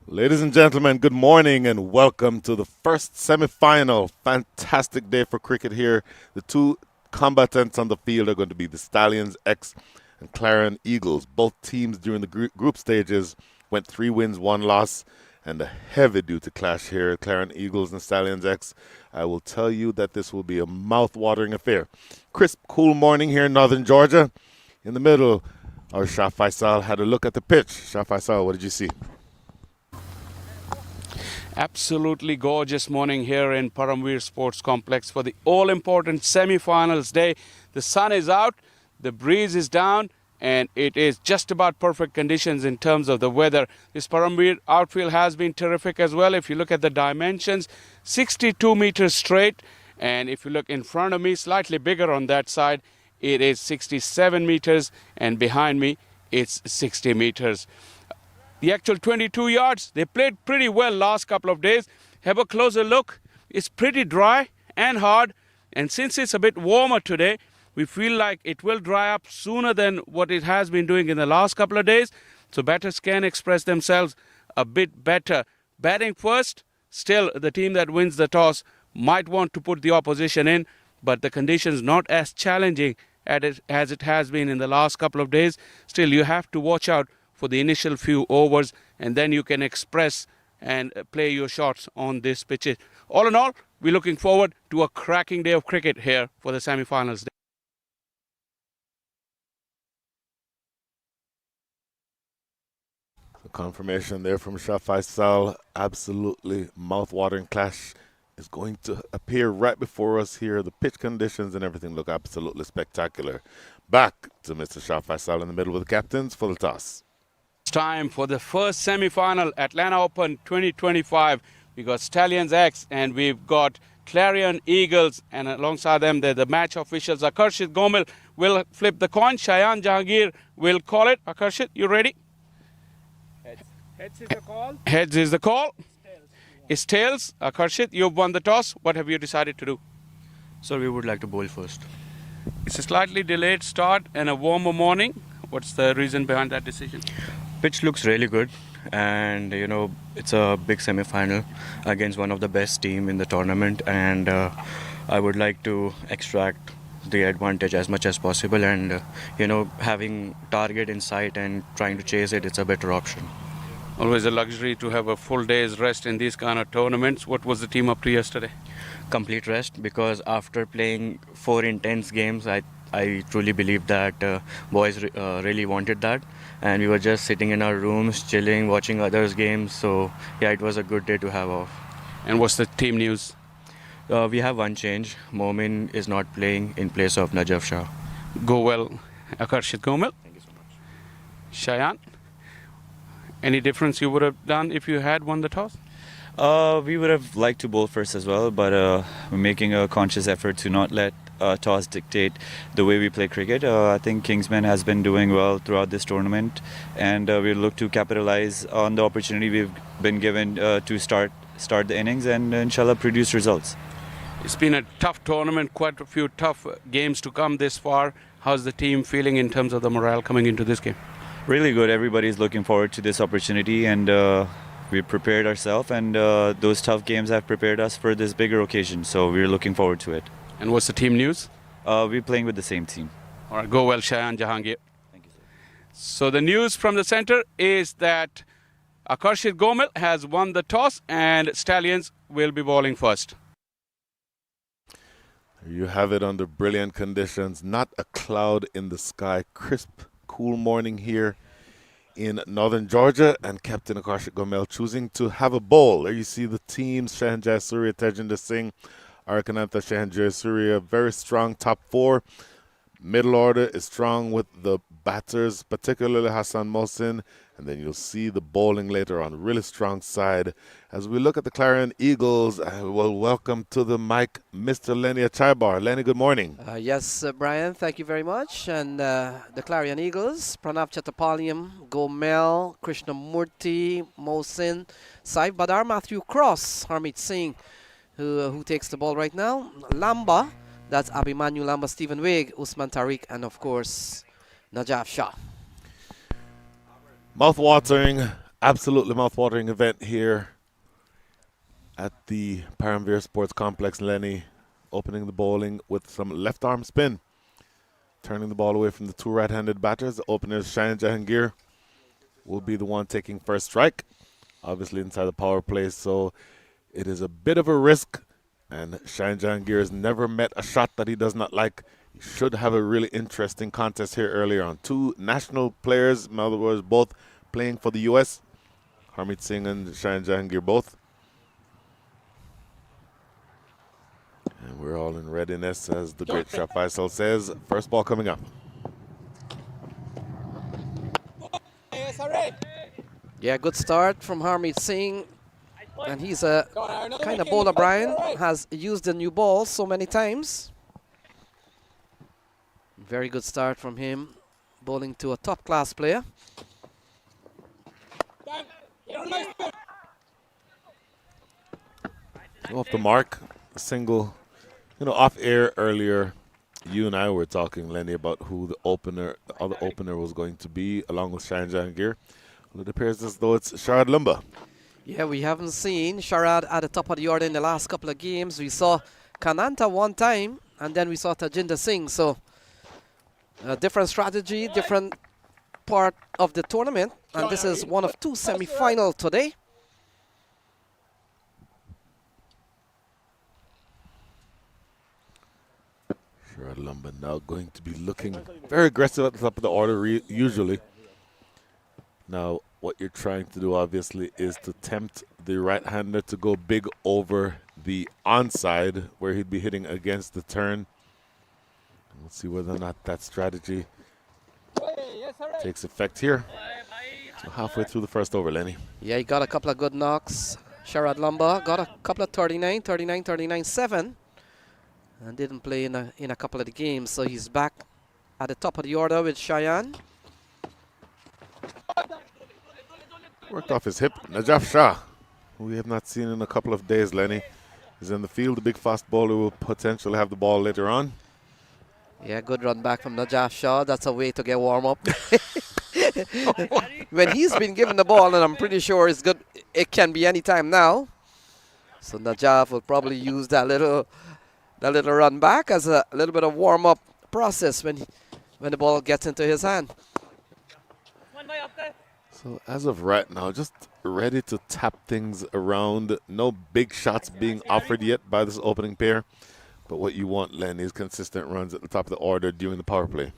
Ladies and gentlemen, good morning and welcome to the first semi-final. Fantastic day for cricket here. The two combatants on the field are going to be the Stallions X and Clarion Eagles. Both teams during the group stages went 3 wins, 1 loss, and a heavy-duty clash here. Clarion Eagles and Stallions X. I will tell you that this will be a mouth-watering affair. Crisp, cool morning here in northern Georgia. In the middle, our Shah Faisal had a look at the pitch. Shah Faisal, what did you see? Absolutely gorgeous morning here in Paramveer Sports Complex for the all-important semi-finals day. The sun is out, the breeze is down, and it is just about perfect conditions in terms of the weather. This Paramveer outfield has been terrific as well. If you look at the dimensions, 62 meters straight, and if you look in front of me, slightly bigger on that side, it is 67 meters, and behind me, it's 60 meters. The actual 22 yards, they played pretty well last couple of days. Have a closer look. It's pretty dry and hard. And since it's a bit warmer today, we feel like it will dry up sooner than what it has been doing in the last couple of days. So batters can express themselves a bit better. Batting first, still the team that wins the toss might want to put the opposition in, but the conditions not as challenging as it has been in the last couple of days. Still, you have to watch out for the initial few overs, and then you can express and play your shots on this pitch. All in all, we're looking forward to a cracking day of cricket here for the semi-finals day. The confirmation there from Shah Faisal, absolutely mouth-watering clash is going to appear right before us here. The pitch conditions and everything look absolutely spectacular. Back to Mr. Shah Faisal in the middle with the captains for the toss. Time for the first semi-final, Atlanta Open 2025. We got Stallions X and we've got Clarion Eagles, and alongside them the match officials. Akarshit Gomel will flip the coin. Shayan Jahangir will call it. Akarshit, you ready? Heads. Heads is the call. Heads is the call. Tails. It's tails. Akarshit, you've won the toss. What have you decided to do? So we would like to bowl first. It's a slightly delayed start and a warmer morning. What's the reason behind that decision? Pitch looks really good, and it's a big semi-final against one of the best team in the tournament, and I would like to extract the advantage as much as possible, and having target in sight and trying to chase it, it's a better option. Always a luxury to have a full day's rest in these kind of tournaments. What was the team up to yesterday? Complete rest, because after playing 4 intense games, I truly believe that boys really wanted that, and we were just sitting in our rooms, chilling, watching others' games. So yeah, it was a good day to have off. And what's the team news? We have one change. Momin is not playing in place of Najaf Shah. Go well, Akarshit Gomel. Thank you so much. Shayan, any difference you would have done if you had won the toss? We would have liked to bowl first as well, but we're making a conscious effort to not let toss dictate the way we play cricket. I think Kingsman has been doing well throughout this tournament, and we look to capitalize on the opportunity we've been given to start the innings and inshallah produce results. It's been a tough tournament, quite a few tough games to come this far. How's the team feeling in terms of the morale coming into this game? Really good. Everybody's looking forward to this opportunity, and we prepared ourselves, and those tough games have prepared us for this bigger occasion, so we're looking forward to it. And what's the team news? We're playing with the same team. All right, go well, Shayan Jahangir. Thank you, sir. So the news from the center is that Akarshit Gomel has won the toss and Stallions will be bowling first. There you have it under brilliant conditions. Not a cloud in the sky. Crisp, cool morning here in northern Georgia, and Captain Akarshit Gomel choosing to have a bowl. There you see the teams: Shahan Jayasuriya, Tejinder Singh, Arakanantha, Shahan Jayasuriya. Very strong top 4. Middle order is strong with the batters, particularly Hassan Mohsin, and then you'll see the bowling later on. Really strong side. As we look at the Clarion Eagles, I will welcome to the mic Mr. Lenny Achaibar. Lenny, good morning. Yes, Brian, thank you very much. And the Clarion Eagles, Pranav Chattopadhyay, Gomel, Krishnamurti, Mohsin, Saif Badar, Matthew Cross, Harmeet Singh, who takes the ball right now, Lamba, that's Abhimanyu Lamba, Stephen Wigg, Usman Tariq, and of course, Najaf Shah. Mouth-watering Absolutely mouth-watering event here at the Paramveer Sports Complex. Lenny opening the bowling with some left arm spin, turning the ball away from the two right-handed batters. The openers, Shine Jahangir, will be the one taking first strike, obviously inside the power play, so it is a bit of a risk, and Shine Jahangir has never met a shot that he does not like. He should have a really interesting contest here earlier on. Two national players, in other words, both playing for the U.S., Harmeet Singh and Shine Jahangir both. And we're all in readiness, as the great Shah Faisal says. First ball coming up. Yeah, good start from Harmeet Singh. And he's a kind of bowler, Brian, has used the new ball so many times. Very good start from him, bowling to a top-class player. Off the mark, a single. You know, off air earlier, you and I were talking, Lenny, about who the other opener was going to be, along with Shine Jahangir. Well, it appears as though it's Sharad Lumba. Yeah, we haven't seen Sharad at the top of the order in the last couple of games. We saw Kananta one time, and then we saw Tajinder Singh. So, a different strategy, different part of the tournament. And this is one of two semi-final today. Sharad Lumba now going to be looking very aggressive at the top of the order, usually. Now, what you're trying to do, obviously, is to tempt the right-hander to go big over the onside, where he'd be hitting against the turn. We'll see whether or not that strategy takes effect here. So halfway through the first over, Lenny. Yeah, he got a couple of good knocks. Sharad Lumba got a couple of 39, 39, 39, 7. And didn't play in a couple of the games. So he's back at the top of the order with Cheyenne. Worked off his hip. Najaf Shah, who we have not seen in a couple of days, Lenny, is in the field. The big fast bowler will potentially have the ball later on. Yeah, good run back from Najaf Shah. That's a way to get warm up. When he's been given the ball, and I'm pretty sure it's good, it can be any time now. So Najaf will probably use that little run back as a little bit of warm up process when the ball gets into his hand. So as of right now, just ready to tap things around. No big shots being offered yet by this opening pair. But what you want, Len, is consistent runs at the top of the order during the power play.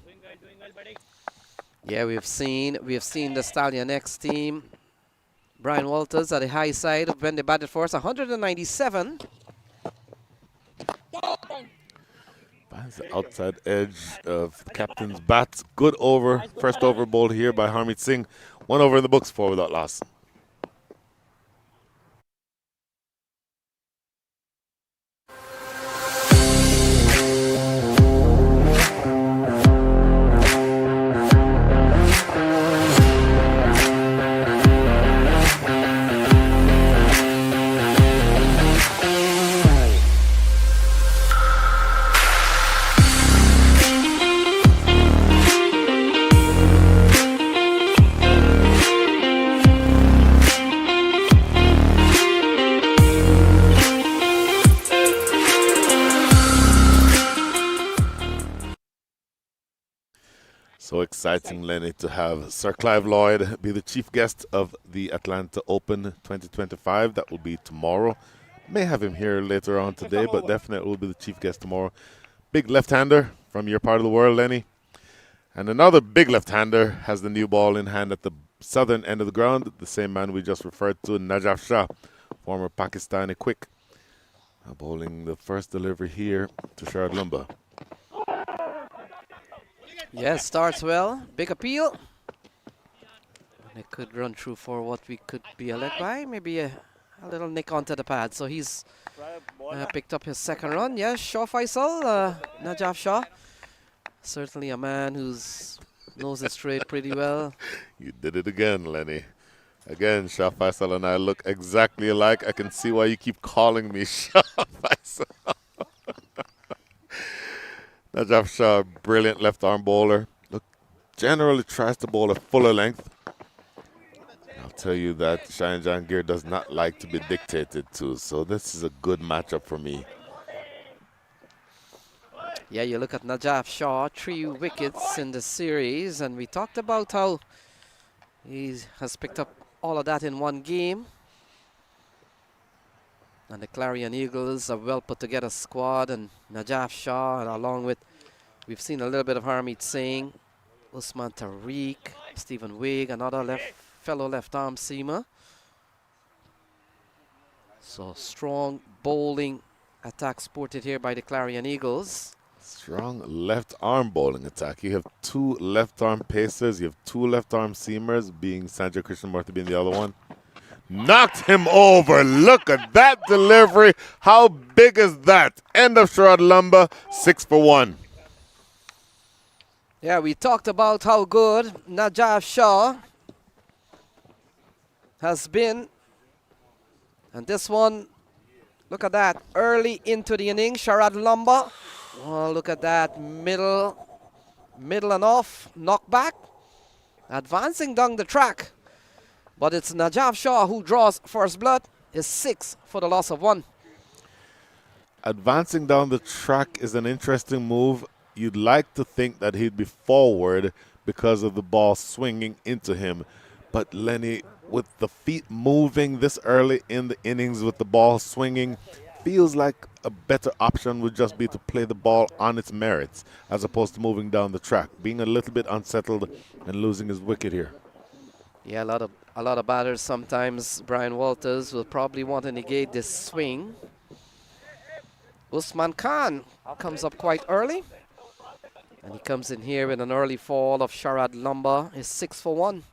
Yeah, we have seen the Stallions X team. Brian Walters at the high side when they batted for us, 197. Finds the outside edge of the captain's bats. Good over. First over bowled here by Harmeet Singh. 1 over in the books, 4 without loss. So exciting, Lenny, to have Sir Clive Lloyd be the chief guest of the Atlanta Open 2025. That will be tomorrow. May have him here later on today, but definitely will be the chief guest tomorrow. Big left-hander from your part of the world, Lenny. And another big left-hander has the new ball in hand at the southern end of the ground. The same man we just referred to, Najaf Shah, former Pakistani quick. Now bowling the first delivery here to Sharad Lumba. Yes, starts well. Big appeal. And it could run through for what we could be a leg by. Maybe a little nick onto the pad. So he's picked up his second run. Yes, Shah Faisal, Najaf Shah. Certainly a man who's knows his trade pretty well. You did it again, Lenny. Again, Shah Faisal and I look exactly alike. I can see why you keep calling me Shah Faisal. Najaf Shah, brilliant left arm bowler. Look, generally tries to bowl a fuller length. Now tell you that Cheyenne Jahangir does not like to be dictated to, so this is a good matchup for me. Yeah, you look at Najaf Shah, 3 wickets in the series, and we talked about how he has picked up all of that in one game. And the Clarion Eagles, a well put together squad, and Najaf Shah, and along with, we've seen a little bit of Harmeet Singh, Usman Tariq, Stephen Wigg, another fellow left arm seamer. So strong bowling attack sported here by the Clarion Eagles. Strong left arm bowling attack. You have 2 left arm pacers, you have 2 left arm seamers, being Sanjay Krishnamurthy being the other one. Knocked him over. Look at that delivery. How big is that? End of Sharad Lumba, 6 for 1. Yeah, we talked about how good Najaf Shah has been. And this one, look at that. Early into the inning, Sharad Lumba. Oh, look at that. Middle and off. Knockback. Advancing down the track. But it's Najaf Shah who draws first blood. Is 6 for the loss of 1. Advancing down the track is an interesting move. You'd like to think that he'd be forward because of the ball swinging into him. But Lenny, with the feet moving this early in the innings with the ball swinging, feels like a better option would just be to play the ball on its merits as opposed to moving down the track, being a little bit unsettled and losing his wicket here. Yeah, a lot of batters sometimes, Brian Walters, will probably want to negate this swing. Usman Khan comes up quite early. And he comes in here with an early fall of Sharad Lumba. Is 6 for 1.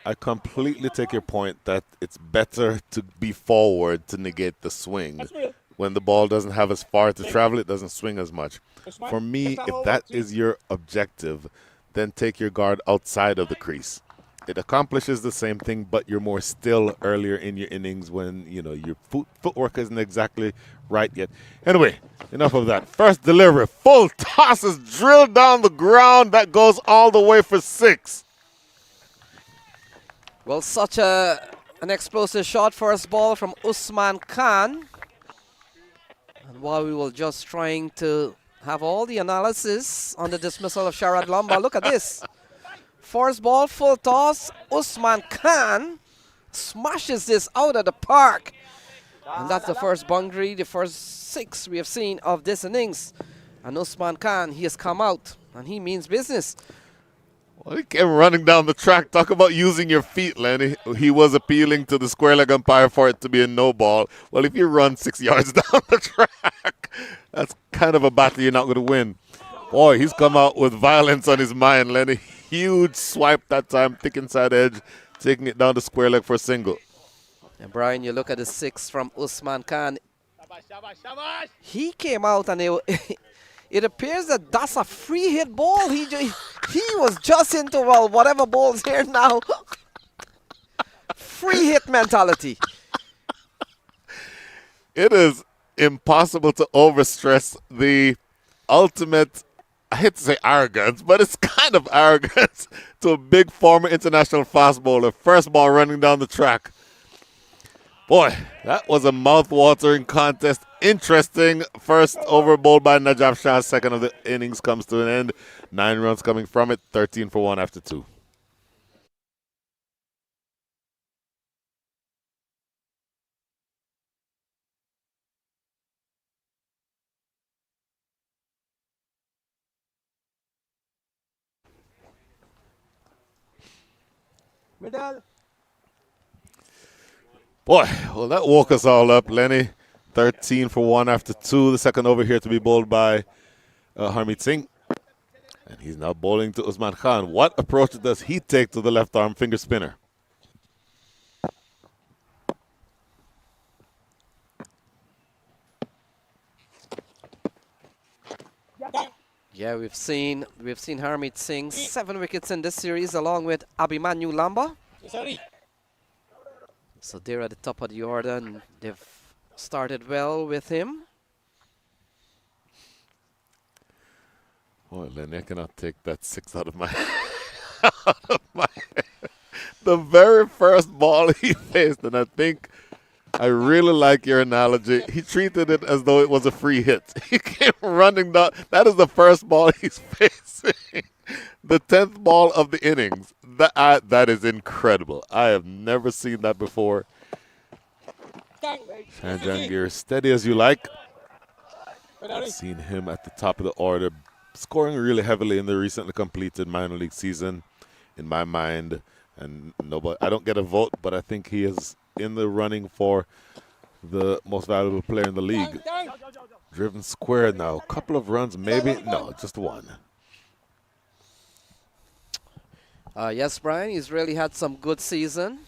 I completely take your point that it's better to be forward to negate the swing. When the ball doesn't have as far to travel, it doesn't swing as much. For me, if that is your objective, then take your guard outside of the crease. It accomplishes the same thing, but you're more still earlier in your innings when, you know, your footwork isn't exactly right yet. Anyway, enough of that. First delivery, full tosses drilled down the ground. That goes all the way for 6. Well, such an explosive shot, first ball from Usman Khan. And while we were just trying to have all the analysis on the dismissal of Sharad Lumba, look at this. First ball, full toss. Usman Khan smashes this out of the park. And that's the first boundary, the first 6 we have seen of this innings. And Usman Khan, he has come out, and he means business. Well, he came running down the track. Talk about using your feet, Lenny. He was appealing to the square leg umpire for it to be a no ball. Well, if you run 6 yards down the track, that's kind of a battle you're not going to win. Boy, he's come out with violence on his mind, Lenny. Huge swipe that time, thick inside edge, taking it down the square leg for a single. And Brian, you look at the 6 from Usman Khan. He came out and it appears that that's a free hit ball. He was just into, well, whatever ball's here now. Free hit mentality. It is impossible to overstress the ultimate, I hate to say arrogance, but it's kind of arrogance to a big former international fast bowler. First ball running down the track. Boy, that was a mouth-watering contest. Interesting. First over bowled by Najaf Shah. Second of the innings comes to an end. 9 runs coming from it. 13 for 1 after 2. Middle. Boy, well, that woke us all up, Lenny. 13 for 1 after 2. The second over here to be bowled by Harmeet Singh. And he's now bowling to Usman Khan. What approach does he take to the left arm finger spinner? Yeah, we've seen Harmeet Singh 7 wickets in this series along with Abhimanyu Lamba. So they're at the top of the order and they've started well with him. Boy, Lenny, I cannot take that 6 out of my The very first ball he faced, and I think I really like your analogy. He treated it as though it was a free hit. He came running down. That is the first ball he's facing. The 10th ball of the innings. That is incredible. I have never seen that before. Shanjangir, steady as you like. I've seen him at the top of the order, scoring really heavily in the recently completed minor league season, in my mind. And nobody, I don't get a vote, but I think he is in the running for the most valuable player in the league. Driven square now. Couple of runs, maybe? No, just one. Yes, Brian, he's really had some good season.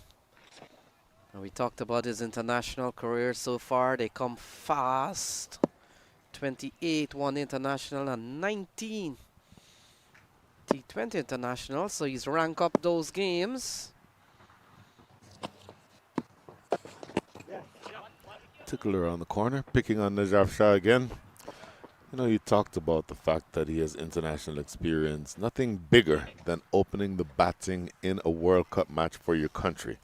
And we talked about his international career so far. They come fast. 28 one international and 19 T20 international. So he's ranked up those games. Tickler on the corner, picking on Najaf Shah again. You know, you talked about the fact that he has international experience. Nothing bigger than opening the batting in a World Cup match for your country.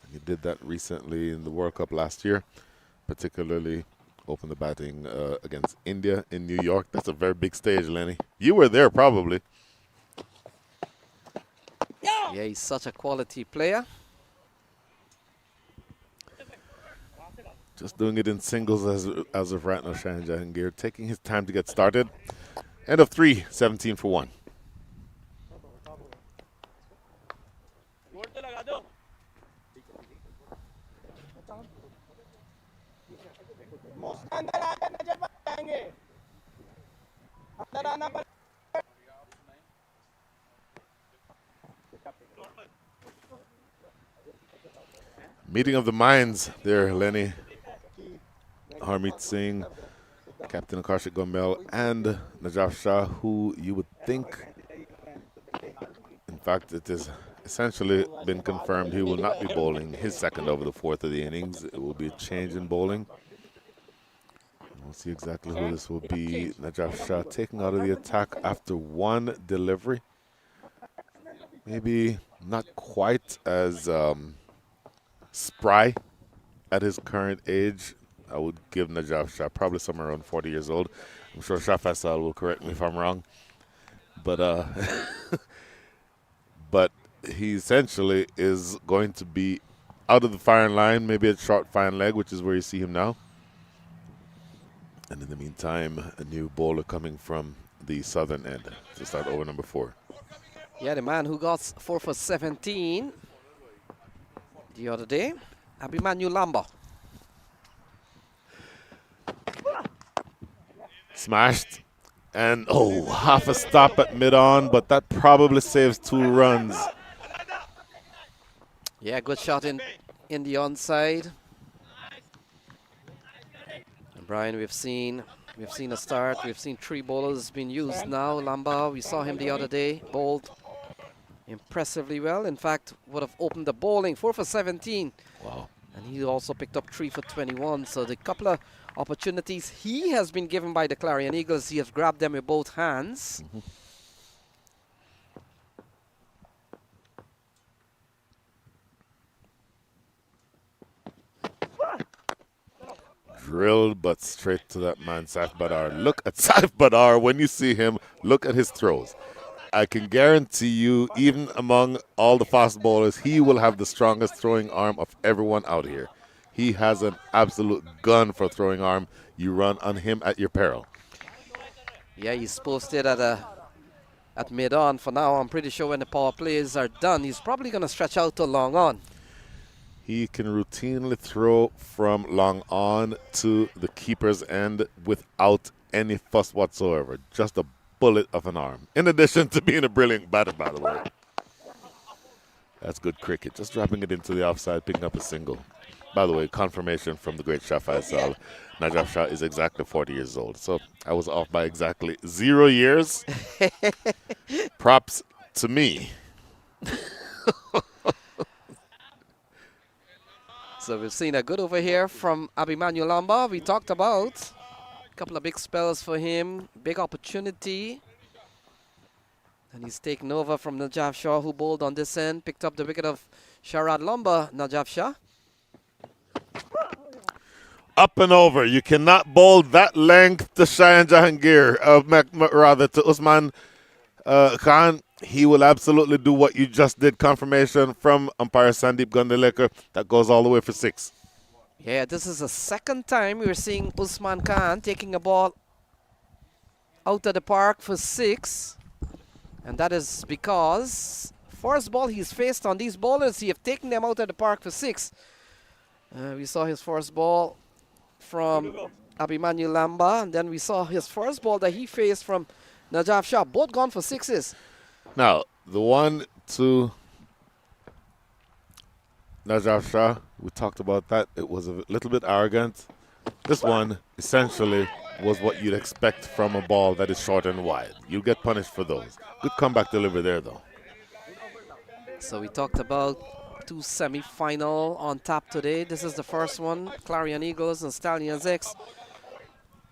And he did that recently in the World Cup last year, particularly open the batting against India in New York. That's a very big stage, Lenny. You were there probably. Yeah, he's such a quality player. Just doing it in singles as of right now, Shane Jahangir, taking his time to get started. End of 3, 17 for 1. Meeting of the minds there, Lenny. Harmeet Singh, Captain Akashik Gomel, and Najaf Shah, who you would think, in fact, it has essentially been confirmed he will not be bowling his second over the fourth of the innings. It will be a change in bowling. We'll see exactly who this will be. Najaf Shah taking out of the attack after one delivery. Maybe not quite as spry at his current age. I would give Najaf Shah probably somewhere around 40 years old. I'm sure Shah Faisal will correct me if I'm wrong. But but he essentially is going to be out of the firing line, maybe at short fine leg, which is where you see him now. And in the meantime, a new bowler coming from the southern end to start over number 4. Yeah, the man who got 4 for 17 the other day, Abhimanyu Lamba. Smashed. And, oh, half a stop at mid-on, but that probably saves 2 runs. Yeah, good shot in the onside. And Brian, we've seen a start. We've seen 3 bowlers being used now. Lamba, we saw him the other day, bowled impressively well. In fact, would have opened the bowling, 4 for 17. Wow. And he also picked up 3 for 21. So the couple of opportunities he has been given by the Clarion Eagles, he has grabbed them with both hands. Drilled, but straight to that man, Saif Badar. Look at Saif Badar. When you see him, look at his throws. I can guarantee you, even among all the fast bowlers, he will have the strongest throwing arm of everyone out here. He has an absolute gun for throwing arm. You run on him at your peril. Yeah, he's posted at mid-on for now. I'm pretty sure when the power plays are done, he's probably going to stretch out to long on. He can routinely throw from long on to the keeper's end without any fuss whatsoever. Just a bullet of an arm. In addition to being a brilliant batter, by the way. That's good cricket. Just dropping it into the offside, picking up a single. By the way, confirmation from the great Shah Faisal. Najaf Shah is exactly 40 years old. So I was off by exactly 0 years. Props to me. So we've seen a good over here from Abhimanyu Lamba. We talked about a couple of big spells for him, big opportunity. And he's taken over from Najaf Shah, who bowled on this end, picked up the wicket of Sharad Lumba, Najaf Shah. Up and over. You cannot bowl that length to Shayan Jahangir, rather to Usman Khan. He will absolutely do what you just did. Confirmation from umpire Sandeep Gundalekar. That goes all the way for 6. Yeah, this is the second time we're seeing Usman Khan taking a ball out of the park for 6. And that is because first ball he's faced on these bowlers, he have taken them out of the park for 6. We saw his first ball from Abhimanyu Lamba, and then we saw his first ball that he faced from Najaf Shah, both gone for 6s. Now, the one to Najaf Shah, we talked about that. It was a little bit arrogant. This one, essentially, was what you'd expect from a ball that is short and wide. You'll get punished for those. Good comeback delivery there, though. So we talked about 2 semi-final on tap today. This is the first one, Clarion Eagles and Stallions X.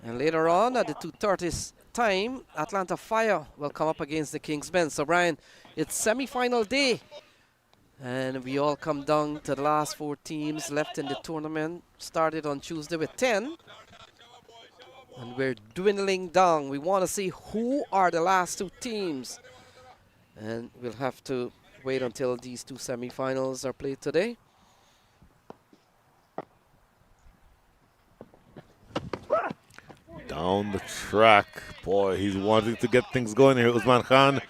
And later on at the 2:30 time, Atlanta Fire will come up against the Kingsmen. So Brian, it's semi-final day. And we all come down to the last 4 teams left in the tournament. Started on Tuesday with 10. And we're dwindling down. We want to see who are the last 2 teams. And we'll have to wait until these 2 semi-finals are played today. Down the track. Boy, he's wanting to get things going here. Usman Khan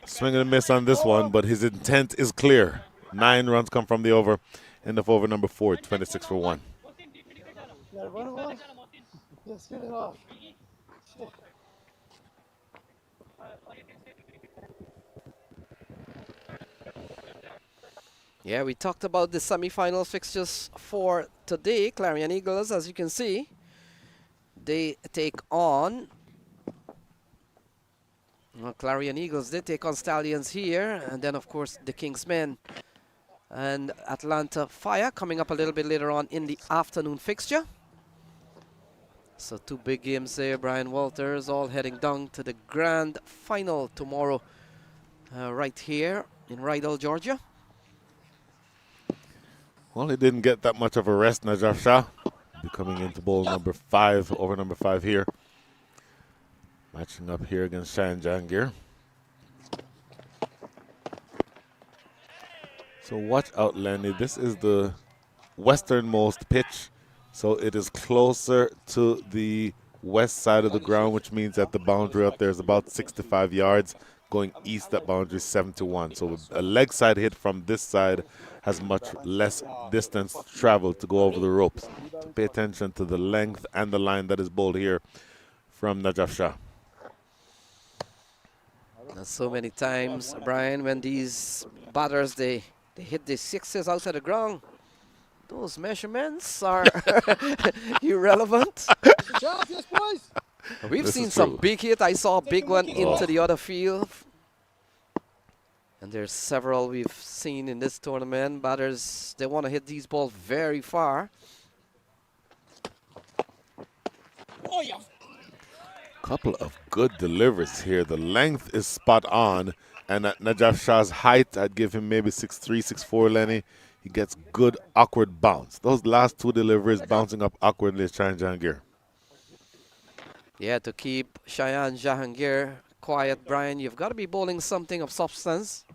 swing and a miss on this one, but his intent is clear. 9 runs come from the over. End of over number 4, 26 for 1. Yes, get it off. Yeah, we talked about the semi-final fixtures for today. Clarion Eagles, as you can see, they take on Clarion Eagles. They take on Stallions here, and then of course the Kingsmen and Atlanta Fire coming up a little bit later on in the afternoon fixture. So 2 big games there. Brian Walters all heading down to the grand final tomorrow, right here in Rydal, Georgia. Well, he didn't get that much of a rest, Najaf Shah. Be coming into bowl number 5, over number 5 here. Matching up here against Shayan Jahangir. So watch out, Lenny. This is the westernmost pitch. So it is closer to the west side of the ground, which means that the boundary up there is about 65 yards. Going east, that boundary is 71. So a leg side hit from this side has much less distance traveled to go over the ropes. Pay attention to the length and the line that is bowled here from Najaf Shah. And so many times, Brian, when these batters, they hit the 6s out of the ground, those measurements are irrelevant. Yes, boys. We've This seen is some true. big hit. I saw a big one into the other field. And there's several we've seen in this tournament. Batters, they want to hit these balls very far. Couple of good deliveries here. The length is spot on. And at Najaf Shah's height, I'd give him maybe 6'3", 6'4", Lenny. He gets good, awkward bounce. Those last 2 deliveries bouncing up awkwardly is Shayan Jahangir. Yeah, to keep Shayan Jahangir quiet, Brian, you've got to be bowling something of substance.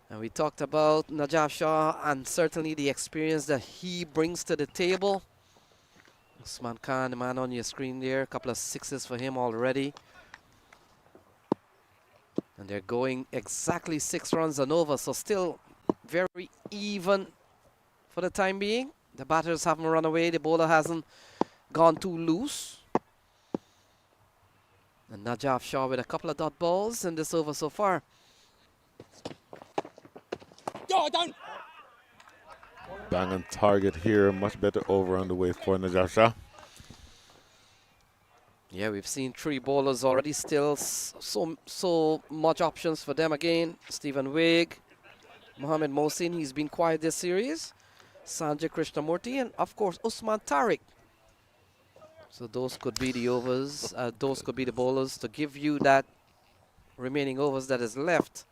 And we talked about Najaf Shah and certainly the experience that he brings to the table. Usman Khan, the man on your screen there, a couple of 6s for him already. And they're going exactly 6 runs and over, so still very even for the time being. The batters haven't run away, the bowler hasn't gone too loose. And Najaf Shah with a couple of dot balls in this over so far. Bang on target here. Much better over on the way for Najaf Shah. Yeah, we've seen 3 bowlers already, still so much options for them again. Stephen Wigg, Mohamed Mohsin, he's been quiet this series. Sanjay Krishnamurti, and of course Usman Tariq. So those could be the overs, those could be the bowlers to give you that remaining overs that is left.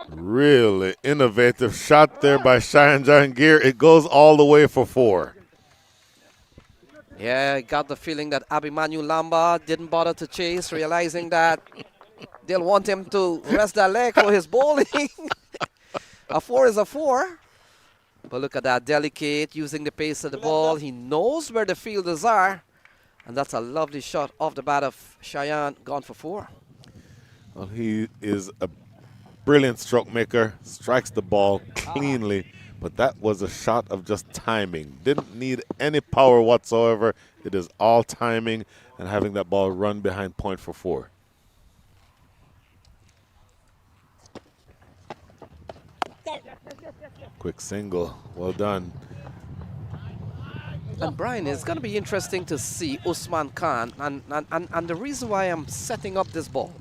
Really innovative shot there by Shayan Jahangir. It goes all the way for 4. Yeah, I got the feeling that Abhimanyu Lamba didn't bother to chase, realizing that they'll want him to rest that leg for his bowling. A 4 is a 4. But look at that, delicate, using the pace of the ball. He knows where the fielders are. And that's a lovely shot off the bat of Cheyenne, gone for 4. Well, he is a brilliant stroke maker, strikes the ball cleanly, but that was a shot of just timing. Didn't need any power whatsoever. It is all timing and having that ball run behind point for 4. Quick single, well done. And Brian, it's going to be interesting to see Usman Khan, and the reason why I'm setting up this ball.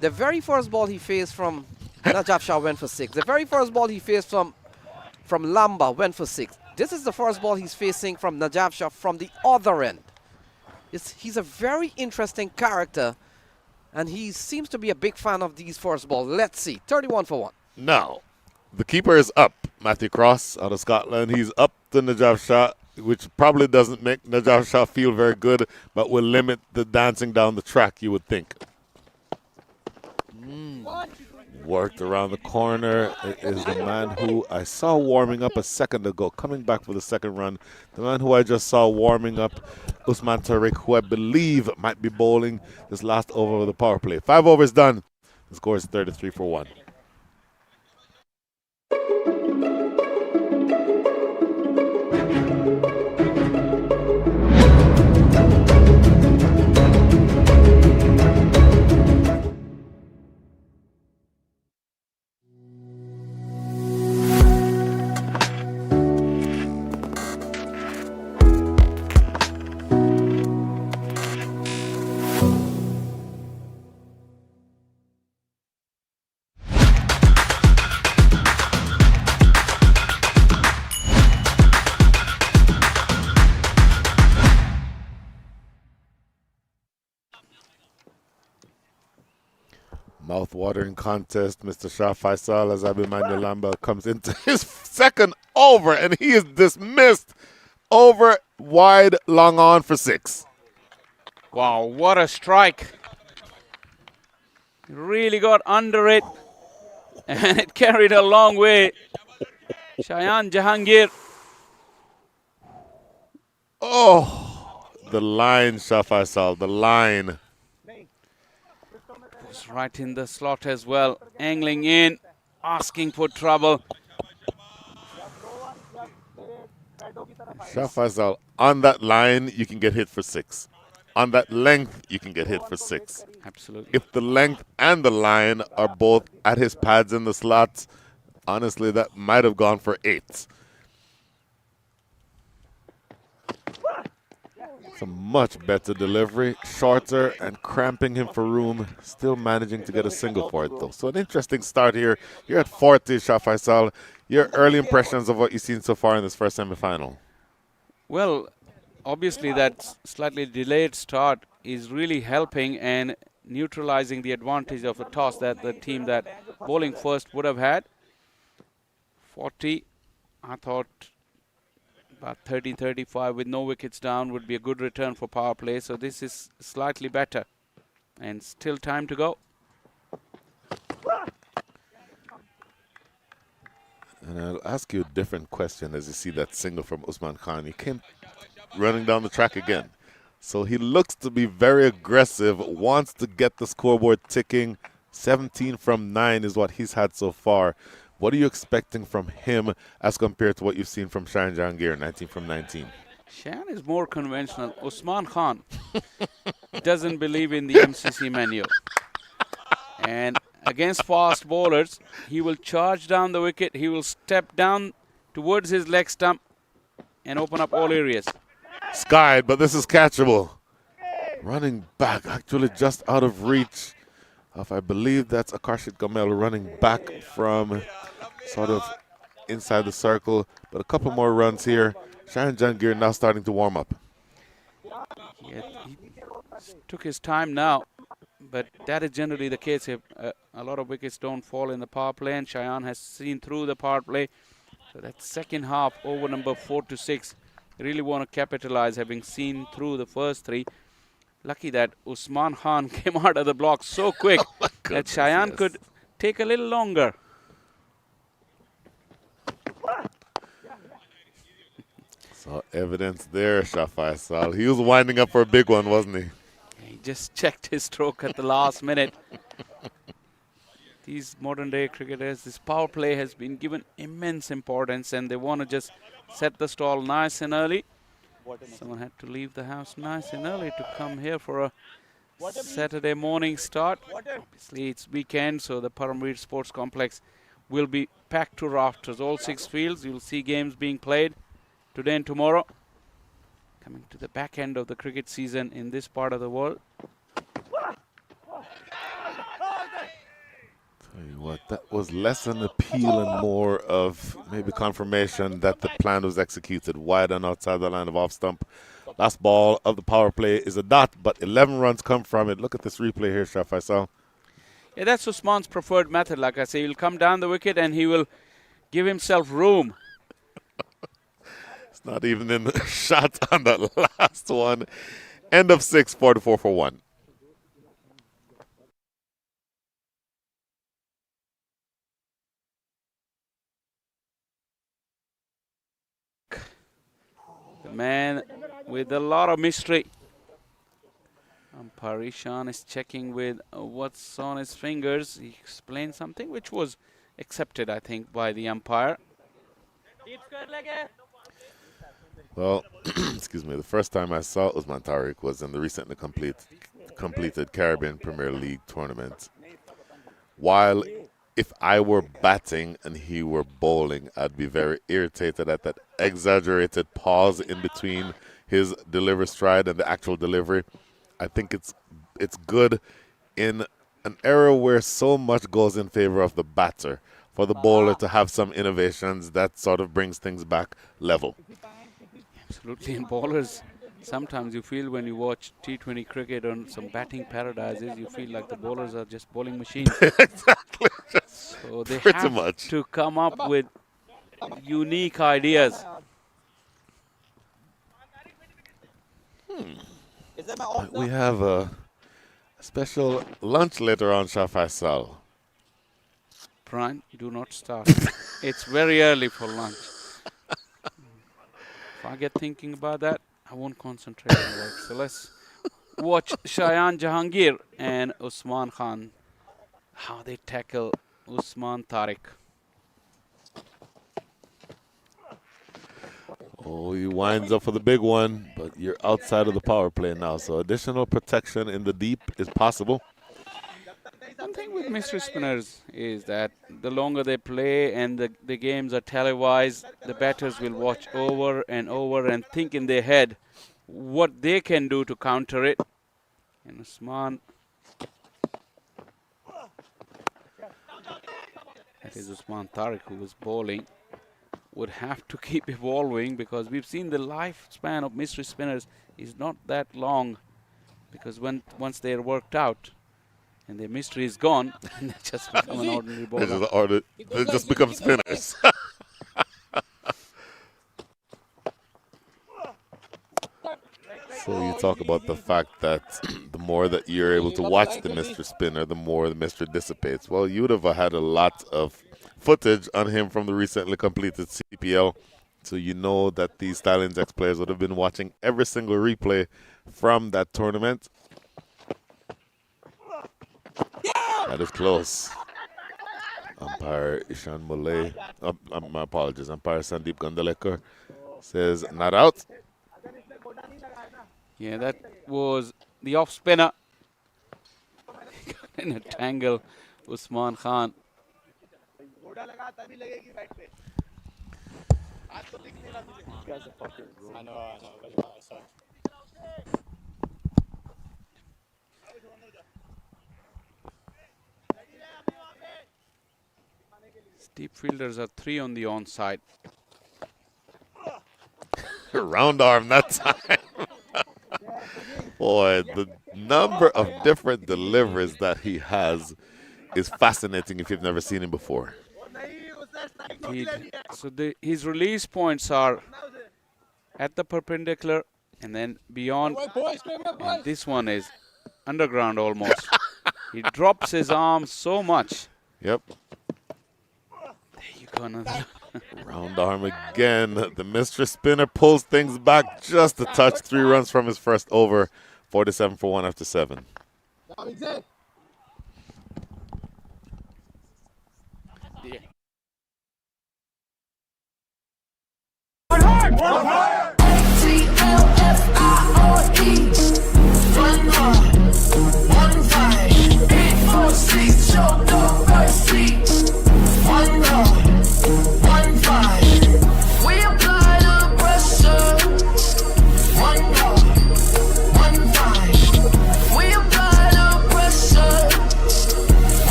The very first ball he faced from Najaf Shah went for 6. The very first ball he faced from Lamba went for 6. This is the first ball he's facing from Najaf Shah from the other end. He's a very interesting character, and he seems to be a big fan of these first balls. Let's see, 31 for 1. Now, the keeper is up. Matthew Cross out of Scotland. He's up to Najaf Shah, which probably doesn't make Najaf Shah feel very good, but will limit the dancing down the track, you would think. Worked around the corner. It is the man who I saw warming up a second ago, coming back for the second run. The man who I just saw warming up, Usman Tariq, who I believe might be bowling this last over of the power play. 5 overs done. The score is 33 for 1. Mouth-watering contest, Mr. Shah Faisal, as Abhimanyu Lamba comes into his second over, and he is dismissed. Over, wide, long on for 6. Wow, what a strike. Really got under it, and it carried a long way. Shayan Jahangir. Oh, the line, Shah Faisal, the line. Was right in the slot as well, angling in, asking for trouble. Shah Faisal, on that line, you can get hit for 6. On that length, you can get hit for 6. Absolutely. If the length and the line are both at his pads in the slots, honestly, that might have gone for 8. It's a much better delivery, shorter and cramping him for room, still managing to get a single for it though. So an interesting start here. You're at 40, Shah Faisal. Your early impressions of what you've seen so far in this first semi-final? Well, obviously that slightly delayed start is really helping and neutralizing the advantage of a toss that the team that bowling first would have had. 40, I thought about 30, 35 with no wickets down would be a good return for power play. So this is slightly better and still time to go. And I'll ask you a different question as you see that single from Usman Khan. He came running down the track again. So he looks to be very aggressive, wants to get the scoreboard ticking. 17 from 9 is what he's had so far. What are you expecting from him as compared to what you've seen from Shayan Jahangir, 19 from 19? Shayan is more conventional. Usman Khan doesn't believe in the MCC menu. And against fast bowlers, he will charge down the wicket. He will step down towards his leg stump and open up all areas. Skied, but this is catchable. Running back, actually just out of reach of, I believe that's Akarshit Gomel running back from sort of inside the circle. But a couple more runs here. Shayan Jahangir now starting to warm up. Yeah, he took his time now, but that is generally the case. If a lot of wickets don't fall in the power play, and Shayan has seen through the power play. So that second half, over number 4 to 6, really want to capitalize, having seen through the first 3. Lucky that Usman Khan came out of the block so quick that Shayan could take a little longer. So evidence there, Shah Faisal. He was winding up for a big one, wasn't he? He just checked his stroke at the last minute. These modern day cricketers, this power play has been given immense importance, and they want to just set the stall nice and early. Someone had to leave the house nice and early to come here for a Saturday morning start. Obviously, it's weekend, so the Paramveer Sports Complex will be packed to rafters. All 6 fields, you'll see games being played today and tomorrow. Coming to the back end of the cricket season in this part of the world. Tell you what, that was less an appeal and more of maybe confirmation that the plan was executed wide and outside the line of off stump. Last ball of the power play is a dot, but 11 runs come from it. Look at this replay here, Shah Faisal. Yeah, that's Usman's preferred method. Like I say, he'll come down the wicket and he will give himself room. It's not even in the shot on the last one. End of 6, 44 for 1. The man with a lot of mystery. Umpire Ishan is checking with what's on his fingers. He explained something which was accepted, I think, by the umpire. Well, excuse me, the first time I saw Usman Tariq was in the recently completed Caribbean Premier League tournament. While if I were batting and he were bowling, I'd be very irritated at that exaggerated pause in between his delivery stride and the actual delivery. I think it's good in an era where so much goes in favor of the batter, for the bowler to have some innovations that sort of brings things back level. Absolutely, and bowlers, sometimes you feel when you watch T20 cricket on some batting paradises, you feel like the bowlers are just bowling machines. Exactly. So they Pretty have much to come up with unique ideas. We have a special lunch later on, Shah Faisal. Brian, do not start. It's very early for lunch. If I get thinking about that, I won't concentrate on work. So let's watch Shayan Jahangir and Usman Khan, how they tackle Usman Tariq. Oh, he winds up for the big one, but you're outside of the power play now, so additional protection in the deep is possible. One thing with mystery spinners is that the longer they play and the games are televised, the batters will watch over and think in their head what they can do to counter it. And Usman, that is Usman Tariq who was bowling, would have to keep evolving, because we've seen the lifespan of mystery spinners is not that long, because once they're worked out and their mystery is gone, they just become an ordinary bowler. They just become spinners. So you talk about the fact that the more that you're able to watch the mystery spinner, the more the mystery dissipates. Well, you'd have had a lot of footage on him from the recently completed CPL, so you know that these Stallions X players would have been watching every single replay from that tournament. That is close. Umpire Ishan Mulay, my apologies, Umpire Sandeep Gandalekar says not out. Yeah, that was the off spinner. In a tangle, Usman Khan. Deep fielders are 3 on the onside. Round arm that time. Boy, the number of different deliveries that he has is fascinating if you've never seen him before. Indeed. So his release points are at the perpendicular and then beyond. And this one is underground almost. He drops his arm so much. Yep. There you go, another. Round arm again. The mistress spinner pulls things back just a touch. 3 runs from his first over. 47 for 1 after 7. Yeah.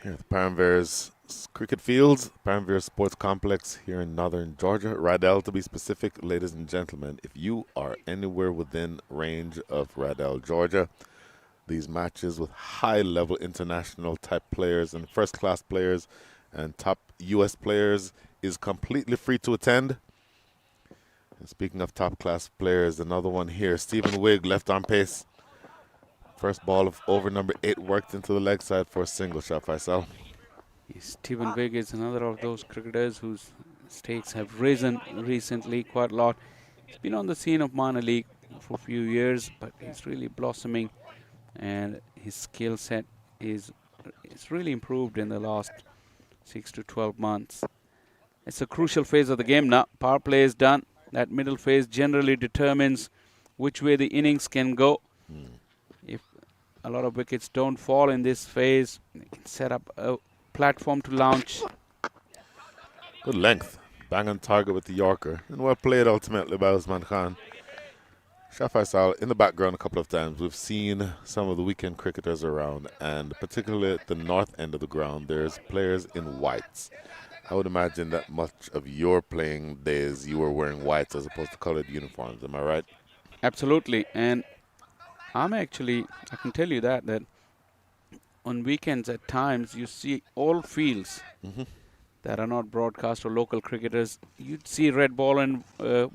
Here at the Paramvere's Cricket Fields, Paramvere Sports Complex here in northern Georgia. Radel, to be specific, ladies and gentlemen, if you are anywhere within range of Radel, Georgia, these matches with high-level international type players and first-class players and top U.S. players is completely free to attend. And speaking of top-class players, another one here, Stephen Wigg, left on pace. First ball of over number 8 worked into the leg side for a single shot, Faisal. Stephen Wigg is another of those cricketers whose stakes have risen recently quite a lot. He's been on the scene of minor league for a few years, but he's really blossoming, and his skill set is really improved in the last 6 to 12 months. It's a crucial phase of the game now. Power play is done. That middle phase generally determines which way the innings can go. If a lot of wickets don't fall in this phase, they can set up a platform to launch. Good length. Bang on target with the Yorker. And well played ultimately by Usman Khan. Shah Faisal, in the background a couple of times, we've seen some of the weekend cricketers around, and particularly at the north end of the ground, there's players in whites. I would imagine that much of your playing days you were wearing whites as opposed to colored uniforms. Am I right? Absolutely. And I can tell you that on weekends at times you see all fields that are not broadcast or local cricketers. You'd see red ball and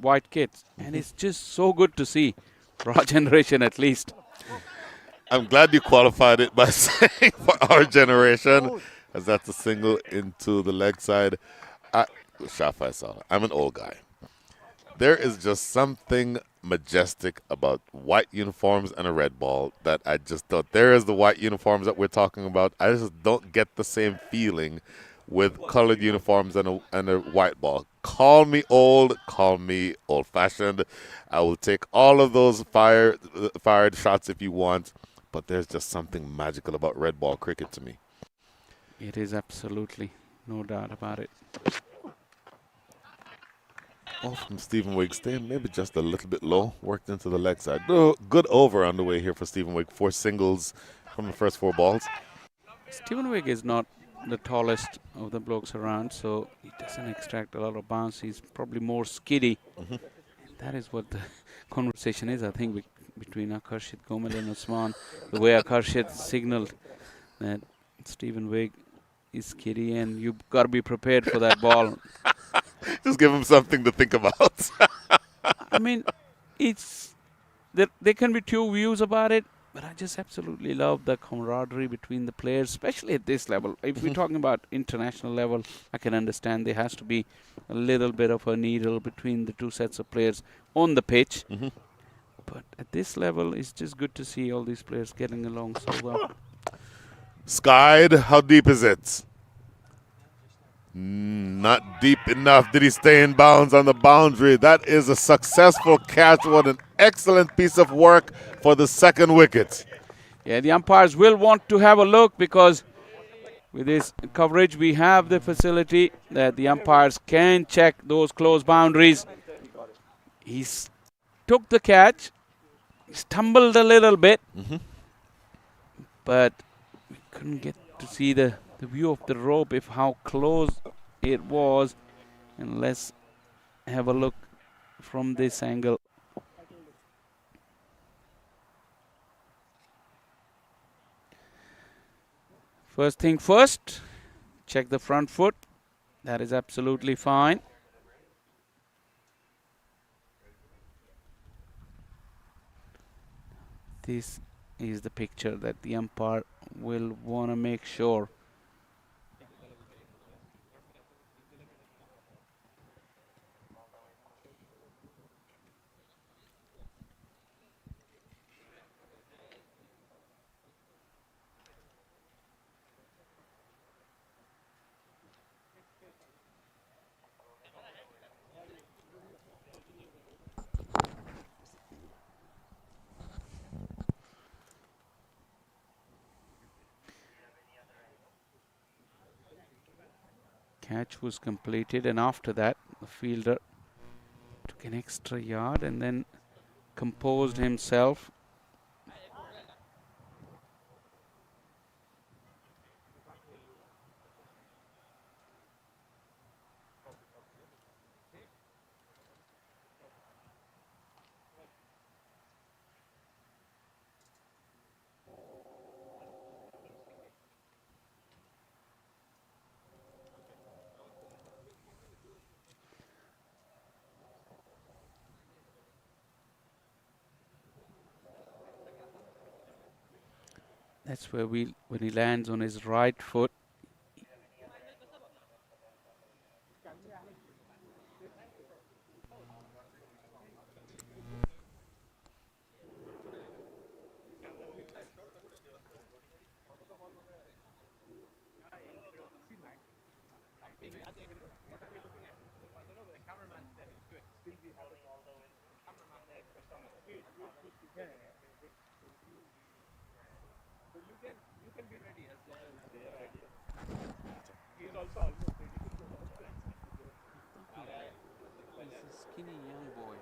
white kits. And it's just so good to see, for our generation at least. I'm glad you qualified it by saying for our generation, as that's a single into the leg side. Shah Faisal, I'm an old guy. There is just something majestic about white uniforms and a red ball that I just don't. There is the white uniforms that we're talking about. I just don't get the same feeling with colored uniforms and a white ball. Call me old, call me old-fashioned. I will take all of those fired shots if you want, but there's just something magical about red ball cricket to me. It is absolutely, no doubt about it. Off from Stephen Wigg, staying maybe just a little bit low, worked into the leg side. Good over on the way here for Stephen Wigg. 4 singles from the first 4 balls. Stephen Wigg is not the tallest of the blokes around, so he doesn't extract a lot of bounce. He's probably more skiddy. That is what the conversation is, I think, between Akarshit Gomal and Usman. The way Akarshit signaled that Stephen Wigg is skiddy, and you've got to be prepared for that ball. Just give him something to think about. I mean, there can be two views about it, but I just absolutely love the camaraderie between the players, especially at this level. If we're talking about international level, I can understand there has to be a little bit of a needle between the two sets of players on the pitch. But at this level, it's just good to see all these players getting along so well. Skied, how deep is it? Not deep enough. Did he stay in bounds on the boundary? That is a successful catch. What an excellent piece of work for the second wicket. Yeah, the umpires will want to have a look because With this coverage, we have the facility that the umpires can check those close boundaries. He took the catch, stumbled a little bit, but we couldn't get to see the view of the rope, if how close it was. And let's have a look from this angle. First thing first, check the front foot. That is absolutely fine. This is the picture that the umpire will want to make sure. Catch was completed, and after that the fielder took an extra yard and then composed himself. That's where when he lands on his right foot, he's a skinny young boy.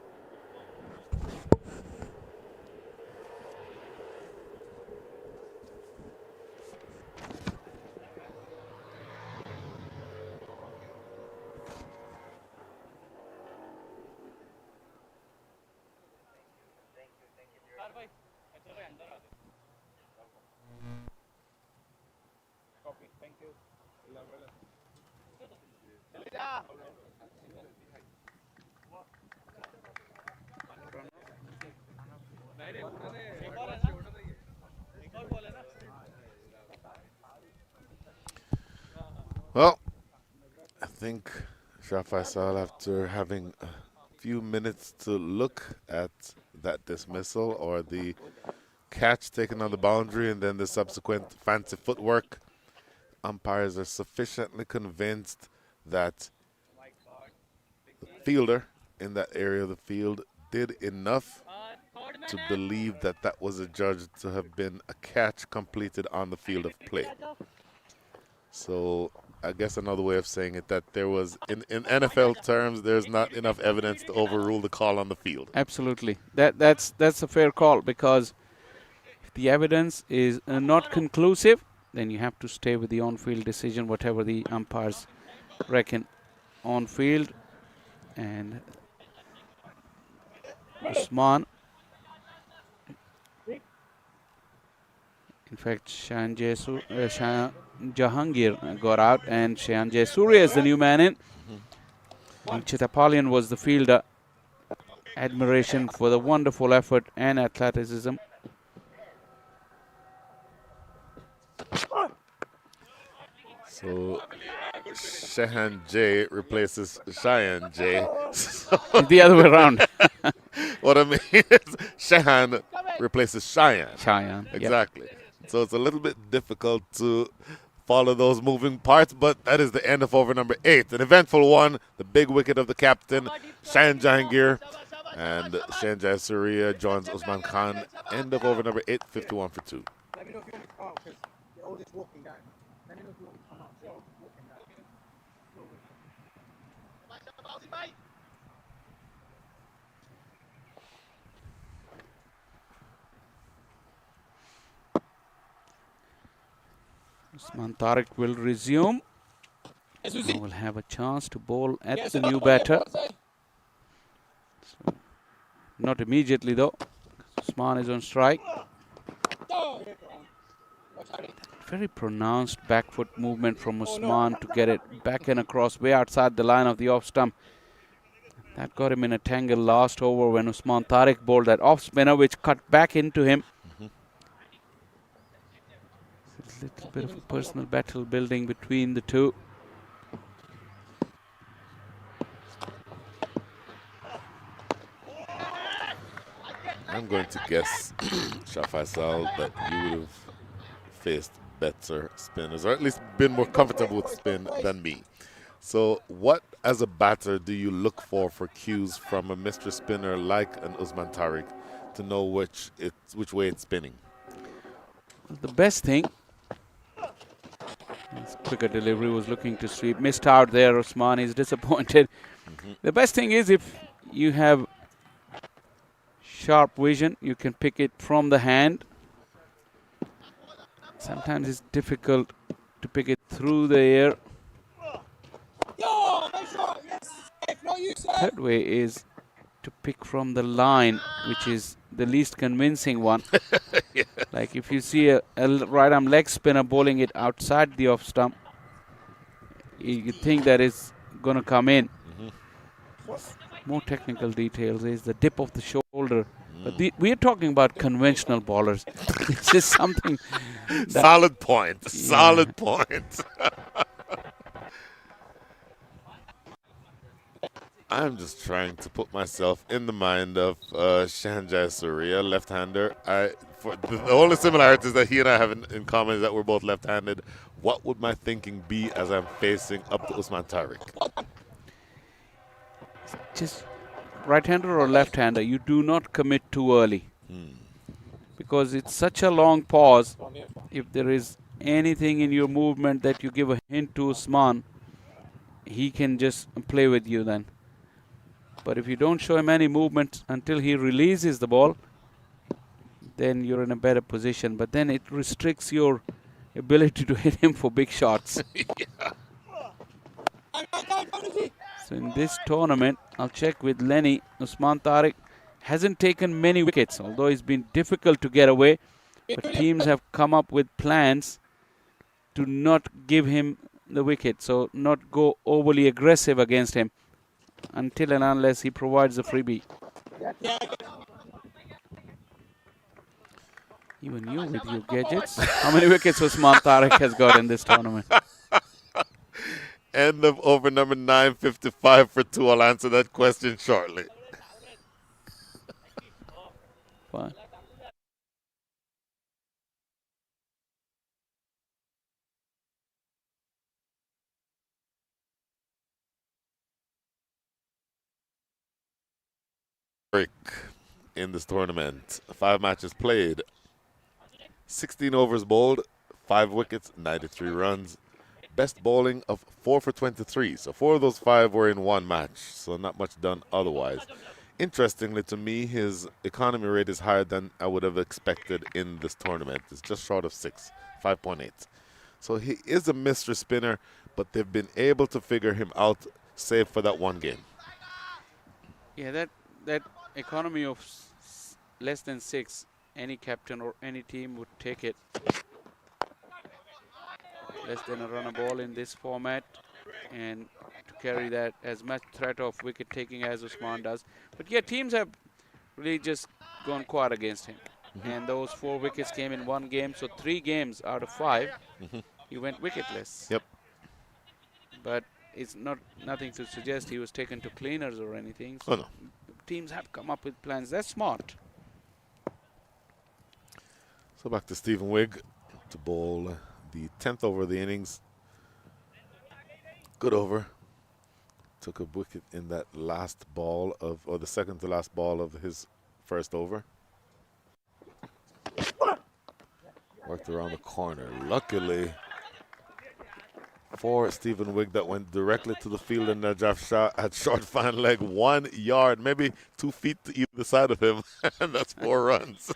Well, I think Shah Faisal, after having a few minutes to look at that dismissal or the catch taken on the boundary and then the subsequent fancy footwork, umpires are sufficiently convinced that the fielder in that area of the field did enough to believe that that was adjudged to have been a catch completed on the field of play. So I guess another way of saying it, that there was, in NFL terms, there's not enough evidence to overrule the call on the field. Absolutely. That's a fair call, because if the evidence is not conclusive, then you have to stay with the on-field decision, whatever the umpires reckon on-field. And Usman, in fact, Jahangir got out, and Shahan Jayasuriya is the new man in. Chittapalian was the fielder. Admiration for the wonderful effort and athleticism. So Shahan J replaces Cheyenne J. So The other way around. what I mean is Shahan replaces Cheyenne. Cheyenne. Exactly. So it's a little bit difficult to follow those moving parts, but that is the end of over number 8. An eventful one, the big wicket of the captain, Shahan Jahangir, and Shahan Jayasuriya joins Usman Khan. End of over number 8, 51 for 2. Usman Tariq will resume. Now will have a chance to bowl at the new batter. So, not immediately though. Usman is on strike. Very pronounced back foot movement from Usman to get it back and across way outside the line of the off stump. That got him in a tangle last over when Usman Tariq bowled that off spinner which cut back into him. A little bit of a personal battle building between the two. I'm going to guess, Shah Faisal, that you would have faced better spinners, or at least been more comfortable with spin than me. So what, as a batter, do you look for cues from a Mr. Spinner like an Usman Tariq to know which way it's spinning? The best thing, his quicker delivery was looking to sweep. Missed out there, Usman is disappointed. The best thing is if you have sharp vision, you can pick it from the hand. Sometimes it's difficult to pick it through the air. Third way is to pick from the line, which is the least convincing one. Yeah. Like if you see a right arm leg spinner bowling it outside the off stump, you think that it's going to come in. More technical details is the dip of the shoulder. But we are talking about conventional bowlers. This is something. Solid point. Solid point. I'm just trying to put myself in the mind of Shanjai Surya, left-hander. The only similarities that he and I have in common is that we're both left-handed. What would my thinking be as I'm facing up to Usman Tariq? Just right-hander or left-hander, you do not commit too early. Because it's such a long pause. If there is anything in your movement that you give a hint to Usman, he can just play with you then. But if you don't show him any movement until he releases the ball, then you're in a better position. But then it restricts your ability to hit him for big shots. So in this tournament, I'll check with Lenny. Usman Tariq hasn't taken many wickets, although it's been difficult to get away. But teams have come up with plans to not give him the wicket, so not go overly aggressive against him until and unless he provides a freebie. Even you with your gadgets. How many wickets Usman Tariq has got in this tournament? End of over number 955 for 2. I'll answer that question shortly. Fine. In this tournament, 5 matches played, 16 overs bowled, 5 wickets, 93 runs, best bowling of 4 for 23. So 4 of those 5 were in one match, so not much done otherwise. Interestingly to me, his economy rate is higher than I would have expected in this tournament. It's just short of 6, 5.8. So he is a mystery spinner, but they've been able to figure him out, save for that one game. Yeah, that economy of less than 6, any captain or any team would take it. Less than a run a ball in this format, and to carry that as much threat of wicket taking as Usman does. But yeah, teams have really just gone quiet against him. And those 4 wickets came in one game, so 3 games out of 5 he went wicketless. Yep. But it's nothing to suggest he was taken to cleaners or anything. So no. Teams have come up with plans. That's smart. So back to Stephen Wigg to bowl the 10th over of the innings. Good over. Took a wicket in that last ball or the second to last ball of his first over. Worked around the corner. Luckily, for Stephen Wigg that went directly to the field, and Najaf Shah had short fan leg 1 yard, maybe 2 feet to either side of him, and that's 4 runs.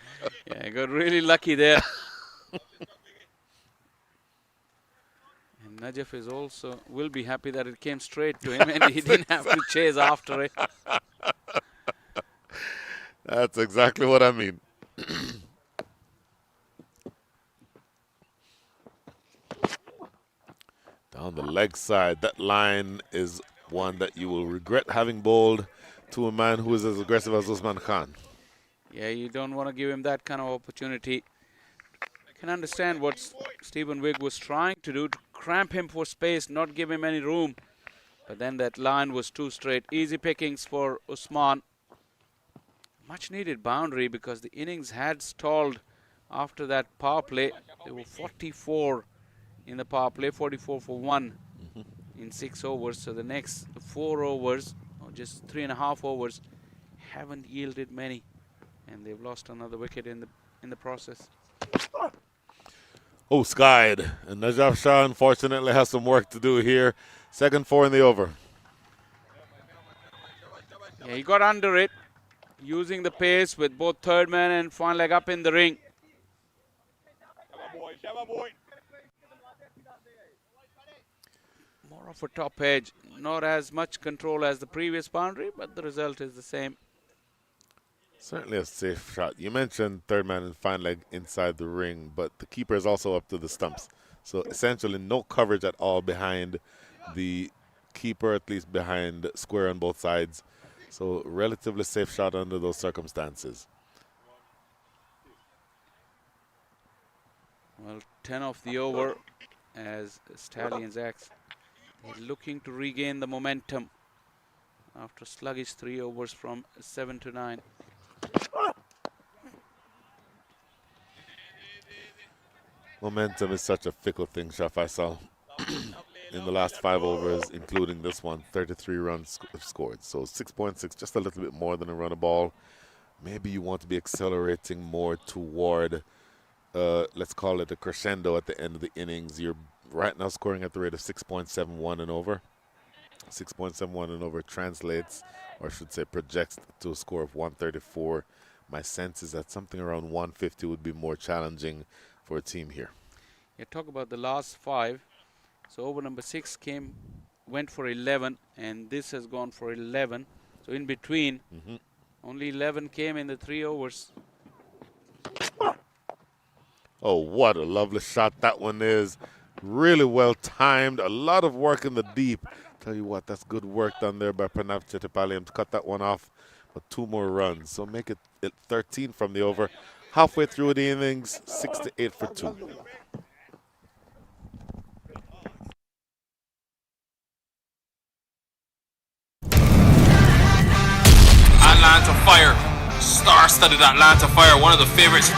Yeah, he got really lucky there. And Najaf is also will be happy that it came straight to him and he didn't have to chase after it. That's exactly what I mean. Down the leg side, that line is one that you will regret having bowled to a man who is as aggressive as Usman Khan. Yeah, you don't want to give him that kind of opportunity. I can understand what Stephen Wigg was trying to do, to cramp him for space, not give him any room. But then that line was too straight. Easy pickings for Usman. Much needed boundary because the innings had stalled after that power play. There were 44 in the power play, 44 for 1 in 6 overs. So the next 4 overs, or just 3.5 overs, haven't yielded many. And they've lost another wicket in the process. Oh, skied. And Najaf Shah, unfortunately, has some work to do here. Second 4 in the over. Yeah, he got under it, using the pace with both third man and fine leg up in the ring. More of a top edge, not as much control as the previous boundary, but the result is the same. Certainly a safe shot. You mentioned third man and fine leg inside the ring, but the keeper is also up to the stumps. So essentially no coverage at all behind the keeper, at least behind square on both sides. So relatively safe shot under those circumstances. Well, 10 off the over as Stallions X. They're looking to regain the momentum after sluggish 3 overs from 7 to 9. Momentum is such a fickle thing, Shah Faisal. In the last 5 overs, including this one, 33 runs scored. So 6.6, just a little bit more than a run a ball. Maybe you want to be accelerating more toward, let's call it a crescendo at the end of the innings. You're right now scoring at the rate of 6.71 and over. 6.71 and over translates, or I should say projects, to a score of 134. My sense is that something around 150 would be more challenging for a team here. Yeah, talk about the last 5. So over number 6 went for 11, and this has gone for 11. So in between, only 11 came in the 3 overs. Oh, what a lovely shot that one is. Really well timed. A lot of work in the deep. Tell you what, that's good work done there by Pranav Chetapalliam to cut that one off. But 2 more runs. So make it 13 from the over. Halfway through the innings, 6 to 8 for 2. Atlanta Fire, star-studded Atlanta Fire, one of the favorites.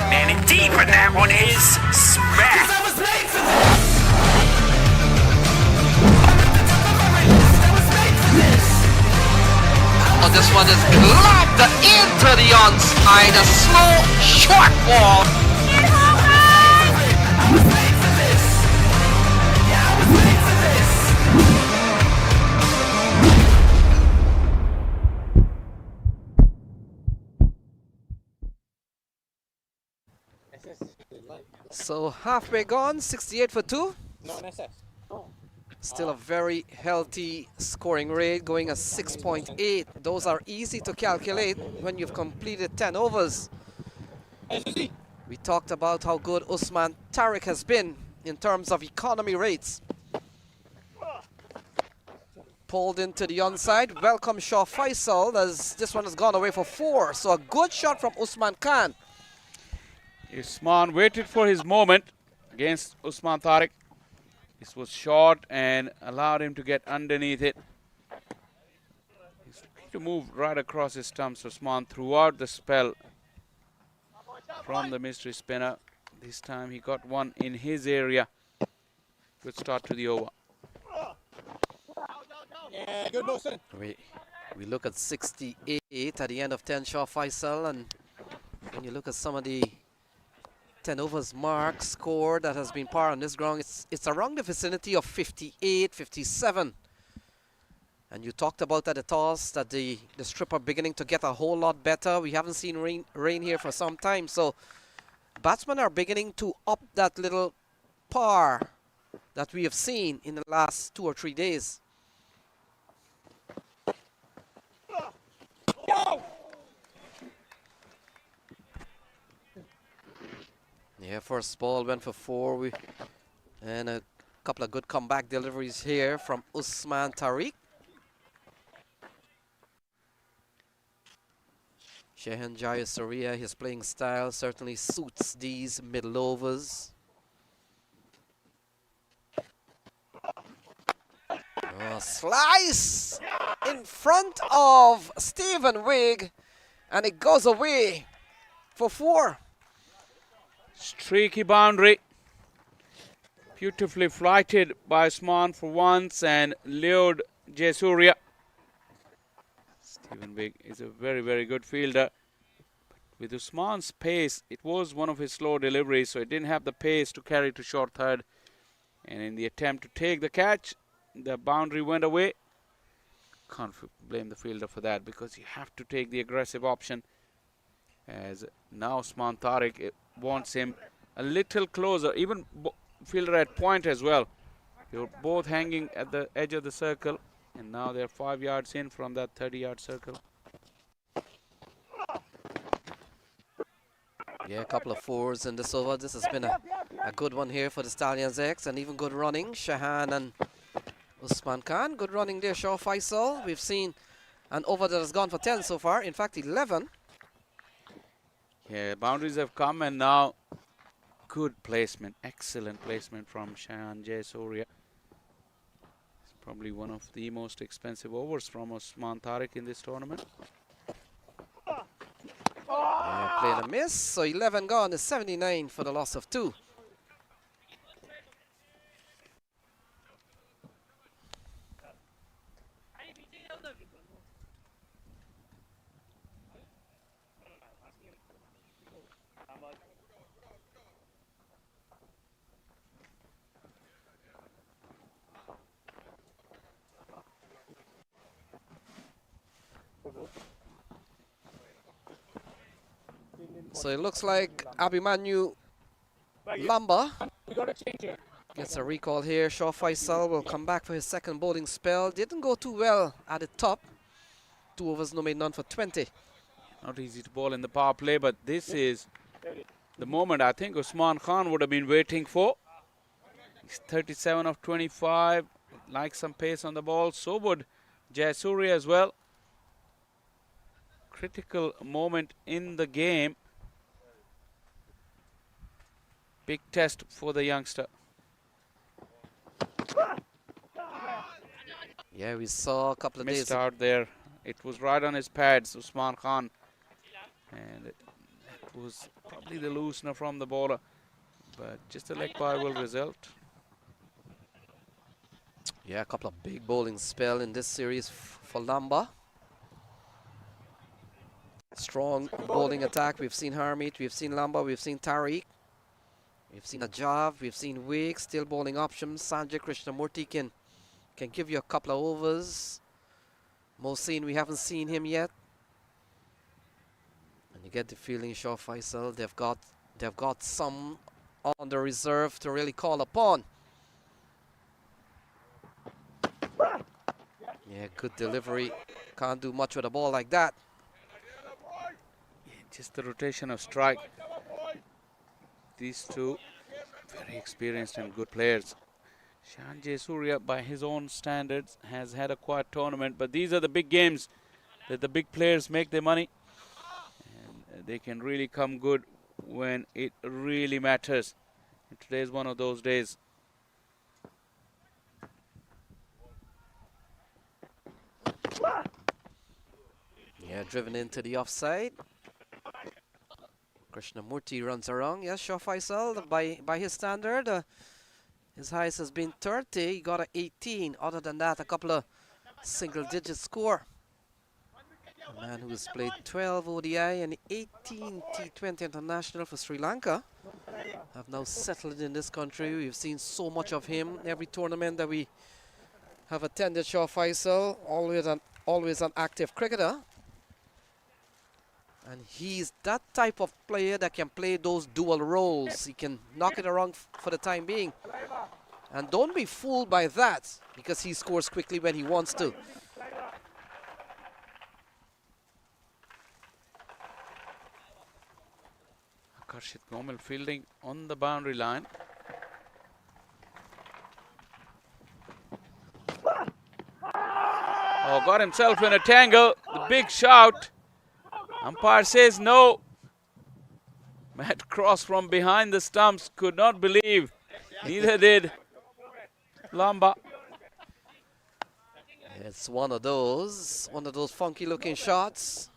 Man, indeed, but that one is smack. Oh, this one is lobbed into the onside, a slow, short ball. So halfway gone, 68 for 2. Still a very healthy scoring rate, going at 6.8. Those are easy to calculate when you've completed 10 overs. We talked about how good Usman Tariq has been in terms of economy rates. Pulled into the onside. Welcome Shah Faisal, as this one has gone away for 4. So a good shot from Usman Khan. Usman waited for his moment against Usman Tariq. This was short and allowed him to get underneath it. He's trying to move right across his stumps, Usman, throughout the spell from the mystery spinner. This time he got one in his area. Good start to the over. Yeah, good motion. We look at 68 at the end of 10, Shah Faisal, and when you look at some of the 10 overs mark score that has been par on this ground. It's around the vicinity of 58, 57. And you talked about at the toss that the strip are beginning to get a whole lot better. We haven't seen rain here for some time, so batsmen are beginning to up that little par that we have seen in the last 2 or 3 days. Yeah, first ball went for 4. And a couple of good comeback deliveries here from Usman Tariq. Shehan Jayasuriya, his playing style certainly suits these middle overs. Oh, slice in front of Stephen Wigg, and it goes away for 4. Streaky boundary. Beautifully flighted by Usman for once and lured Jayasuriya. Stephen Wigg is a very, very good fielder. But with Usman's pace, it was one of his slow deliveries, so it didn't have the pace to carry to short third. And in the attempt to take the catch, the boundary went away. Can't blame the fielder for that, because you have to take the aggressive option. As now Usman Tariq wants him a little closer, even fielder at point as well. You're both hanging at the edge of the circle, and now they're 5 yards in from that 30-yard circle. Yeah, a couple of 4s in this over. This has been a good one here for the Stallions X, and even good running. Shehan and Usman Khan, good running there. Shah Faisal, we've seen an over that has gone for 10 so far, in fact 11. Yeah, boundaries have come, and now good placement, excellent placement from Shehan Jayasuriya. It's probably one of the most expensive overs from Usman Tariq in this tournament. Yeah, playing a miss, so 11 gone is 79 for the loss of 2. So it looks like Abhimanyu Lamba gets a recall here. Shah Faisal will come back for his second bowling spell. Didn't go too well at the top. 2 overs, no made, none for 20. Not easy to bowl in the power play, but this is the moment I think Usman Khan would have been waiting for. He's 37 of 25, likes some pace on the ball. So would Jayasuriya as well. Critical moment in the game. Big test for the youngster. Yeah, we saw a couple of Missed days out there. It was right on his pads, Usman Khan. And it was probably the loosener from the bowler. But just a leg bye will result. Yeah, a couple of big bowling spell in this series for Lamba. Strong bowling attack. We've seen Harmeet, we've seen Lamba, we've seen Tariq. We've seen Ajav, we've seen Wigg, still bowling options. Sanjay Krishnamurti can give you a couple of overs. Mohsin, we haven't seen him yet. And you get the feeling Shah Faisal, they've got some on the reserve to really call upon. Yeah, good delivery. Can't do much with a ball like that. Just the rotation of strike. These two very experienced and good players. Shehan Jayasuriya, by his own standards, has had a quiet tournament, but these are the big games that the big players make their money, and they can really come good when it really matters. And today is one of those days. Yeah, driven into the offside. Krishnamurti runs around. Yes, Shah Faisal, by his standard, his highest has been 30. He got an 18. Other than that, a couple of single-digit score. A man who has played 12 ODI and 18 T20 international for Sri Lanka. Have now settled in this country. We've seen so much of him. Every tournament that we have attended, Shaw Faisal, always an active cricketer. And he's that type of player that can play those dual roles. He can knock it around for the time being. And don't be fooled by that, because he scores quickly when he wants to. Karshit Gomel fielding on the boundary line. Oh, got himself in a tangle. The big shout. Umpire says no. Matt Cross from behind the stumps could not believe. Neither did Lamba. It's one of those funky looking shots.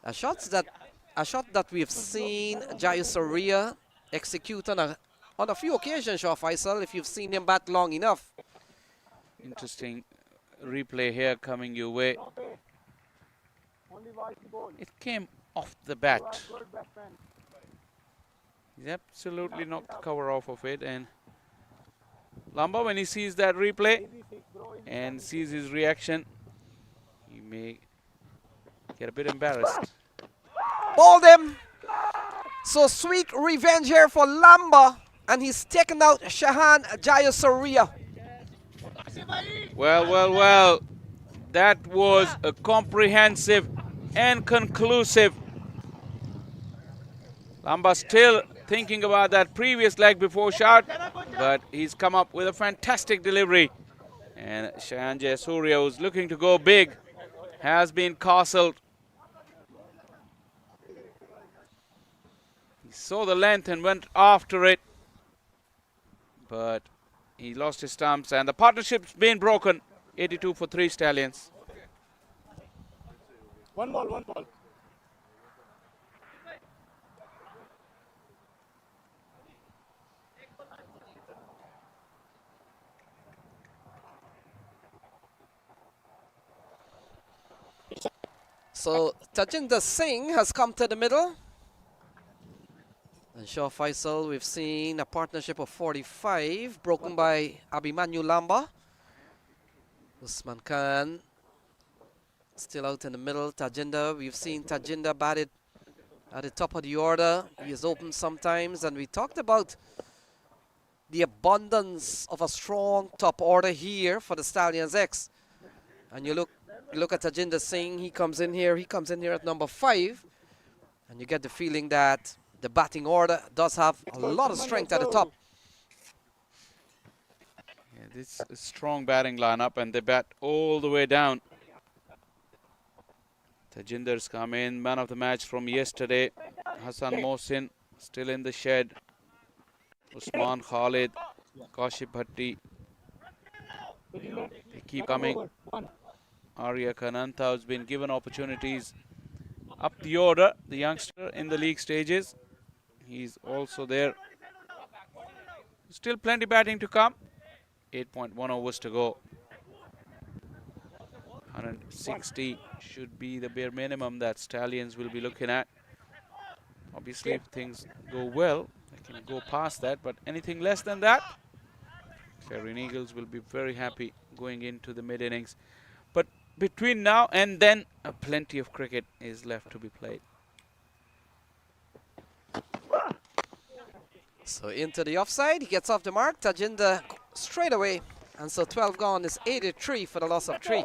A shot that we've seen Jayasuriya execute on a few occasions, Shaw Faisal, if you've seen him bat long enough. Interesting replay here coming your way. It came off the bat. He's absolutely knocked the cover off of it, and Lamba, when he sees that replay and sees his reaction, he may get a bit embarrassed. Balled him. So sweet revenge here for Lamba, and he's taken out Shahan Jayasuriya. Well. That was a comprehensive and conclusive. Lamba still thinking about that previous leg before shot, but he's come up with a fantastic delivery. And Shahan Jayasuriya, who's looking to go big, has been castled. He saw the length and went after it, but he lost his stumps, and the partnership's been broken. 82 for 3 Stallions. One ball. So Tajinder Singh has come to the middle. And Shaw Faisal, we've seen a partnership of 45 broken by Abhimanyu Lamba. Usman Khan still out in the middle. Tajinder, we've seen Tajinder batted at the top of the order. He is open sometimes, and we talked about the abundance of a strong top order here for the Stallions X. And you look at Tajinder Singh, he comes in here at number 5, and you get the feeling that the batting order does have a lot of strength at the top. Yeah, this is a strong batting lineup, and they bat all the way down. Tajinder's come in, man of the match from yesterday. Hassan Mohsin still in the shed. Usman Khalid, Kaushik Bhatti. They keep coming. Arya Kananta has been given opportunities up the order, the youngster in the league stages. He's also there. Still plenty batting to come. 8.1 overs to go. 160 should be the bare minimum that Stallions will be looking at. Obviously, if things go well, they can go past that, but anything less than that, Clarion Eagles will be very happy going into the mid-innings. But between now and then, plenty of cricket is left to be played. So into the offside, he gets off the mark. Tajinder straight away, and so 12 gone is 83 for the loss of 3.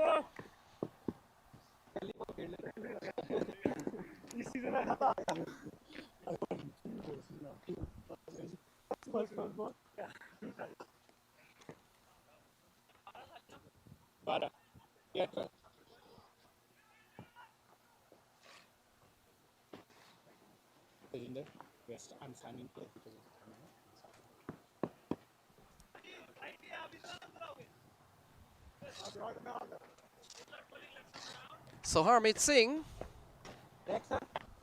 So Harmeet Singh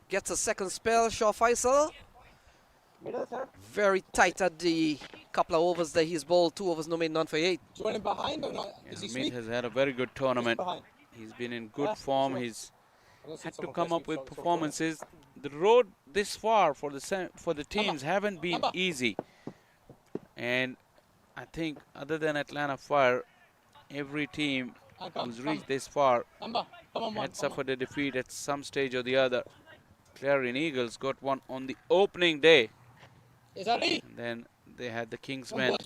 gets a second spell. Shaw Faisal very tight at the couple of overs that he's bowled. 2 overs, no made, none for 8. Behind or not? Is he Hamid sweet? has had a very good tournament. He's been in good form. He's had to come up with performances. The road this far for the teams haven't been easy, and I think other than Atlanta Fire, every team who's reached this far had suffered a defeat at some stage or the other. Clarion Eagles got one on the opening day, and then they had the Kingsmen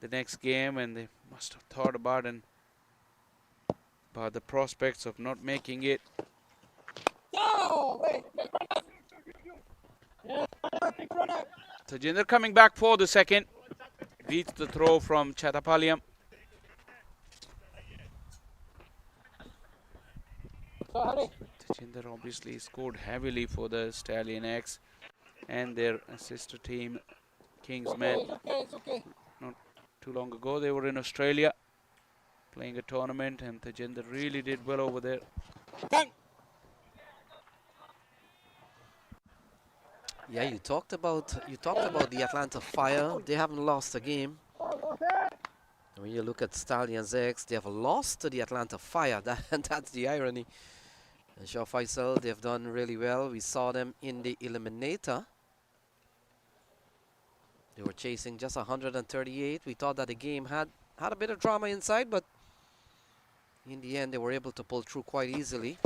the next game, and they must have thought about the prospects of not making it. Tajinder coming back for the second. Beats the throw from Chattapalliam. Tajinder obviously scored heavily for the Stallion X and their sister team, Kingsmen. Not too long ago, they were in Australia playing a tournament, and Tajinder really did well over there. Yeah, you talked about the Atlanta Fire. They haven't lost a game. When you look at Stallions X, they have lost to the Atlanta Fire. That's the irony. And Shah Faisal, they've done really well. We saw them in the eliminator. They were chasing just 138. We thought that the game had a bit of drama inside, but in the end, they were able to pull through quite easily.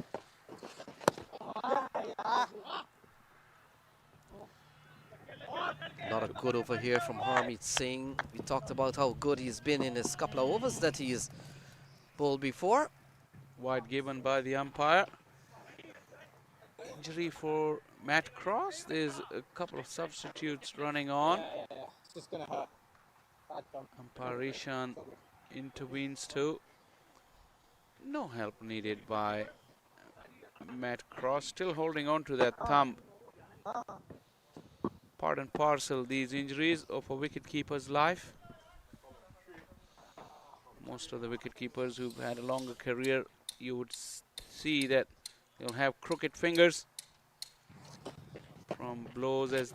Not a good over here from Harmeet Singh. We talked about how good he's been in his couple of overs that he's bowled before. Wide given by the umpire. Injury for Matt Cross. There's a couple of substitutes running on. Umpire Ishan intervenes too. No help needed by Matt Cross. Still holding on to that thumb. Part and parcel these injuries of a wicketkeeper's life. Most of the wicketkeepers who've had a longer career, you would see that they'll have crooked fingers from blows as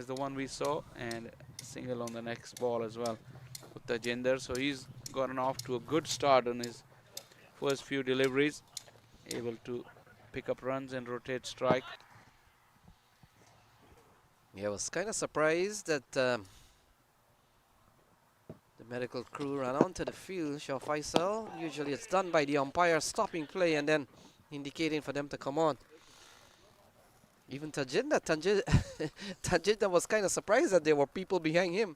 the one we saw, and single on the next ball as well with Tajinder. So he's gotten off to a good start on his first few deliveries, able to pick up runs and rotate strike. Yeah, I was kind of surprised that the medical crew ran onto the field. Shah Faisal, usually it's done by the umpire stopping play and then indicating for them to come on. Even Tajinder was kind of surprised that there were people behind him.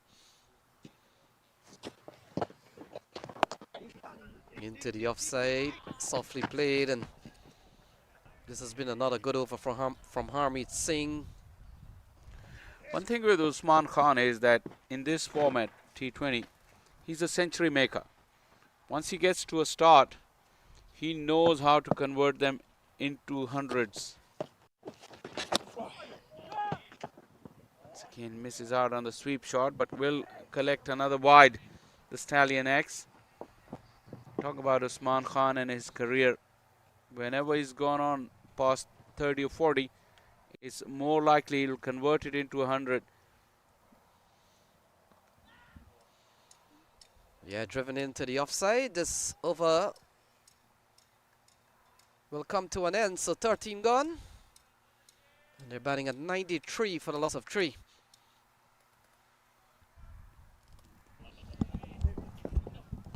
Into the offside, softly played, and this has been another good over from Harmeet Singh. One thing with Usman Khan is that in this format, T20, he's a century maker. Once he gets to a start, he knows how to convert them into hundreds. Once again, misses out on the sweep shot, but will collect another wide. The Stallion X. Talk about Usman Khan and his career. Whenever he's gone on past 30 or 40, it's more likely he'll convert it into 100. Yeah, driven into the offside. This over will come to an end. So 13 gone. And they're batting at 93 for the loss of 3.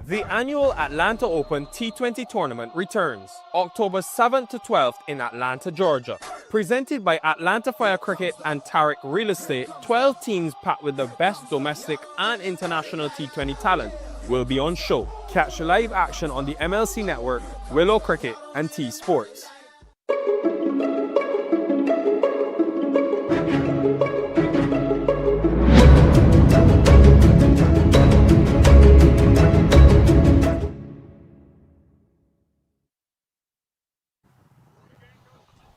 The annual Atlanta Open T20 tournament returns October 7th to 12th in Atlanta, Georgia. Presented by Atlanta Fire Cricket and Tariq Real Estate, 12 teams packed with the best domestic and international T20 talent will be on show. Catch live action on the MLC Network, Willow Cricket and T Sports.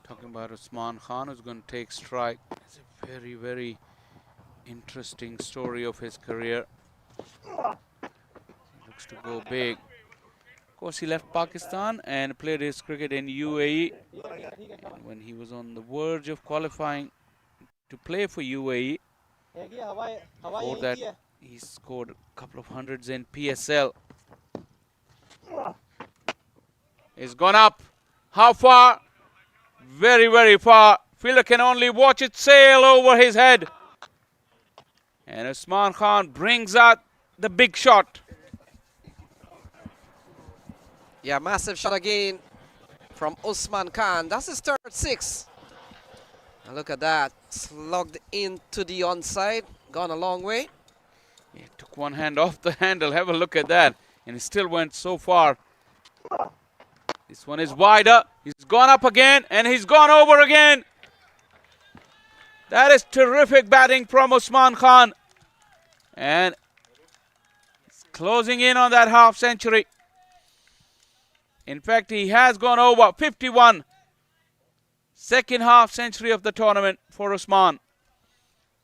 Talking about Usman Khan, who's going to take strike. It's a very, very interesting story of his career. He looks to go big. Of course, he left Pakistan and played his cricket in UAE. And when he was on the verge of qualifying to play for UAE, before that, he scored a couple of hundreds in PSL. It's gone up. How far? Very, very far. Fielder can only watch it sail over his head. And Usman Khan brings out the big shot. Yeah, massive shot again from Usman Khan. That's his third six. And look at that. Slugged into the onside. Gone a long way. He took one hand off the handle. Have a look at that. And he still went so far. This one is wider. He's gone up again. And he's gone over again. That is terrific batting from Usman Khan. And he's closing in on that half century. In fact, he has gone over 51. Second half century of the tournament for Usman.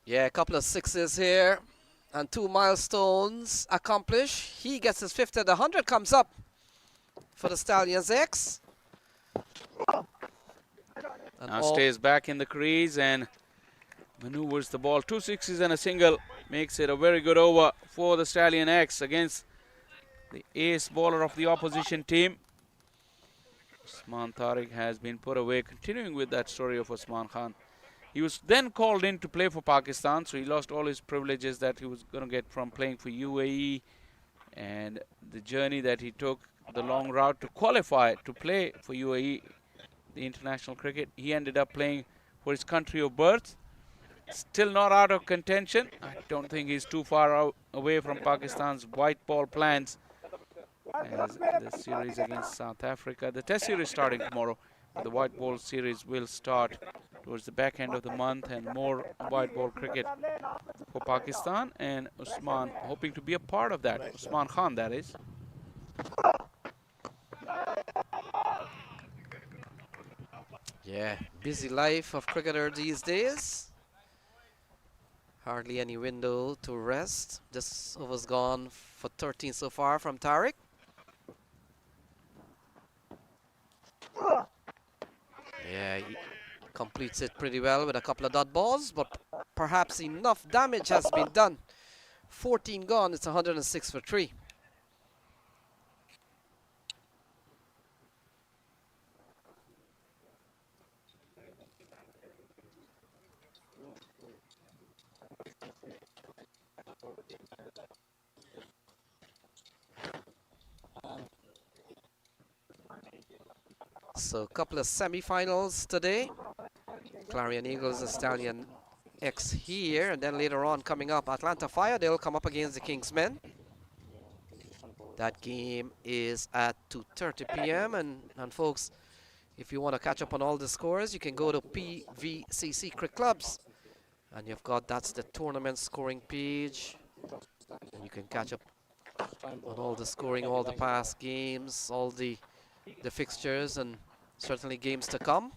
Yeah, a couple of sixes here. And 2 milestones accomplished. He gets his 50. The 100 comes up for the Stallions X. And Now stays back in the crease and maneuvers the ball. 2 sixes and a single. Makes it a very good over for the Stallion X against the ace bowler of the opposition team. Usman Tariq has been put away. Continuing with that story of Usman Khan. He was then called in to play for Pakistan, so he lost all his privileges that he was going to get from playing for UAE, and the journey that he took, the long route to qualify to play for UAE, the international cricket. He ended up playing for his country of birth. Still not out of contention. I don't think he's too far away from Pakistan's white ball plans. As the series against South Africa, the test series starting tomorrow, but the white ball series will start towards the back end of the month, and more white ball cricket for Pakistan, and Usman hoping to be a part of that. Usman Khan, that is. yeah, busy life of cricketer these days. Hardly any window to rest. This over's gone for 13 so far from Tariq. Yeah, he completes it pretty well with a couple of dot balls, but perhaps enough damage has been done. 14 gone, it's 106 for 3. So a couple of semi-finals today. Clarion Eagles and Stallion X here, and then later on coming up, Atlanta Fire, they'll come up against the Kingsmen. That game is at 2:30 p.m. And folks, if you want to catch up on all the scores, you can go to PVCC Cricket Clubs, and you've got, that's the tournament scoring page, and you can catch up on all the scoring, all the past games, all the fixtures, and certainly games to come.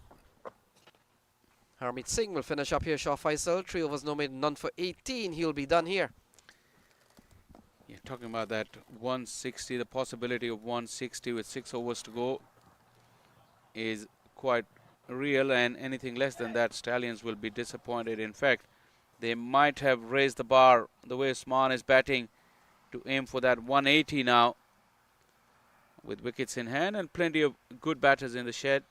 Harmeet Singh will finish up here. Shah Faisal, 3 overs, no made, none for 18. He'll be done here. Yeah, talking about that 160, the possibility of 160 with 6 overs to go is quite real, and anything less than that, Stallions will be disappointed. In fact, they might have raised the bar the way Usman is batting to aim for that 180 now, with wickets in hand and plenty of good batters in the shed.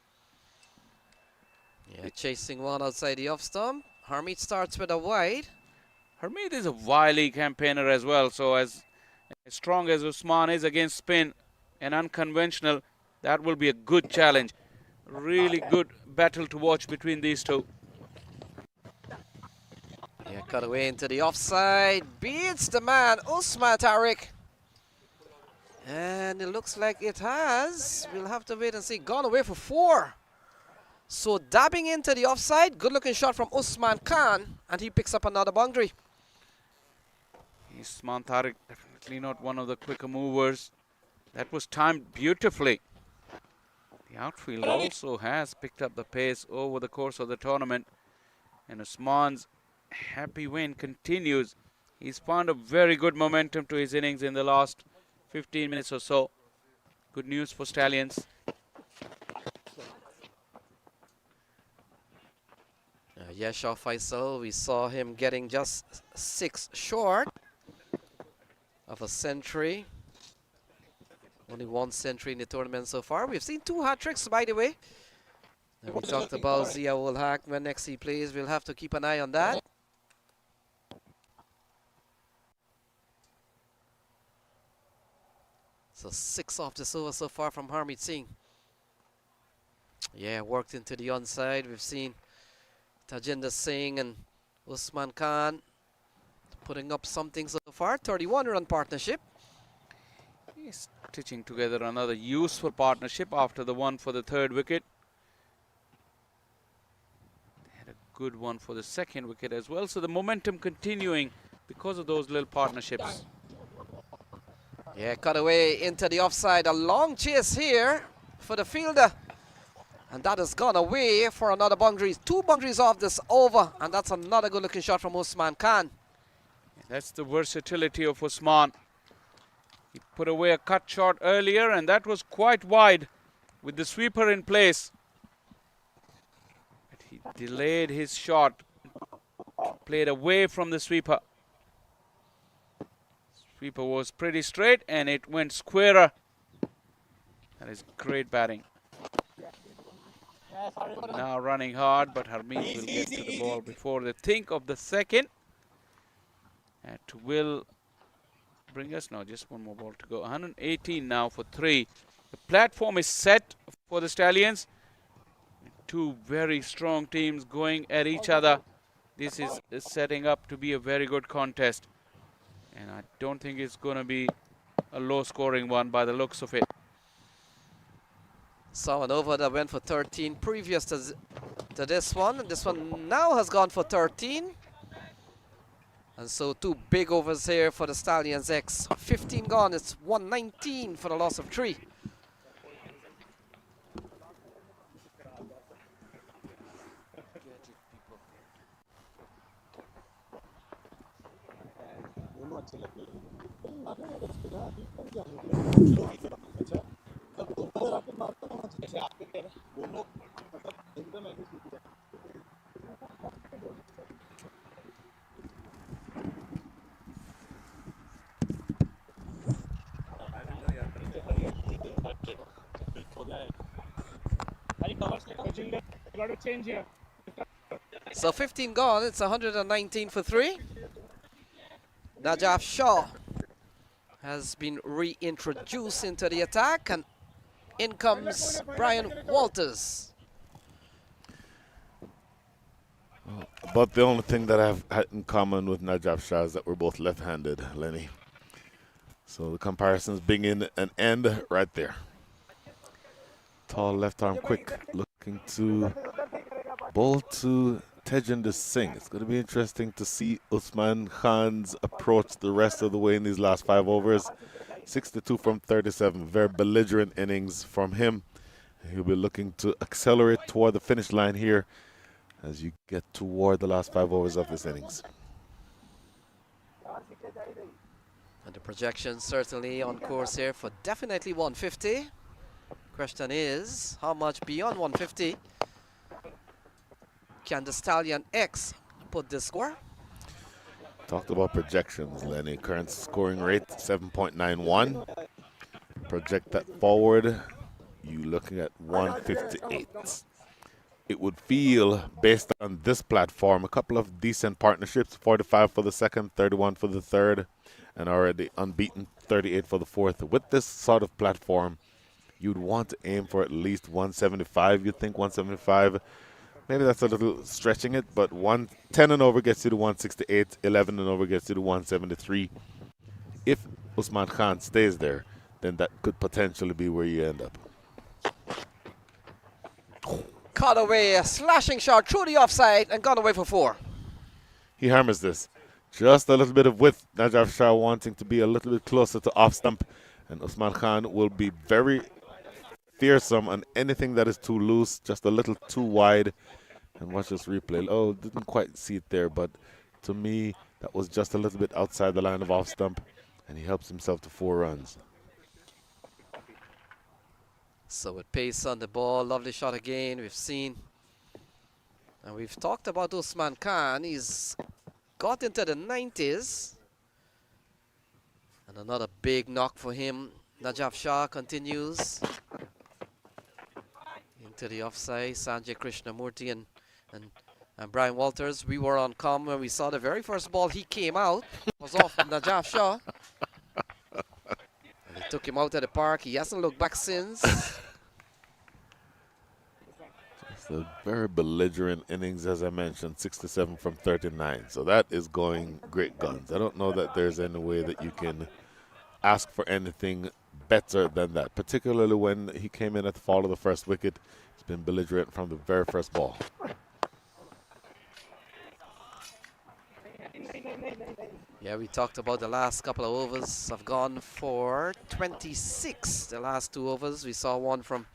Yeah, chasing one outside the off stump. Harmeet starts with a wide. Harmeet is a wily campaigner as well, so as strong as Usman is against spin and unconventional, that will be a good challenge. Really good battle to watch between these two. Yeah, cut away into the offside. Beats the man, Usman Tariq. And it looks like it has. We'll have to wait and see. Gone away for 4. So dabbing into the offside. Good looking shot from Usman Khan. And he picks up another boundary. Usman Tariq definitely not one of the quicker movers. That was timed beautifully. The outfield also has picked up the pace over the course of the tournament. And Usman's happy win continues. He's found a very good momentum to his innings in the last 15 minutes or so. Good news for Stallions. Shah Faisal, we saw him getting just 6 short of a century. Only one century in the tournament so far. We've seen 2 hat-tricks, by the way. And we talked about Zia ul Haq when next he plays. We'll have to keep an eye on that. So 6 off this over so far from Harmeet Singh. Yeah, worked into the onside. We've seen Tajinder Singh and Usman Khan putting up something so far. 31-run partnership. He's stitching together another useful partnership after the one for the 3rd wicket. They had a good one for the 2nd wicket as well. So the momentum continuing because of those little partnerships. Yeah, cut away into the offside. A long chase here for the fielder. And that has gone away for another boundary. 2 boundaries off this over. And that's another good looking shot from Usman Khan. That's the versatility of Usman. He put away a cut shot earlier and that was quite wide with the sweeper in place. But he delayed his shot, played away from the sweeper. Sweeper was pretty straight and it went squarer. That is great batting. Now running hard, but Harmeet will get to the ball before they think of the 2nd. That will bring us now just one more ball to go. 118 now for 3. The platform is set for the Stallions. 2 very strong teams going at each other. This is setting up to be a very good contest. And I don't think it's going to be a low-scoring one by the looks of it. Saw an over that went for 13 previous to this one. And this one now has gone for 13. And so 2 big overs here for the Stallions X. 15 gone. It's 119 for the loss of 3. So 15 gone, it's 119 for 3. Najaf Shah has been reintroduced into the attack and in comes Brian Walters. But the only thing that I've had in common with Najaf Shah is that we're both left-handed, Lenny. So the comparisons begin and end right there. Tall left arm quick, looking to bowl to Tajinder Singh. It's going to be interesting to see Usman Khan's approach the rest of the way in these last 5 overs. 62 from 37, very belligerent innings from him. He'll be looking to accelerate toward the finish line here as you get toward the last 5 overs of this innings. And the projection certainly on course here for definitely 150. Question is, how much beyond 150 can the Stallion X put this score? Talked about projections, Lenny. Current scoring rate, 7.91. Project that forward, you looking at 158. It would feel, based on this platform, a couple of decent partnerships, 45 for the 2nd, 31 for the 3rd, and already unbeaten, 38 for the 4th. With this sort of platform, you'd want to aim for at least 175. You'd think 175. Maybe that's a little stretching it, but 10 and over gets you to 168, 11 and over gets you to 173. If Usman Khan stays there, then that could potentially be where you end up. Caught away, a slashing shot through the offside and gone away for 4. He hammers this. Just a little bit of width. Najaf Shah wanting to be a little bit closer to off stump, and Usman Khan will be very fearsome on anything that is too loose, just a little too wide. And watch this replay. Oh, didn't quite see it there, but to me, that was just a little bit outside the line of off stump, and he helps himself to 4 runs. So with pace on the ball, lovely shot again. We've seen, and we've talked about Usman Khan. He's got into the 90s. And another big knock for him Najaf Shah continues into the offside. Sanjay Krishnamurti and Brian Walters. We were on comm when we saw the very first ball. He came out, was off Najaf Shah. And they took him out of the park. He hasn't looked back since. It's a very belligerent innings, as I mentioned, 67 from 39. So that is going great guns. I don't know that there's any way that you can ask for anything better than that, particularly when he came in at the fall of the first wicket. He's been belligerent from the very first ball. Yeah, we talked about the last couple of overs have gone for 26. The last 2 overs, we saw one from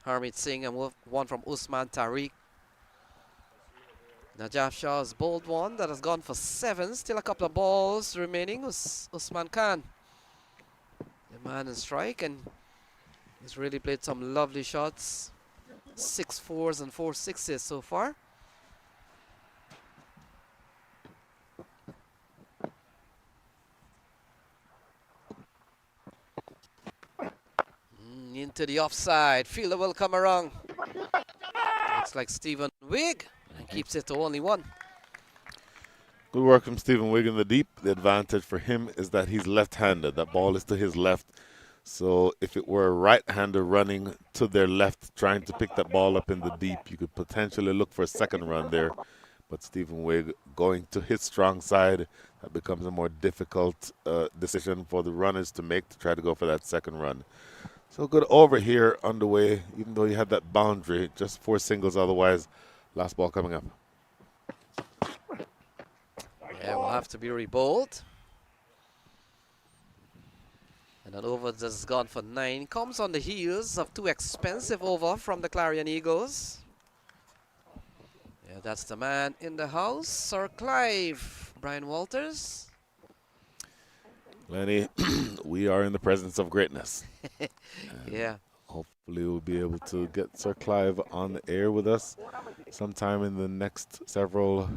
Harmeet Singh and one from Usman Tariq. Najaf Shah has bowled one that has gone for 7. Still a couple of balls remaining. Usman Khan, the man in strike, and he's really played some lovely shots. 6 4s and 4 6s so far. Into the offside. Fielder will come around. Looks like Stephen Wigg and keeps it to only 1. Good work from Stephen Wigg in the deep. The advantage for him is that he's left-handed. That ball is to his left. So if it were a right-hander running to their left, trying to pick that ball up in the deep, you could potentially look for a second run there. But Stephen Wigg going to his strong side, that becomes a more difficult decision for the runners to make to try to go for that second run. So good over here underway, even though you had that boundary, just 4 singles otherwise. Last ball coming up. Yeah, will have to be rebowled. And an over that's gone for 9 comes on the heels of 2 expensive over from the Clarion Eagles. Yeah, that's the man in the house, Sir Clive, Brian Walters. Lenny, we are in the presence of greatness. Yeah. Hopefully we'll be able to get Sir Clive on the air with us sometime in the next several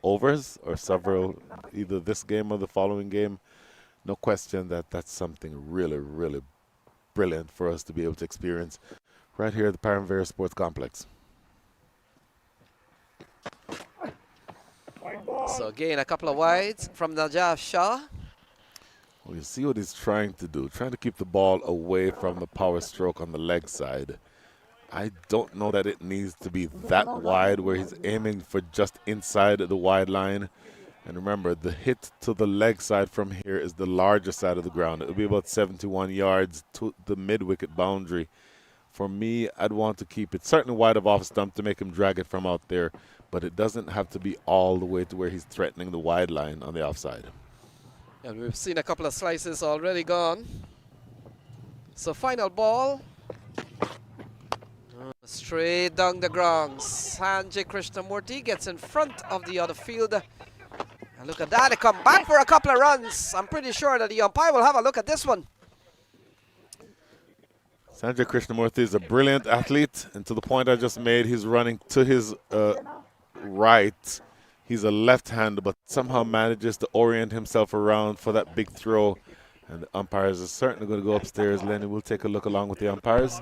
overs or either this game or the following game. No question that that's something really, really brilliant for us to be able to experience right here at the Paramvera Sports Complex. So again, a couple of wides from Najaf Shah. Well, you see what he's trying to do, trying to keep the ball away from the power stroke on the leg side. I don't know that it needs to be that wide where he's aiming for just inside the wide line. And remember, the hit to the leg side from here is the larger side of the ground. It will be about 71 yards to the mid-wicket boundary. For me, I'd want to keep it certainly wide of off stump to make him drag it from out there, but it doesn't have to be all the way to where he's threatening the wide line on the offside. And we've seen a couple of slices already gone. So final ball. Straight down the ground. Sanjay Krishnamurti gets in front of the other fielder. And look at that, they come back for a couple of runs. I'm pretty sure that the umpire will have a look at this one. Sanjay Krishnamurti is a brilliant athlete, and to the point I just made, he's running to his right. He's a left-hander, but somehow manages to orient himself around for that big throw. And the umpires are certainly going to go upstairs. Lenny will take a look along with the umpires.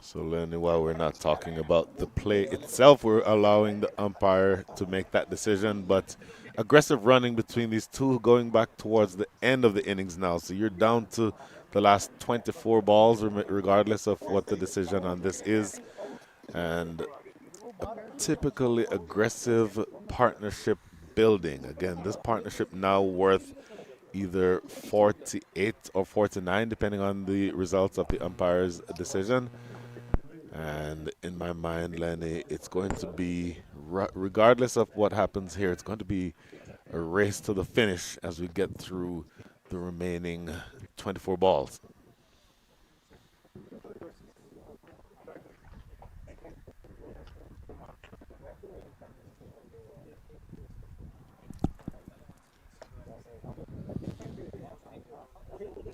So Lenny, while we're not talking about the play itself, we're allowing the umpire to make that decision. But aggressive running between these two going back towards the end of the innings now. So you're down to the last 24 balls, regardless of what the decision on this is. And a typically aggressive partnership building. Again, this partnership now worth either 48 or 49, depending on the results of the umpire's decision. And in my mind, Lenny, it's going to be, regardless of what happens here, it's going to be a race to the finish as we get through the remaining 24 balls.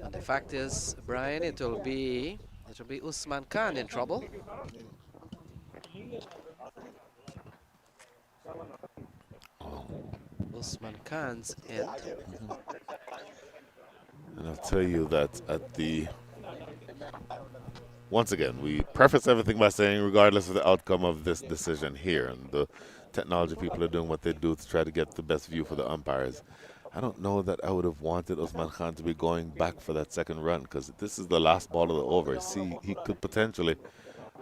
And the fact is, Brian, it'll be Usman Khan in trouble. Usman Khan's end. And I'll tell you that once again, we preface everything by saying regardless of the outcome of this decision here, and the technology people are doing what they do to try to get the best view for the umpires, I don't know that I would have wanted Usman Khan to be going back for that second run, because this is the last ball of the over. See, he could potentially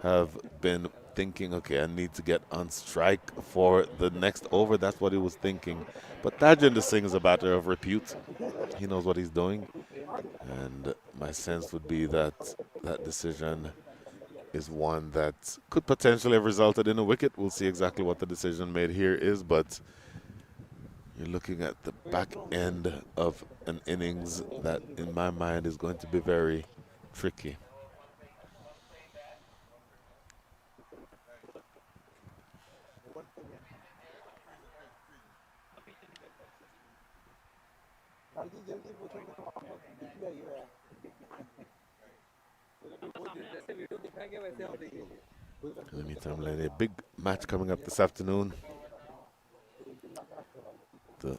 have been thinking, okay, I need to get on strike for the next over. That's what he was thinking. But Tajinder Singh is a batter of repute. He knows what he's doing. And my sense would be that that decision is one that could potentially have resulted in a wicket. We'll see exactly what the decision made here is, but you're looking at the back end of an innings that, in my mind, is going to be very tricky. In the meantime, Lenny, a big match coming up this afternoon. The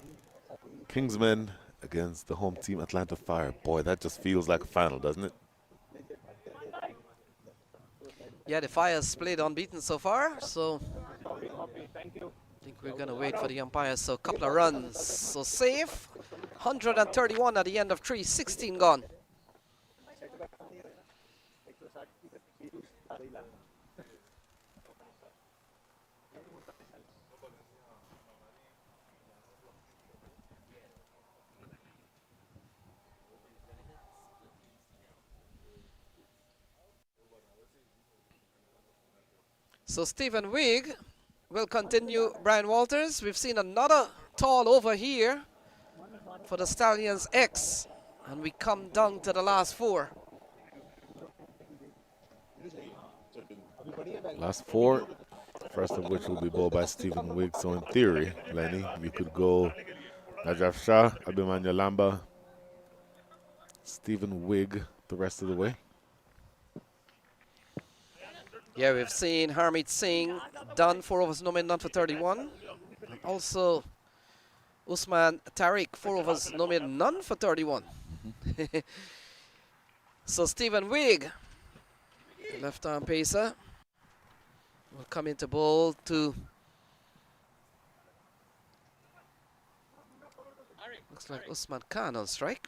Kingsmen against the home team Atlanta Fire. Boy, that just feels like a final, doesn't it? Yeah, the Fire's played unbeaten so far, so I think we're going to wait for the umpires. So a couple of runs. So safe. 131 at the end of 3, 16 gone. So Stephen Wigg will continue. Brian Walters, we've seen another tall over here for the Stallions X, and we come down to the last 4. Last 4, first of which will be bowled by Stephen Wigg. So in theory, Lenny, you could go Najaf Shah, Abhimanyu Lamba, Stephen Wigg the rest of the way. Yeah, we've seen Harmeet Singh done 4 overs, no men, none for 31. And also Usman Tariq, 4 overs, no men, none for 31. So Stephen Wigg, left arm pacer, will come into bowl to, looks like Usman Khan on strike.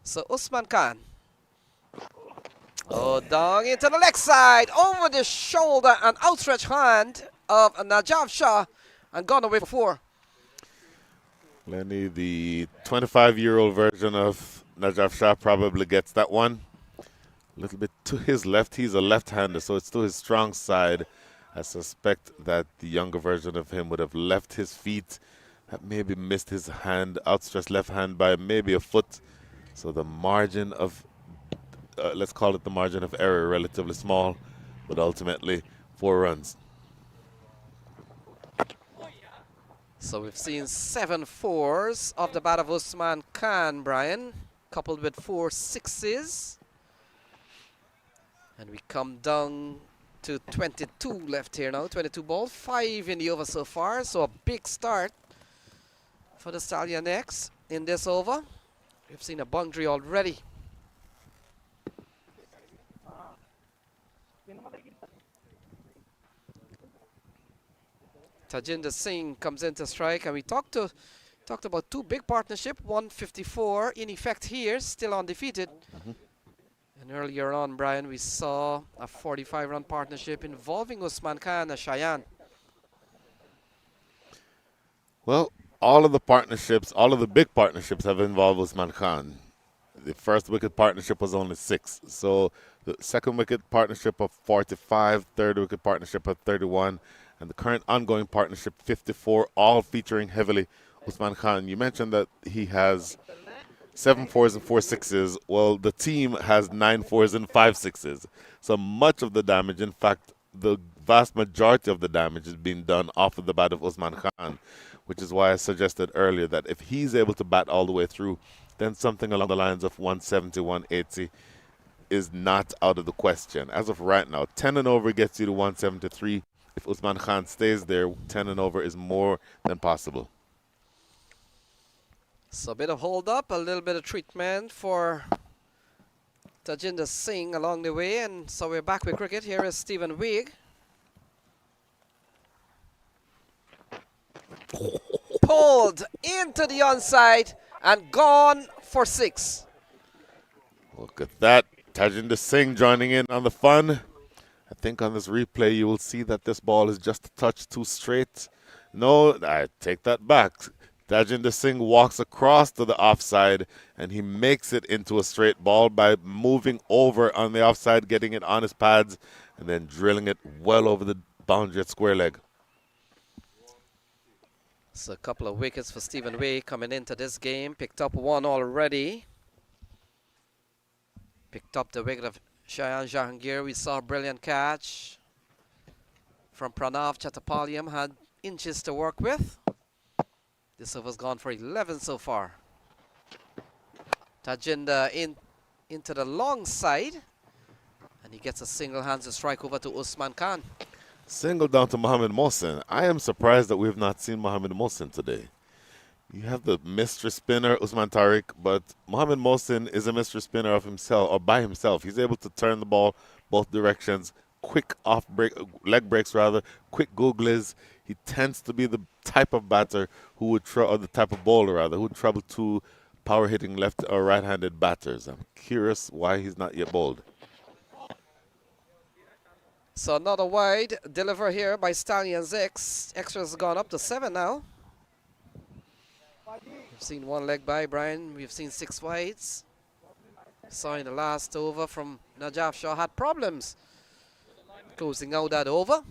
So Usman Khan. Oh, down into the leg side, over the shoulder, and outstretched hand of Najaf Shah, and gone away for 4. Lenny, the 25-year-old version of Najaf Shah probably gets that one. A little bit to his left. He's a left-hander, so it's to his strong side. I suspect that the younger version of him would have left his feet, have maybe missed his hand, outstretched left hand by maybe a foot. So the margin of, let's call it the margin of error, relatively small, but ultimately 4 runs. So we've seen 7 4s off the bat of Usman Khan, Brian, coupled with 4 6s. And we come down to 22 left here now, 22 ball, 5 in the over so far. So a big start for the Stallions X in this over. We've seen a boundary already. Tajinder Singh comes into strike, and we talked about 2 big partnership, 154 in effect here, still undefeated. And earlier on, Brian, we saw a 45-run partnership involving Usman Khan and Cheyenne. Well, all of the partnerships, all of the big partnerships have involved Usman Khan. The first wicket partnership was only 6. So the second wicket partnership of 45, third wicket partnership of 31, and the current ongoing partnership 54, all featuring heavily Usman Khan. You mentioned that he has 7 fours and 4 sixes. Well, the team has 9 fours and 5 sixes. So much of the damage, in fact, the vast majority of the damage is being done off of the bat of Usman Khan, which is why I suggested earlier that if he's able to bat all the way through, then something along the lines of 170, 180 is not out of the question. As of right now, 10 and over gets you to 173. If Usman Khan stays there, 10 and over is more than possible. So a bit of hold up, a little bit of treatment for Tajinder Singh along the way, and so we're back with cricket. Here is Stephen Wigg. Pulled into the onside and gone for 6. Look at that. Tajinder Singh joining in on the fun. I think on this replay you will see that this ball is just a touch too straight. No, I take that back. Tajinder Singh walks across to the offside and he makes it into a straight ball by moving over on the offside, getting it on his pads, and then drilling it well over the boundary at square leg. So a couple of wickets for Stephen Wigg coming into this game. Picked up 1 already. Picked up the wicket of Shayan Jahangir. We saw a brilliant catch from Pranav Chattopadhyay. Had inches to work with. This over's gone for 11 so far. Tajinder into the long side. And he gets a single-handed strike over to Usman Khan. Single down to Mohammad Mohsin. I am surprised that we have not seen Mohammad Mohsin today. You have the mystery spinner, Usman Tariq, but Mohammad Mohsin is a mystery spinner of himself, or by himself. He's able to turn the ball both directions, quick off break, leg breaks rather, quick googlies. He tends to be the type of batter who would or the type of bowler rather, who would trouble 2 power hitting left or right-handed batters. I'm curious why he's not yet bowled. So another wide deliver here by Stallions X. Extra's gone up to 7 now. We've seen 1 leg by Brian. We've seen 6 wides. Saw in the last over from Najaf Shah had problems closing out that over.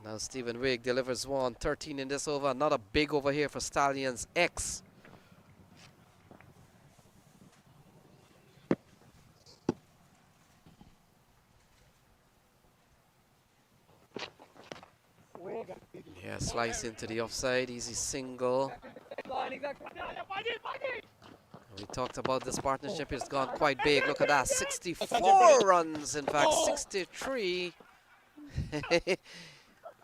Now Stephen Wigg delivers 1, 13 in this over. Another big over here for Stallions X. Yeah, slice into the offside, easy single. We talked about this partnership, it's gone quite big. Look at that, 64 runs, in fact, 63.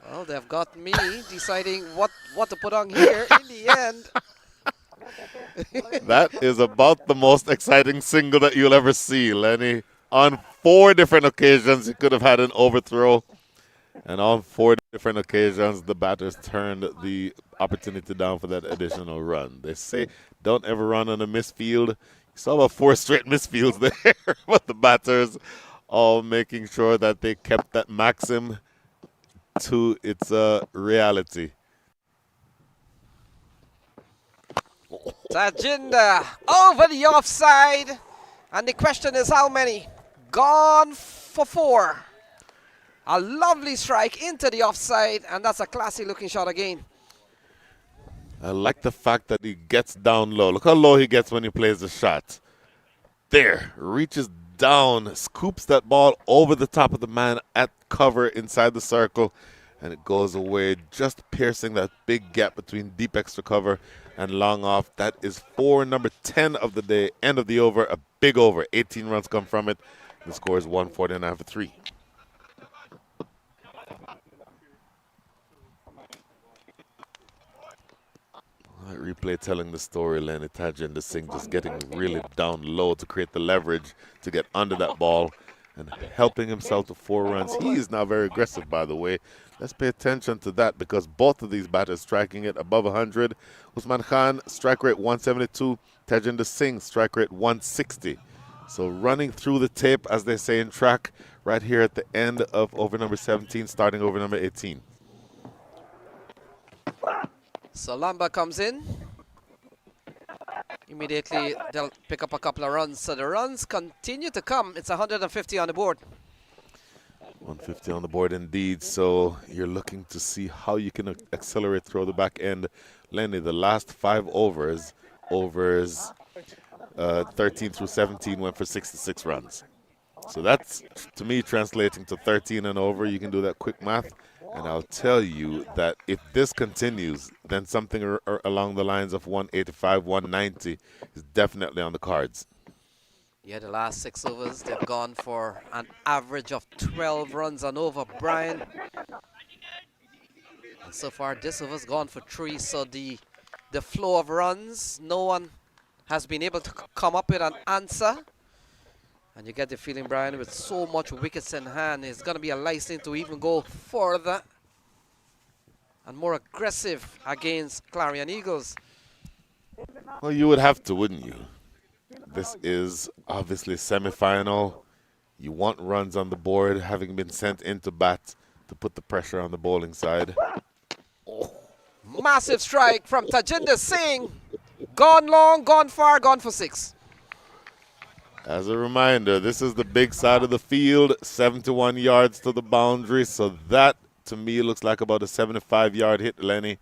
Well, they've got me deciding what to put on here in the end. That is about the most exciting single that you'll ever see, Lenny. On 4 different occasions, he could have had an overthrow. And on 4 different occasions, the batters turned the opportunity down for that additional run. They say don't ever run on a misfield. You saw about 4 straight misfields there, but the batters all making sure that they kept that maxim to its reality. Tajinder over the offside. And the question is how many? Gone for 4. A lovely strike into the offside, and that's a classy looking shot again. I like the fact that he gets down low. Look how low he gets when he plays the shot. There, reaches down, scoops that ball over the top of the man at cover inside the circle, and it goes away, just piercing that big gap between deep extra cover and long off. That is for number 10 of the day, end of the over, a big over. 18 runs come from it. The score is 149 for 3. Replay telling the story, Lenny Tajinder Singh just getting really down low to create the leverage to get under that ball and helping himself to 4 runs. He is now very aggressive, by the way. Let's pay attention to that because both of these batters striking it above 100. Usman Khan, strike rate 172. Tajinder Singh, strike rate 160. So running through the tape, as they say in track, right here at the end of over number 17, starting over number 18. So Lamba comes in. Immediately they'll pick up a couple of runs. So the runs continue to come. It's 150 on the board. 150 on the board indeed. So you're looking to see how you can accelerate through the back end. Lenny, the last 5 overs 13 through 17 went for 66 runs. So that's, to me, translating to 13 and over. You can do that quick math. And I'll tell you that if this continues, then something along the lines of 185, 190 is definitely on the cards. Yeah, the last 6 overs, they've gone for an average of 12 runs and over, Brian. And so far, this over's gone for 3, so the flow of runs, no one has been able to come up with an answer. And you get the feeling, Brian, with so much wickets in hand, it's going to be a license to even go further and more aggressive against Clarion Eagles. Well, you would have to, wouldn't you? This is obviously semi-final. You want runs on the board, having been sent into bat to put the pressure on the bowling side. Massive strike from Tajinder Singh. Gone long, gone far, gone for 6. As a reminder, this is the big side of the field, 71 yards to the boundary, so that, to me, looks like about a 75-yard hit, Lenny.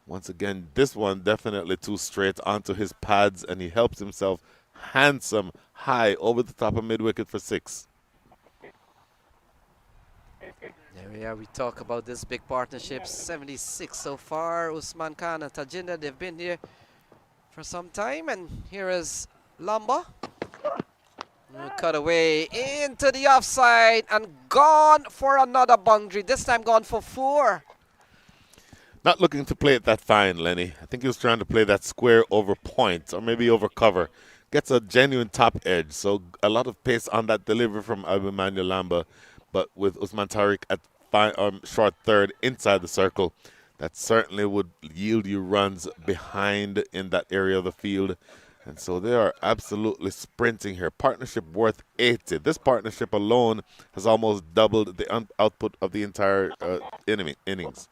Once again, this one definitely too straight onto his pads, and he helps himself handsome, high, over the top of mid-wicket for 6. There we are, we talk about this big partnership, 76 so far. Usman Khan and Tajinder, they've been here for some time, and here is Lamba. Cut away into the offside and gone for another boundary. This time gone for 4. Not looking to play it that fine, Lenny. I think he was trying to play that square over point or maybe over cover. Gets a genuine top edge, so a lot of pace on that delivery from Emmanuel Lamba. But with Usman Tariq at short third inside the circle, that certainly would yield you runs behind in that area of the field. And so they are absolutely sprinting here. Partnership worth 80. This partnership alone has almost doubled the output of the entire innings.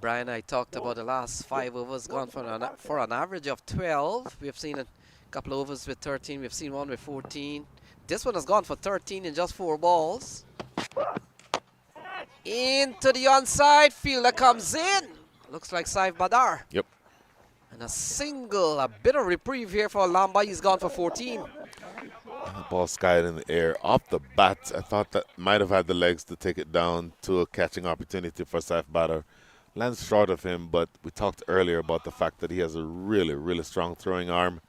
Brian, I talked about the last 5 overs gone for an average of 12. We've seen a couple of overs with 13. We've seen one with 14. This one has gone for 13 in just 4 balls. Into the onside. Fielder comes in. Looks like Saif Badar. Yep. And a bit of reprieve here for Lamba. He's gone for 14. And the ball skied in the air. Off the bat, I thought that might have had the legs to take it down to a catching opportunity for Saif Badar. Lands short of him, but we talked earlier about the fact that he has a really, really strong throwing arm.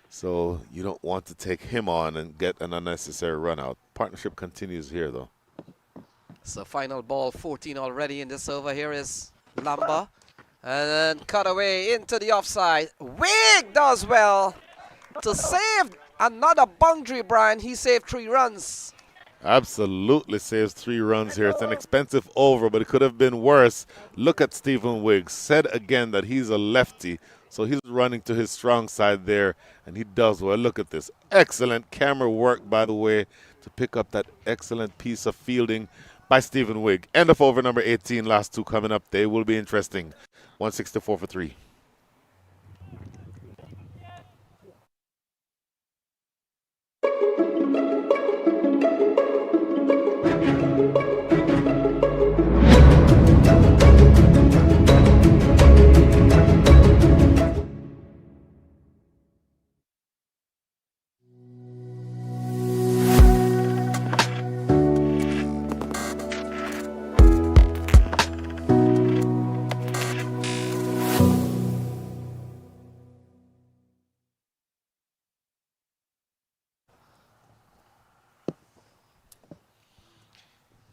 So you don't want to take him on and get an unnecessary run out. Partnership continues here, though. So final ball, 14 already in this over. Here is Lamba. And then cut away into the offside. Wig does well to save another boundary, Brian. He saved 3 runs. Absolutely saves 3 runs here. It's an expensive over, but it could have been worse. Look at Stephen Wiggs. Said again that he's a lefty, so he's running to his strong side there, and he does well. Look at this. Excellent camera work, by the way, to pick up that excellent piece of fielding by Stephen Wigg. End of over number 18. Last 2 coming up. They will be interesting. 164 for 3.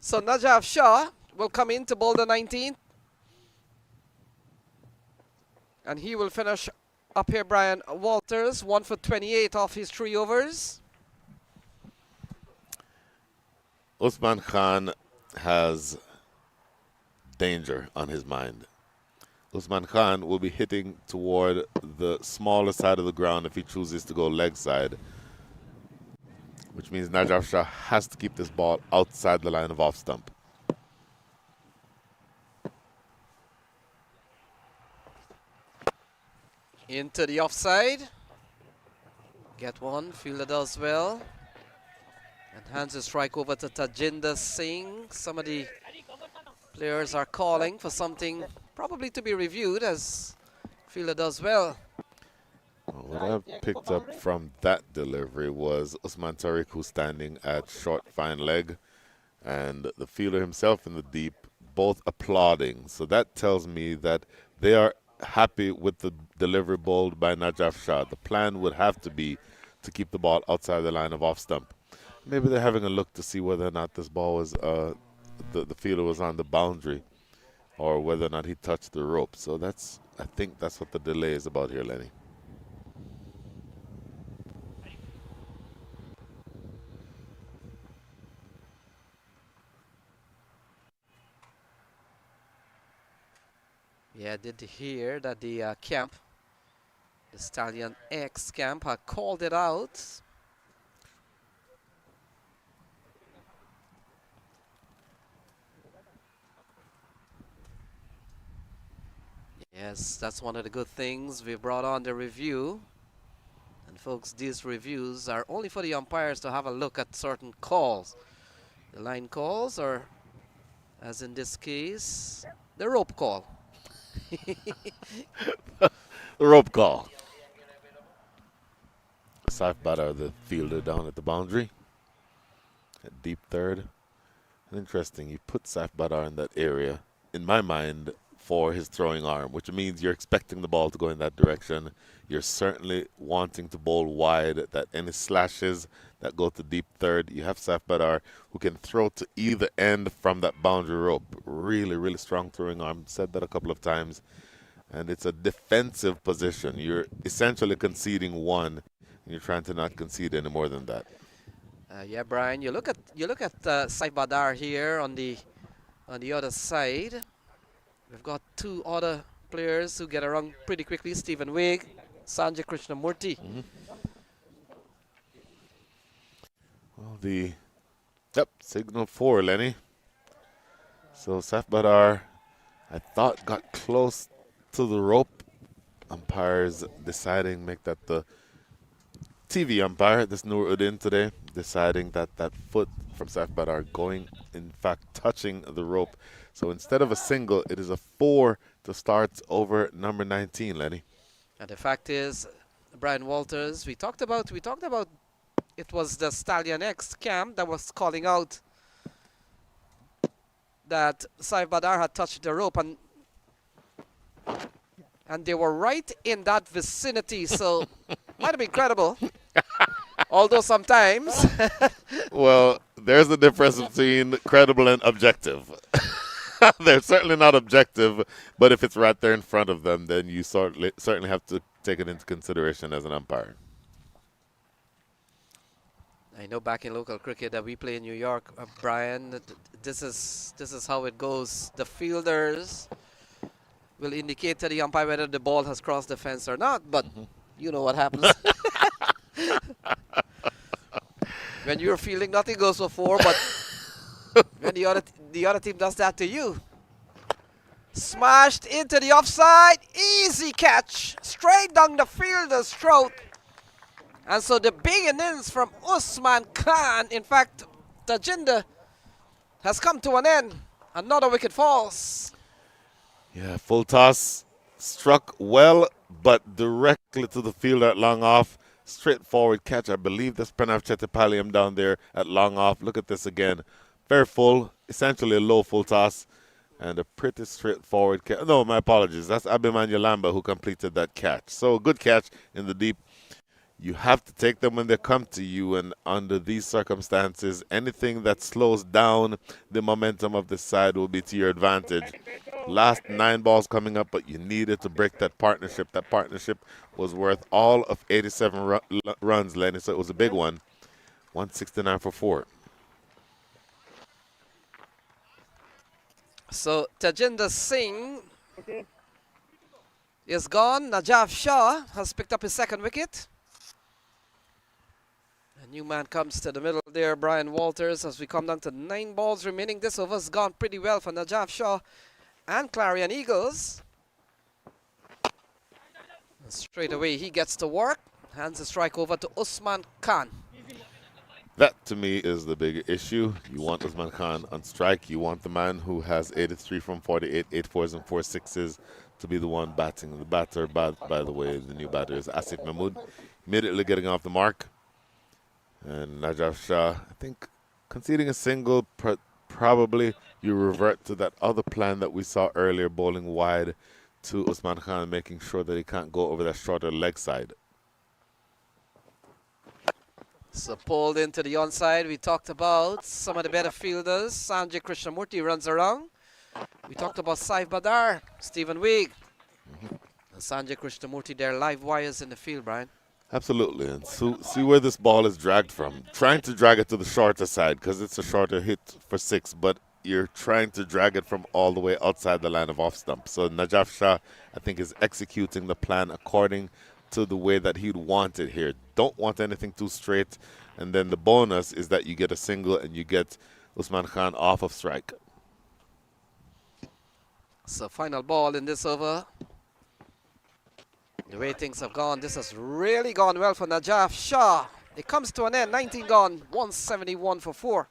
So Najaf Shah will come in to bowl the 19th. And he will finish up here, Brian Walters, 1 for 28 off his 3 overs. Usman Khan has danger on his mind. Usman Khan will be hitting toward the smaller side of the ground if he chooses to go leg side, which means Najaf Shah has to keep this ball outside the line of off stump. Into the offside. Get one. Fielder does well. And hands the strike over to Tajinder Singh. Some of the players are calling for something probably to be reviewed as fielder does well. Well, what I picked up from that delivery was Usman Tariq, who's standing at short fine leg, and the fielder himself in the deep, both applauding. So that tells me that they are happy with the delivery bowled by Najaf Shah. The plan would have to be to keep the ball outside the line of off stump. Maybe they're having a look to see whether or not this ball was the fielder was on the boundary, or whether or not he touched the rope. So I think that's what the delay is about here, Lenny. Yeah, I did hear that the camp, the Stallion X camp, had called it out. Yes, that's one of the good things. We brought on the review. And folks, these reviews are only for the umpires to have a look at certain calls. The line calls, or as in this case, the rope call. The rope call. Saif Badar, the fielder down at the boundary. At deep third. And interesting, you put Saif Badar in that area, in my mind, for his throwing arm, which means you're expecting the ball to go in that direction. You're certainly wanting to bowl wide, that any slashes that go to deep third. You have Saif Badar, who can throw to either end from that boundary rope. Really, really strong throwing arm. Said that a couple of times. And it's a defensive position. You're essentially conceding one, and you're trying to not concede any more than that. Yeah, Brian, you look at Saif Badar here on the other side. We've got two other players who get around pretty quickly: Stephen Wigg, Sanjay Krishnamurti. Well, signal 4, Lenny. So Saif Badar, I thought, got close to the rope. Umpires deciding, make that the TV umpire, this Nuruddin today, deciding that that foot from Saif Badar going, in fact, touching the rope. So instead of a single, it is a 4 to start over number 19, Lenny. And the fact is, Brian Walters, we talked about it was the Stallion X camp that was calling out that Saif Badar had touched the rope, and they were right in that vicinity, so might have been credible. Although sometimes Well, there's a difference between credible and objective. They're certainly not objective, but if it's right there in front of them, then you certainly have to take it into consideration as an umpire. I know back in local cricket that we play in New York, Brian, this is how it goes. The fielders will indicate to the umpire whether the ball has crossed the fence or not, but you know what happens. When you're feeling, nothing goes for 4, but when the other team does that to you. Smashed into the offside, easy catch, straight down the fielder's throat. And so the big innings from Usman Khan, in fact, Tajinder, has come to an end. Another wicket falls. Yeah, full toss, struck well, but directly to the fielder at long off. Straightforward catch. I believe that's Pranav Chetapalliam down there at long off. Look at this again. Very full, essentially a low full toss, and a pretty straightforward catch. No, my apologies. That's Abhimanyu Lamba who completed that catch. So a good catch in the deep. You have to take them when they come to you, and under these circumstances, anything that slows down the momentum of the side will be to your advantage. Last 9 balls coming up, but you needed to break that partnership. That partnership was worth all of 87 runs, Lenny, so it was a big one. 169 for 4. So Tajinder Singh is gone. Najaf Shah has picked up his 2nd wicket. A new man comes to the middle there, Brian Walters, as we come down to 9 balls remaining. This over's gone pretty well for Najaf Shah and Clarion Eagles. Straight away, he gets to work. Hands the strike over to Usman Khan. That, to me, is the big issue. You want Usman Khan on strike. You want the man who has 83 from 48, 8 fours and 4 sixes to be the one batting. The batter, by the way, the new batter is Asif Mahmood. Immediately getting off the mark. And Najaf Shah, I think, conceding a single, probably you revert to that other plan that we saw earlier, bowling wide to Usman Khan, making sure that he can't go over that shorter leg side. So pulled into the onside. We talked about some of the better fielders. Sanjay Krishnamurti runs around. We talked about Saif Badar, Stephen Wigg. And Sanjay Krishnamurti, they're live wires in the field, Brian. Absolutely. And so, see where this ball is dragged from. Trying to drag it to the shorter side because it's a shorter hit for 6, but you're trying to drag it from all the way outside the line of off stump. So Najaf Shah, I think, is executing the plan according to the way that he'd want it here. Don't want anything too straight. And then the bonus is that you get a single and you get Usman Khan off of strike. So final ball in this over. The way things have gone, this has really gone well for Najaf Shah. It comes to an end, 19 gone, 171 for 4.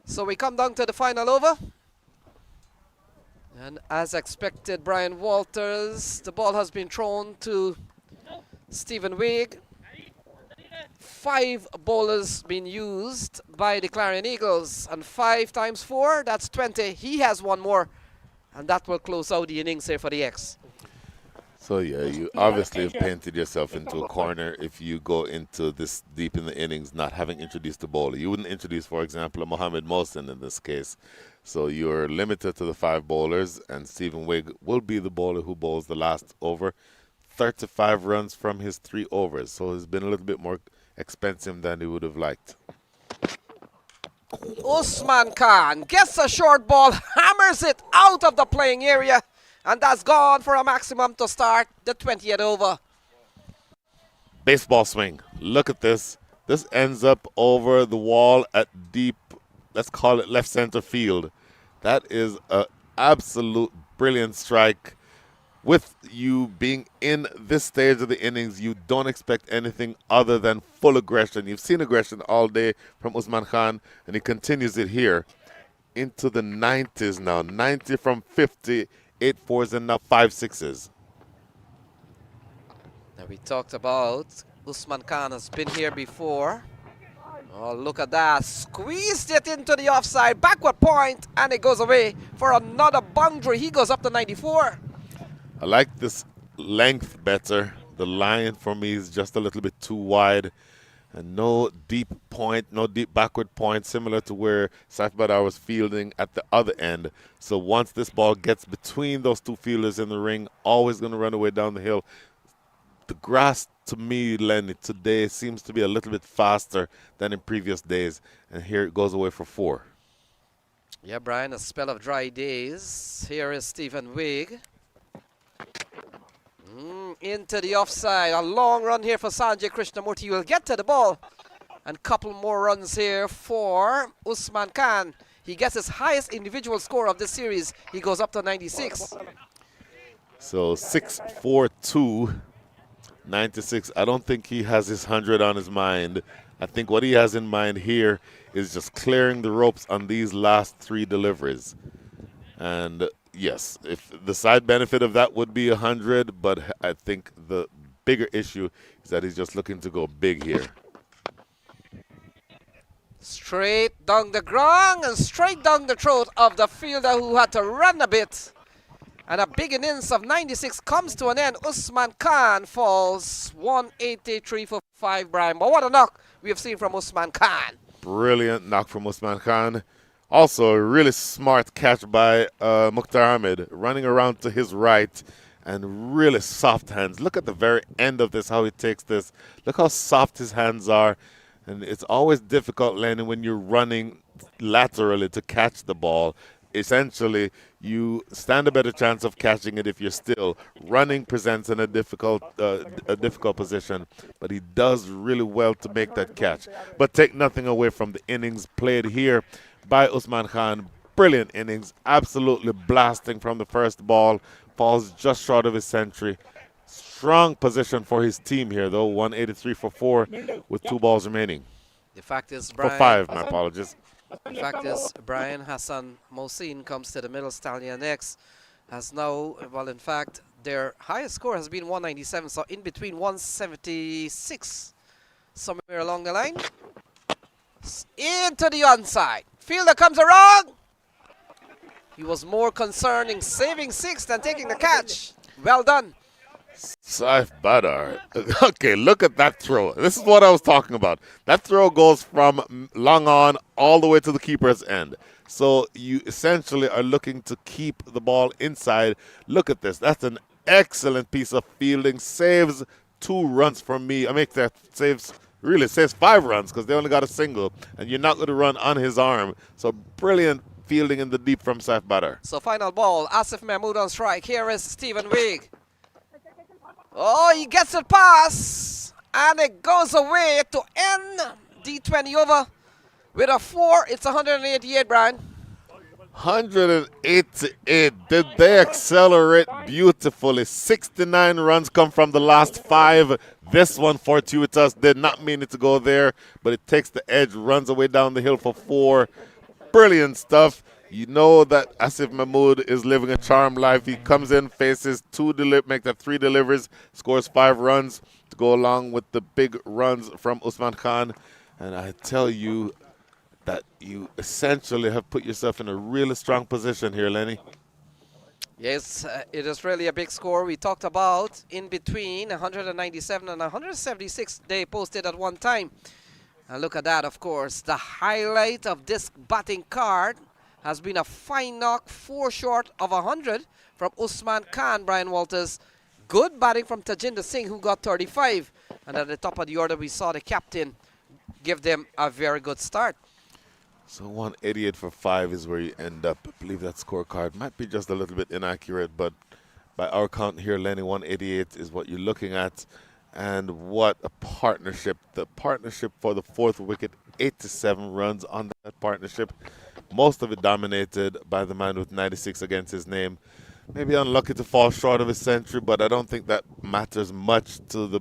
So we come down to the final over. And as expected, Brian Walters, the ball has been thrown to Stephen Wigg. 5 bowlers been used by the Clarion Eagles, and 5 times 4, that's 20. He has one more, and that will close out the innings here for the X. So yeah, you obviously have painted yourself into a corner if you go into this deep in the innings not having introduced a bowler. You wouldn't introduce, for example, a Mohammed Mohsin in this case. So you're limited to the 5 bowlers, and Stephen Wigg will be the bowler who bowls the last over. 35 runs from his 3 overs, so it's been a little bit more expensive than he would have liked. Usman Khan gets a short ball, hammers it out of the playing area, and that's gone for a maximum to start the 20th over. Baseball swing. Look at this. This ends up over the wall at deep, let's call it left center field. That is an absolute brilliant strike. With you being in this stage of the innings, you don't expect anything other than full aggression. You've seen aggression all day from Usman Khan, and he continues it here into the 90s now. 90 from 50, 8 fours and now 5 sixes. Now we talked about Usman Khan has been here before. Oh, look at that. Squeezed it into the offside, backward point, and it goes away for another boundary. He goes up to 94. I like this length better. The line for me is just a little bit too wide. And no deep point, no deep backward point, similar to where Saif Badar was fielding at the other end. So once this ball gets between those 2 fielders in the ring, always going to run away down the hill. The grass, to me, Lenny, today seems to be a little bit faster than in previous days. And here it goes away for 4. Yeah, Brian, a spell of dry days. Here is Stephen Wigg. Into the offside. A long run here for Sanjay Krishnamurti. He will get to the ball. And couple more runs here for Usman Khan. He gets his highest individual score of this series. He goes up to 96. So 6-4-2, 96. I don't think he has his 100 on his mind. I think what he has in mind here is just clearing the ropes on these last 3 deliveries. And yes, if the side benefit of that would be 100, but I think the bigger issue is that he's just looking to go big here. Straight down the ground and straight down the throat of the fielder who had to run a bit. And a big innings of 96 comes to an end. Usman Khan falls 183 for 5, Brian. But what a knock we have seen from Usman Khan. Brilliant knock from Usman Khan. Also, a really smart catch by Mukhtar Ahmed, running around to his right and really soft hands. Look at the very end of this, how he takes this. Look how soft his hands are. And it's always difficult, Lenny, when you're running laterally to catch the ball. Essentially, you stand a better chance of catching it if you're still. Running presents in a difficult position, but he does really well to make that catch. But take nothing away from the innings played here by Usman Khan. Brilliant innings, absolutely blasting from the first ball, falls just short of his century. Strong position for his team here, though. 183 for 4 with 2 balls remaining. The fact is, For Brian, 5, my apologies. the fact is, Brian Hassan Mohsin comes to the middle. Stallion X has now, well, in fact, their highest score has been 197, so in between 176, somewhere along the line. Into the onside. Fielder comes around. He was more concerned in saving 6 than taking the catch. Well done. Saif Badar. Okay, look at that throw. This is what I was talking about. That throw goes from long on all the way to the keeper's end. So you essentially are looking to keep the ball inside. Look at this. That's an excellent piece of fielding. Saves 2 runs for me. I make that saves 5 runs because they only got a single. And you're not going to run on his arm. So brilliant fielding in the deep from Saif Badar. So final ball. Asif Mahmood on strike. Here is Stephen Wigg. Oh, he gets a pass, and it goes away to end D20 over with a 4. It's 188, Brian. 188. Did they accelerate beautifully? 69 runs come from the last 5. This one fortuitous. Did not mean it to go there, but it takes the edge, runs away down the hill for 4. Brilliant stuff. You know that Asif Mahmood is living a charmed life. He comes in, faces 3 deliveries, scores 5 runs to go along with the big runs from Usman Khan. And I tell you that you essentially have put yourself in a really strong position here, Lenny. Yes, it is really a big score. We talked about in between 197 and 176 they posted at one time. And look at that, of course. The highlight of this batting card has been a fine knock, 4 short of 100 from Usman Khan, Brian Walters. Good batting from Tajinder Singh, who got 35. And at the top of the order, we saw the captain give them a very good start. So 188 for 5 is where you end up. I believe that scorecard might be just a little bit inaccurate, but by our count here, Lenny, 188 is what you're looking at. And what a partnership. The partnership for the 4th wicket, 87 runs on that partnership. Most of it dominated by the man with 96 against his name. Maybe unlucky to fall short of his century, but I don't think that matters much to the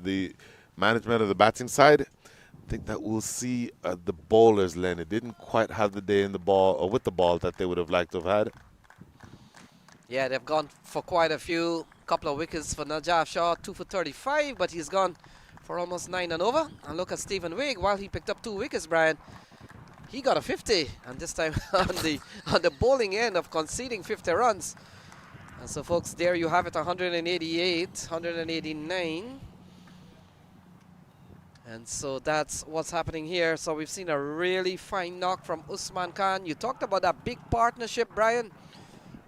the management of the batting side. I think that we'll see the bowlers, Lenny, didn't quite have the day in the ball or with the ball that they would have liked to have had. Yeah, they've gone for quite a couple of wickets for Najaf Shah, 2 for 35, but he's gone for almost 9 and over. And look at Stephen Wigg, while he picked up 2 wickets, Brian, he got a 50, and this time on the bowling end of conceding 50 runs. And so, folks, there you have it, 188, 189. And so that's what's happening here. So we've seen a really fine knock from Usman Khan. You talked about that big partnership, Brian,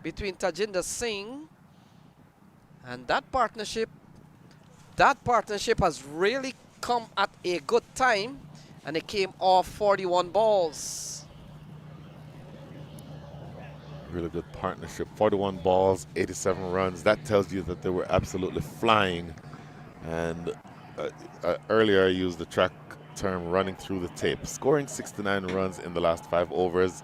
between Tajinder Singh, and that partnership has really come at a good time, and it came off 41 balls. Really good partnership. 41 balls, 87 runs. That tells you that they were absolutely flying. And earlier I used the track term running through the tape. Scoring 69 runs in the last 5 overs,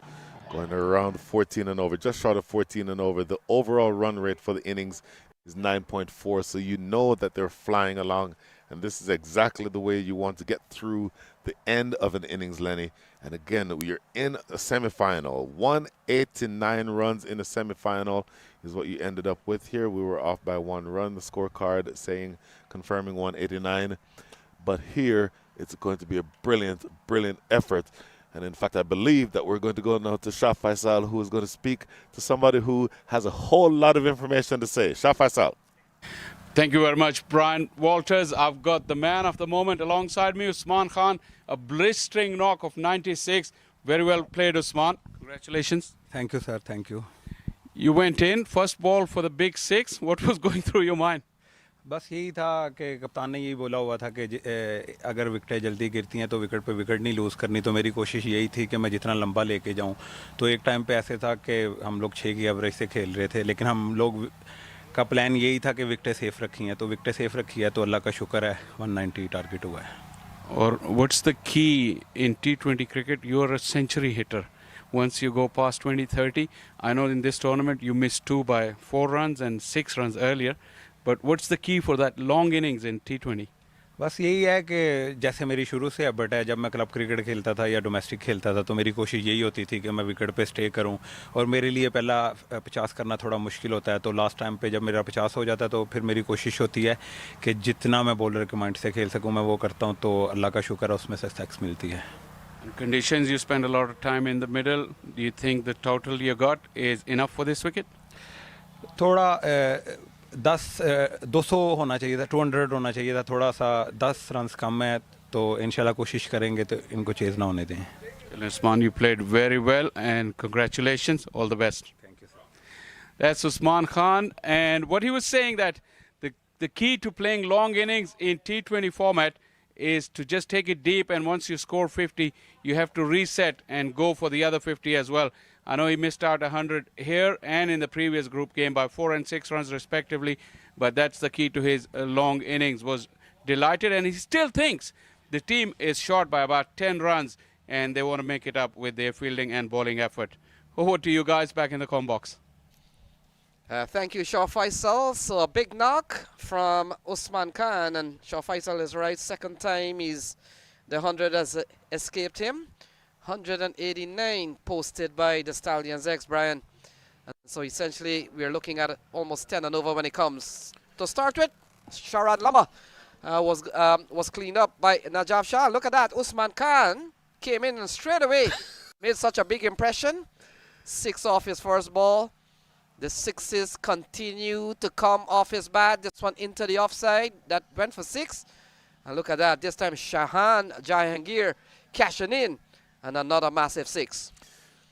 going around 14 and over, just short of 14 and over. The overall run rate for the innings is 9.4, so you know that they're flying along. And this is exactly the way you want to get through the end of an innings, Lenny. And again, we're in a semifinal. 189 runs in a semifinal is what you ended up with here. We were off by 1 run. The scorecard saying, confirming 189. But here, it's going to be a brilliant, brilliant effort. And in fact, I believe that we're going to go now to Shah Faisal, who is going to speak to somebody who has a whole lot of information to say. Shah Faisal. Thank you very much, Brian Walters. I've got the man of the moment alongside me, Usman Khan, a blistering knock of 96. Very well played, Usman. Congratulations. Thank you, sir. Thank you. You went in, first ball for the big six. What was going through your mind? बस यही था कि कप्तान ने यही बोला हुआ था कि अगर विकेटें जल्दी गिरती हैं तो विकेट पे विकेट नहीं लूज़ करनी, तो मेरी कोशिश यही थी कि मैं जितना लंबा लेके जाऊं। तो एक टाइम पे ऐसे था कि हम लोग 6 की एवरेज से खेल रहे थे, लेकिन हम लोग का प्लान यही था कि विकेटें सेफ रखी हैं, तो विकेटें सेफ रखी है तो अल्लाह का शुक्र है 190 टारगेट हुआ है। Or what's the key in T20 cricket? You're a century hitter. Once you go past 20-30, I know in this tournament you missed 2 by 4 runs and 6 runs earlier. But what's the key for that long innings in T20? बस यही है कि जैसे मेरी शुरू से habit है, जब मैं क्लब क्रिकेट खेलता था या डोमेस्टिक खेलता था तो मेरी कोशिश यही होती थी कि मैं विकेट पे स्टे करूं, और मेरे लिए पहला 50 करना थोड़ा मुश्किल होता है। तो लास्ट टाइम पे जब मेरा 50 हो जाता है तो फिर मेरी कोशिश होती है कि जितना मैं बॉलर के माइंड से खेल सकूं मैं वो करता हूं, तो अल्लाह का शुक्र है उसमें सक्सेस मिलती है। And conditions, you spend a lot of time in the middle. Do you think the total you got is enough for this wicket? थोड़ा 200 होना चाहिए था, 200 होना चाहिए था, थोड़ा सा 10 रन कम है, तो इंशाल्लाह कोशिश करेंगे तो इनको चेज ना होने दें। Usman, you played very well and congratulations, all the best. Thank you, sir. That's Usman Khan, and what he was saying that the key to playing long innings in T20 format is to just take it deep, and once you score 50, you have to reset and go for the other 50 as well. I know he missed out 100 here and in the previous group game by 4 and 6 runs respectively, but that's the key to his long innings. Was delighted, and he still thinks the team is short by about 10 runs and they want to make it up with their fielding and bowling effort. Over to you guys back in the com box. Thank you, Shah Faisal. So a big knock from Usman Khan, and Shah Faisal is right. Second time the 100 has escaped him. 189 posted by the Stallions X, Brian. And so essentially we are looking at almost 10 and over when it comes. To start with, Sharad Lama was cleaned up by Najaf Shah. Look at that. Usman Khan came in and straight away made such a big impression. 6 off his first ball. The 6s continue to come off his bat. This one into the offside. That went for 6. And look at that. This time Shahan Jahangir cashing in. And another massive 6.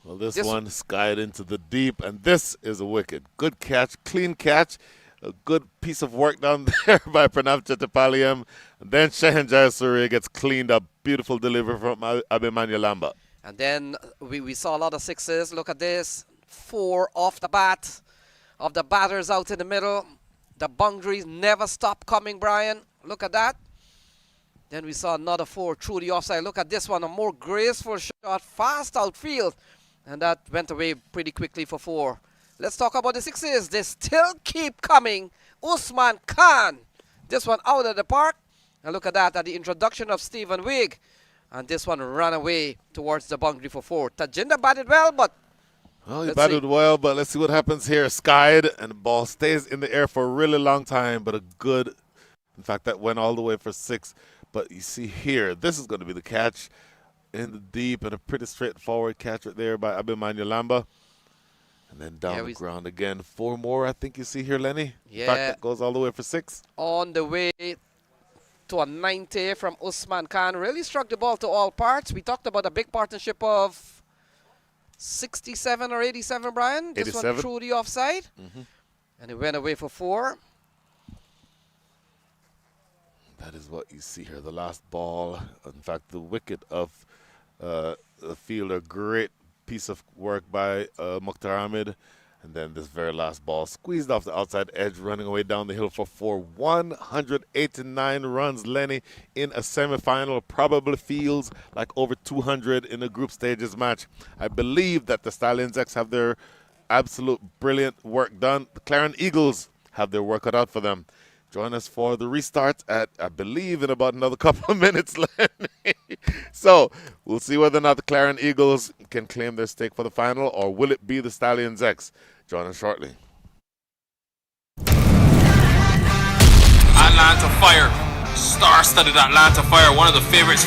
Well, this one skied into the deep, and this is a wicket. Good catch, clean catch. A good piece of work down there by Pranav Chattopadhyay. And then Shahan Jayasuriya gets cleaned up. Beautiful delivery from Abhimanyu Lamba. And then we saw a lot of 6s. Look at this. 4 off the bat of the batters out in the middle. The boundaries never stop coming, Brian. Look at that. Then we saw another 4 through the offside. Look at this one, a more graceful shot, fast outfield. And that went away pretty quickly for 4. Let's talk about the 6s. They still keep coming. Usman Khan. This one out of the park. And look at that, at the introduction of Stephen Wigg. And this one ran away towards the boundary for 4. Tajinder batted well, but well, he batted well, but let's see what happens here. Skied, and the ball stays in the air for a really long time, but a good, in fact, that went all the way for 6. But you see here, this is going to be the catch in the deep, and a pretty straightforward catch right there by Abhimanyu Lamba. And then down the ground again. 4 more, I think you see here, Lenny. Yeah. In fact, that goes all the way for 6. On the way to a 90 from Usman Khan. Really struck the ball to all parts. We talked about a big partnership of 67 or 87, Brian. This 87. one through the offside. And it went away for 4. That is what you see here. The last ball, in fact, the wicket of the fielder. Great piece of work by Mukhtar Ahmed. And then this very last ball squeezed off the outside edge, running away down the hill for 4. 189 runs, Lenny, in a semifinal. Probably feels like over 200 in a group stages match. I believe that the Stallions X have their absolute brilliant work done. The Clarion Eagles have their work cut out for them. Join us for the restart at, I believe, in about another couple of minutes, Lenny. So we'll see whether or not the Clarion Eagles can claim their stake for the final, or will it be the Stallions X? Join us shortly. Atlanta Fire. Star-studded Atlanta Fire, one of the favorites.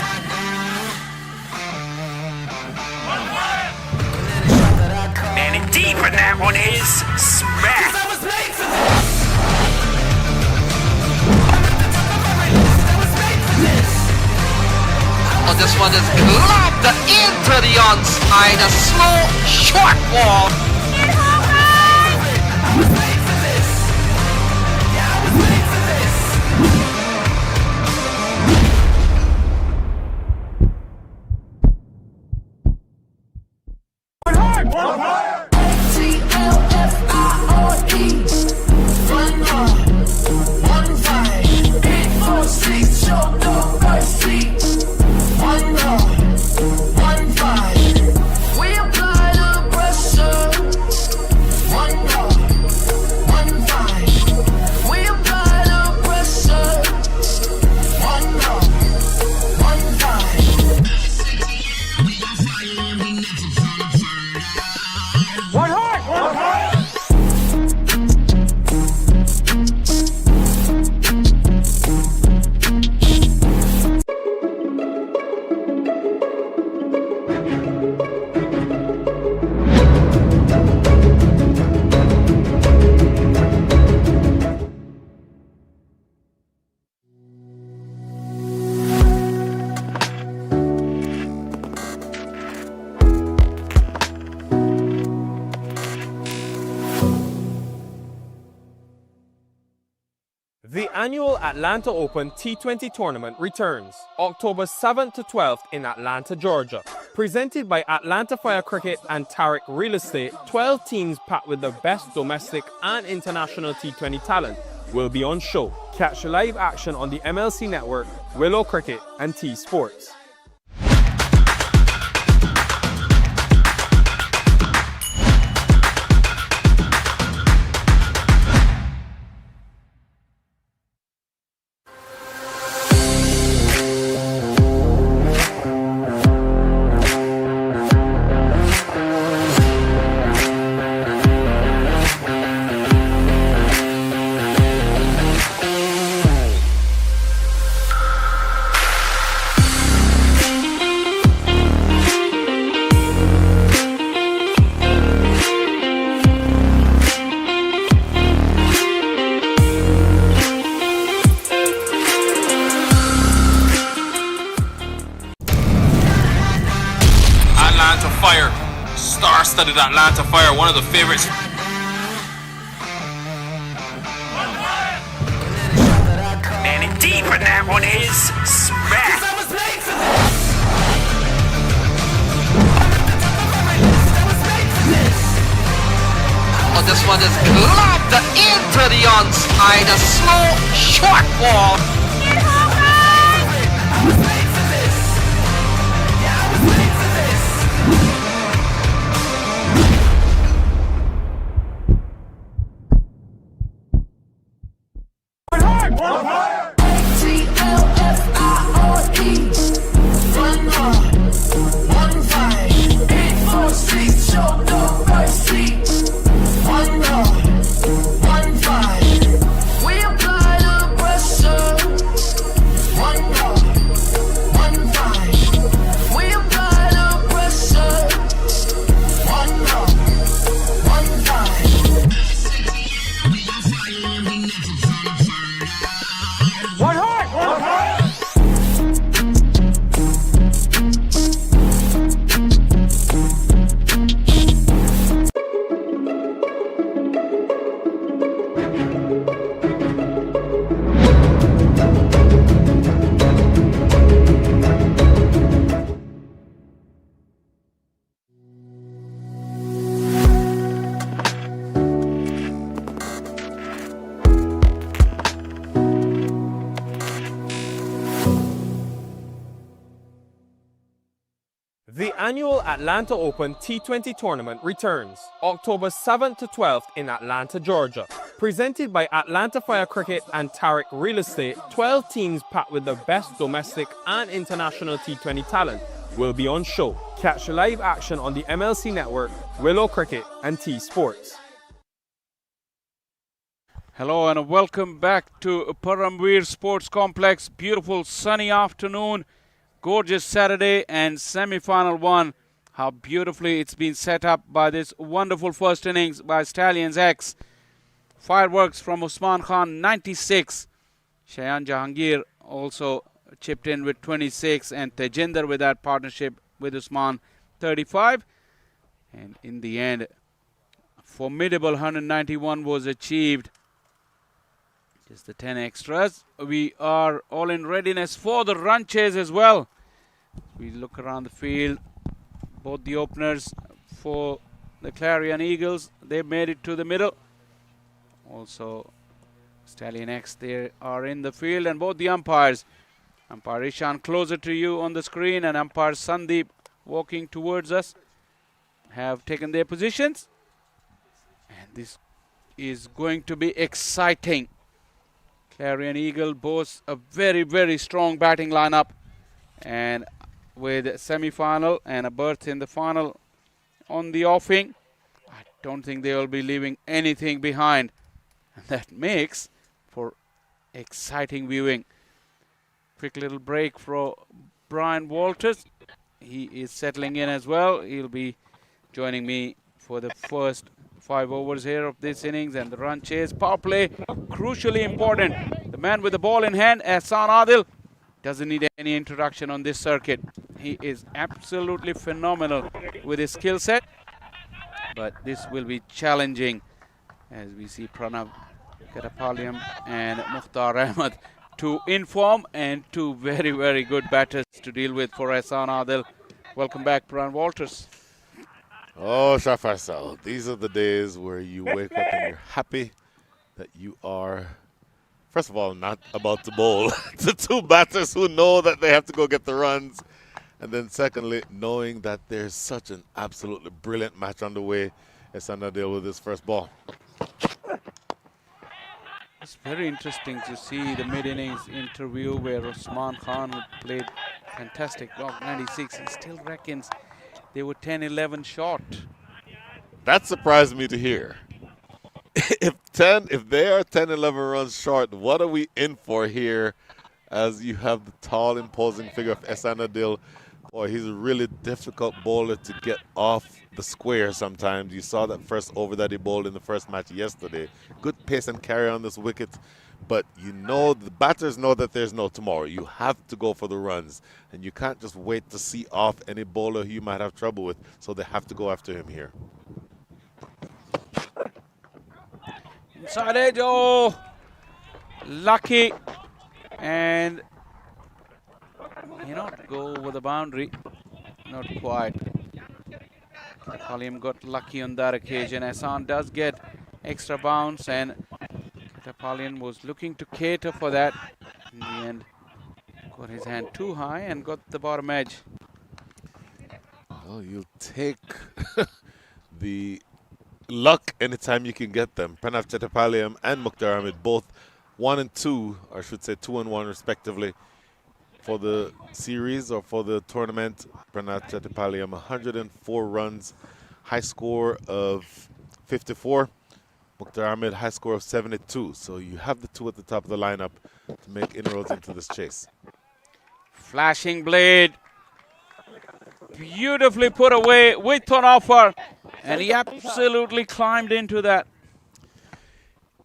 Man, and deep, and that one is smack. Oh, this one is globbed into the onside. A slow, short ball. annual Atlanta Open T20 tournament returns October 7th to 12th in Atlanta, Georgia. Presented by Atlanta Fire Cricket and Tariq Real Estate, 12 teams packed with the best domestic and international T20 talent will be on show. Catch live action on the MLC Network, Willow Cricket and T Sports. Atlanta Fire, star-studded Atlanta Fire, one of the favorites. Landing deep, and that one is smack. Oh, this one is globbed into the onside. A slow, short ball. The annual Atlanta Open T20 tournament returns October 7th to 12th in Atlanta, Georgia. Presented by Atlanta Fire Cricket and Tariq Real Estate, 12 teams packed with the best domestic and international T20 talent will be on show. Catch live action on the MLC Network, Willow Cricket and T Sports. Hello and welcome back to Paramveer Sports Complex. Beautiful sunny afternoon. Gorgeous Saturday and semi-final one. How beautifully it's been set up by this wonderful first innings by Stallions X. Fireworks from Usman Khan, 96. Shayan Jahangir also chipped in with 26, and Tejinder with that partnership with Usman, 35. And in the end, a formidable 191 was achieved. Just the 10 extras. We are all in readiness for the run chase as well. We look around the field. Both the openers for the Clarion Eagles, they made it to the middle. Also, Stallion X, they are in the field, and both the umpires. Umpire Ishan closer to you on the screen, and umpire Sandeep walking towards us, have taken their positions. And this is going to be exciting. Clarion Eagle boasts a very, very strong batting lineup, and with a semi-final and a berth in the final on the offing, I don't think they will be leaving anything behind. And that makes for exciting viewing. Quick little break for Brian Walters. He is settling in as well. He'll be joining me for the first 5 overs here of this innings and the run chase. Power play, crucially important. The man with the ball in hand, Ehsan Adil, doesn't need any introduction on this circuit. He is absolutely phenomenal with his skill set. But this will be challenging as we see Pranav Katapaliam and Mukhtar Ahmed, two inform and two very, very good batters to deal with for Ehsan Adil. Welcome back, Pran Walters. Oh, Shah Faisal, these are the days where you wake up and you're happy that you are, first of all, not about to bowl to two batters who know that they have to go get the runs. And then secondly, knowing that there's such an absolutely brilliant match underway. Ehsan Adil with his first ball. It's very interesting to see the mid-innings interview where Usman Khan played fantastic, knocked 96, and still reckons they were 10-11 short. That surprised me to hear. If they are 10-11 runs short, what are we in for here? As you have the tall, imposing figure of Ehsan Adil. Boy, he's a really difficult bowler to get off the square sometimes. You saw that first over that he bowled in the first match yesterday. Good pace and carry on this wicket. But you know, the batters know that there's no tomorrow. You have to go for the runs. And you can't just wait to see off any bowler who you might have trouble with. So they have to go after him here. Inside edge, oh, lucky. And cannot go over the boundary. Not quite. Katapaliam got lucky on that occasion. Ehsan does get extra bounce, and Katapaliam was looking to cater for that. In the end, got his hand too high and got the bottom edge. Well, you take the luck anytime you can get them. Pranav Chetapaliam and Mukhtar Ahmed both 1 and 2, or I should say 2 and 1 respectively, for the series or for the tournament. Pranav Chetapaliam 104 runs, high score of 54. Mukhtar Ahmed high score of 72. So you have the two at the top of the lineup to make inroads into this chase. Flashing blade. Beautifully put away with an offer. And he absolutely climbed into that.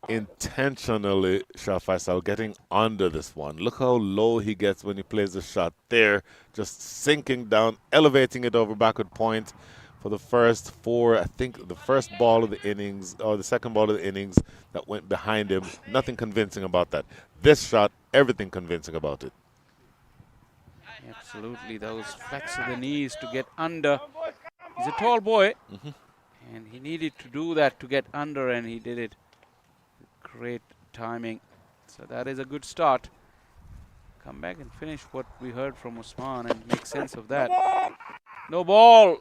Intentionally, Shah Faisal getting under this one. Look how low he gets when he plays the shot there. Just sinking down, elevating it over backward point for the first four. I think the first ball of the innings, or the second ball of the innings that went behind him. Nothing convincing about that. This shot, everything convincing about it. Absolutely, those flex of the knees to get under. He's a tall boy, and he needed to do that to get under, and he did it. Great timing. So that is a good start. Come back and finish what we heard from Usman and make sense of that. No ball.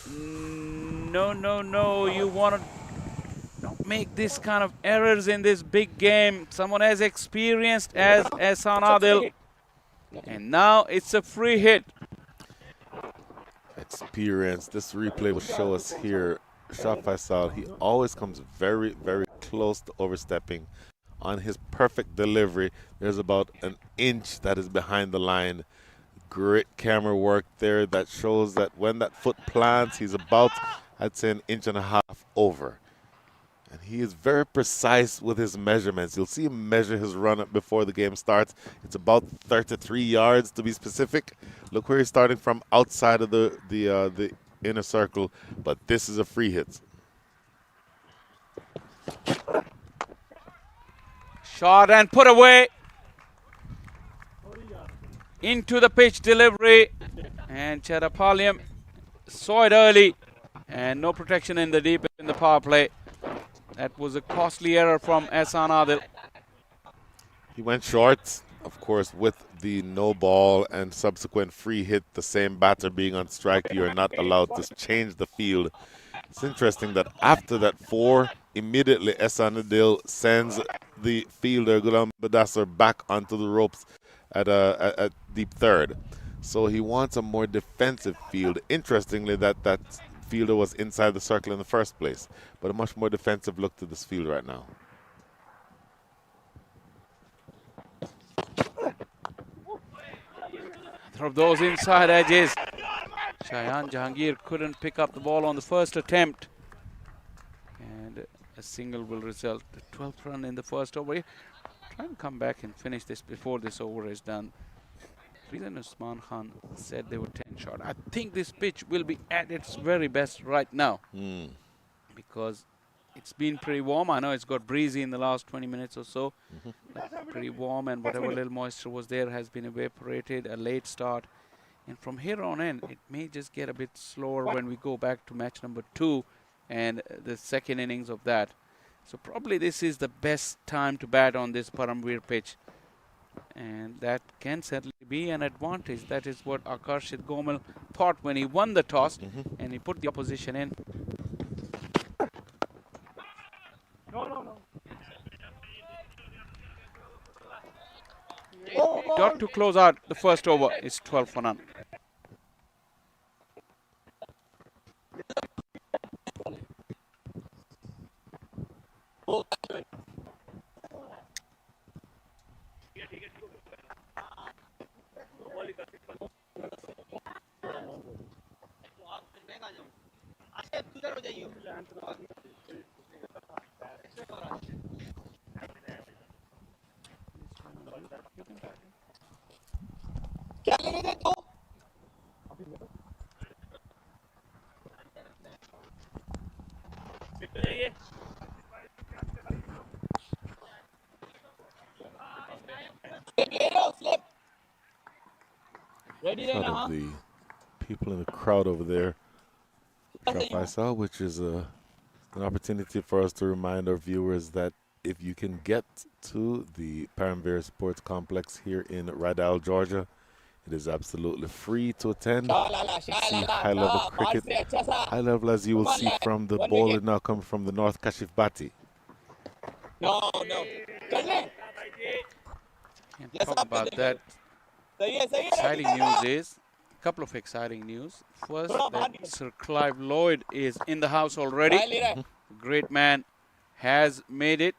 No, no, no. You want to not make this kind of errors in this big game. Someone as experienced as Ehsan Adil. And now it's a free hit. Experience. This replay will show us here. Shah Faisal, he always comes very, very close to overstepping. On his perfect delivery, there's about an inch that is behind the line. Great camera work there that shows that when that foot plants, he's about, I'd say, an inch and a half over. And he is very precise with his measurements. You'll see him measure his run up before the game starts. It's about 33 yards to be specific. Look where he's starting from, outside of the inner circle, but this is a free hit. Shot and put away. Into the pitch delivery. And Chetapaliam saw it early. And no protection in the deep in the power play. That was a costly error from Ehsan Adil. He went short, of course, with the no ball and subsequent free hit, the same batter being on strike. You are not allowed to change the field. It's interesting that after that 4, immediately Ehsan Adil sends the fielder Ghulam Badassar back onto the ropes at deep third. So he wants a more defensive field. Interestingly, that fielder was inside the circle in the first place, but a much more defensive look to this field right now. Of those inside edges. Shayan Jahangir couldn't pick up the ball on the first attempt. And a single will result. The 12th run in the first over. Try and come back and finish this before this over is done. The reason Usman Khan said they were 10 short. I think this pitch will be at its very best right now. Because It's been pretty warm. I know it's got breezy in the last 20 minutes or so. Pretty warm, and whatever little moisture was there has been evaporated. A late start. And from here on in, it may just get a bit slower when we go back to match number 2 and the second innings of that. So probably this is the best time to bat on this Paramveer pitch. And that can certainly be an advantage. That is what Akarshit Gomal thought when he won the toss and he put the opposition in. Got to close out the first over. It's 12 for none. Lot of the people in the crowd over there, I saw, which is an opportunity for us to remind our viewers that if you can get to the Paramveer Sports Complex here in Rydal, Georgia, it is absolutely free to attend. See high-level cricket. High level, as you will see from the bowler now coming from the north, Kashif Bhatti. Can't talk about that. Exciting news is, a couple of exciting news. First, that Sir Clive Lloyd is in the house already. The great man has made it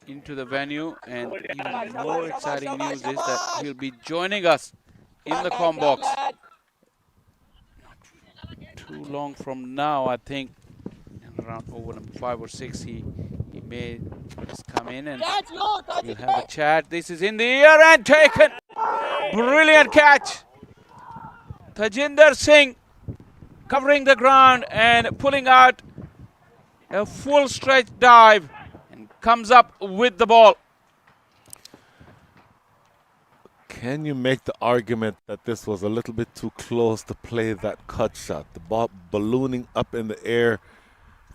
into the venue, and even more exciting news is that he'll be joining us in the comm box. Not too long from now, I think, around over number 5 or 6, he may just come in and we'll have a chat. This is in the air and taken. Brilliant catch. Tajinder Singh covering the ground and pulling out a full stretch dive and comes up with the ball. Can you make the argument that this was a little bit too close to play that cut shot? The ball ballooning up in the air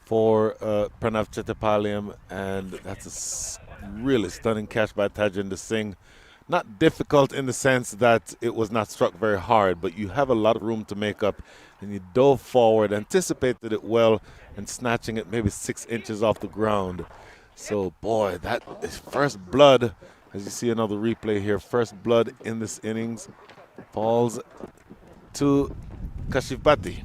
for Pranav Chetapaliyam, and that's a really stunning catch by Tajinder Singh. Not difficult in the sense that it was not struck very hard, but you have a lot of room to make up, and you dove forward, anticipated it well, and snatching it maybe 6 inches off the ground. So, boy, that is first blood. As you see another replay here, first blood in this innings falls to Kashif Bhatti.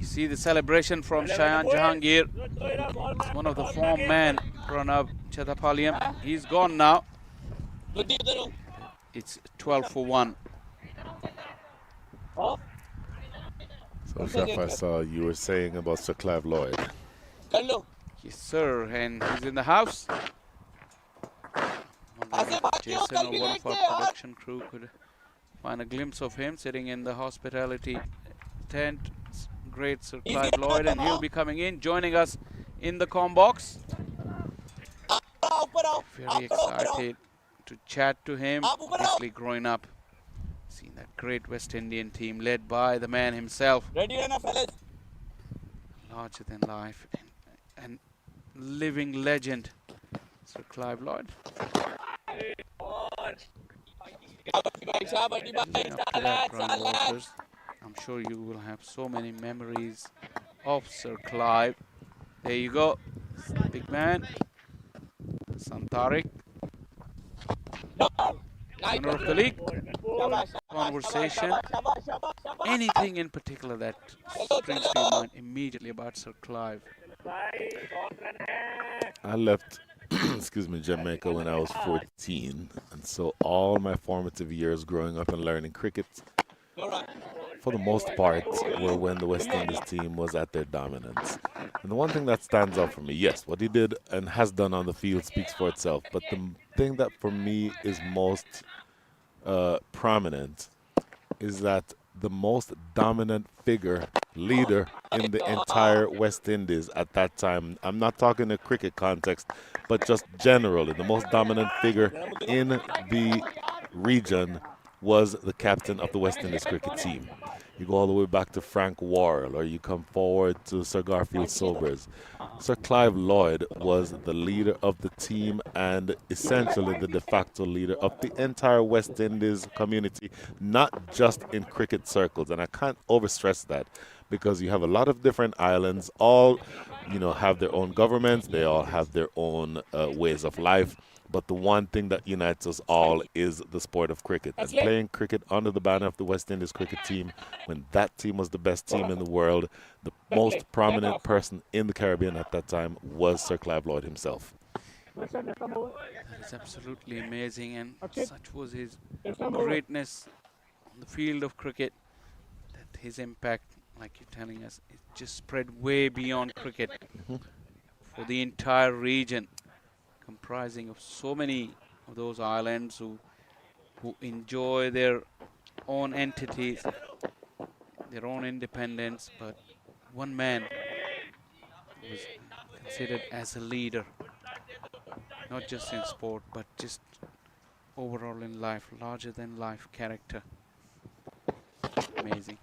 See the celebration from Shayan Jahangir. It's one of the form men, Pranav Chetapaliyam. He's gone now. It's 12 for 1. So, Chef, I saw you were saying about Sir Clive Lloyd. Yes, sir, and he's in the house. Jason or one of our production crew could find a glimpse of him sitting in the hospitality tent. Great Sir Clive Lloyd, and he'll be coming in, joining us in the comm box. Very excited to chat to him. Obviously, growing up, seeing that great West Indian team led by the man himself. Larger than life and living legend, Sir Clive Lloyd. Up to that, Brian Walters. I'm sure you will have so many memories of Sir Clive. There you go, big man, Santarik, winner of the league. Conversation, anything in particular that springs to your mind immediately about Sir Clive? I left, excuse me, Jamaica when I was 14, and so all my formative years growing up and learning cricket, for the most part, were when the West Indies team was at their dominance. And the one thing that stands out for me, yes, what he did and has done on the field speaks for itself, but the thing that for me is most prominent is that the most dominant figure leader in the entire West Indies at that time. I'm not talking in cricket context, but just generally, the most dominant figure in the region was the captain of the West Indies cricket team. You go all the way back to Frank Worrell, or you come forward to Sir Garfield Sobers. Sir Clive Lloyd was the leader of the team and essentially the de facto leader of the entire West Indies community, not just in cricket circles. And I can't overstress that because you have a lot of different islands, all have their own governments, they all have their own ways of life. But the one thing that unites us all is the sport of cricket. And playing cricket under the banner of the West Indies cricket team, when that team was the best team in the world, the most prominent person in the Caribbean at that time was Sir Clive Lloyd himself. That is absolutely amazing, and such was his greatness on the field of cricket that his impact, like you're telling us, it just spread way beyond cricket for the entire region, comprising of so many of those islands who enjoy their own entities, their own independence, but one man was considered as a leader, not just in sport, but just overall in life, larger than life character. Amazing.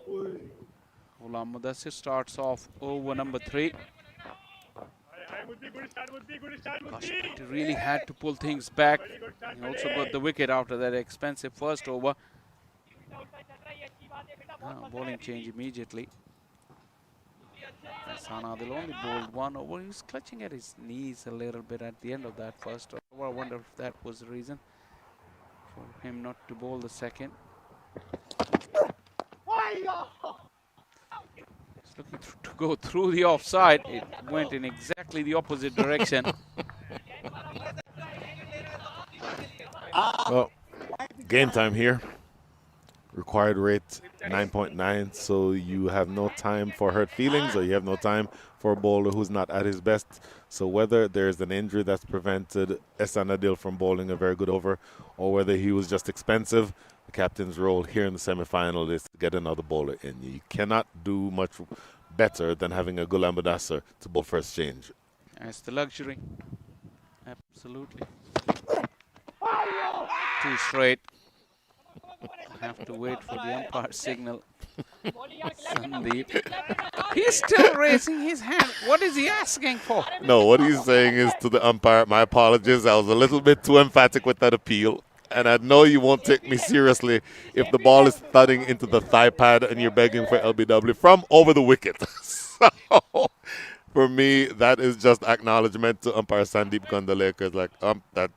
Ghulam Mudassir starts off over number 3. Gosh, he really had to pull things back. He also got the wicket after that expensive first over. Bowling change immediately. Sanadil only bowled 1 over. He was clutching at his knees a little bit at the end of that first over. I wonder if that was the reason for him not to bowl the second. He's looking to go through the offside. It went in exactly the opposite direction. Well, game time here. Required rate 9.9, so you have no time for hurt feelings, or you have no time for a bowler who's not at his best. So whether there's an injury that's prevented Ehsan Adil from bowling a very good over, or whether he was just expensive, the captain's role here in the semi-final is to get another bowler in. You cannot do much better than having a Ghulam Mudassir to bowl first change. That's the luxury. Absolutely. 2 straight. Have to wait for the umpire signal. Sandeep. He's still raising his hand. What is he asking for? No, what he's saying is to the umpire, my apologies, I was a little bit too emphatic with that appeal. And I know you won't take me seriously if the ball is thudding into the thigh pad and you're begging for LBW from over the wicket. So, for me, that is just acknowledgement to umpire Sandeep Kondalekar. Like,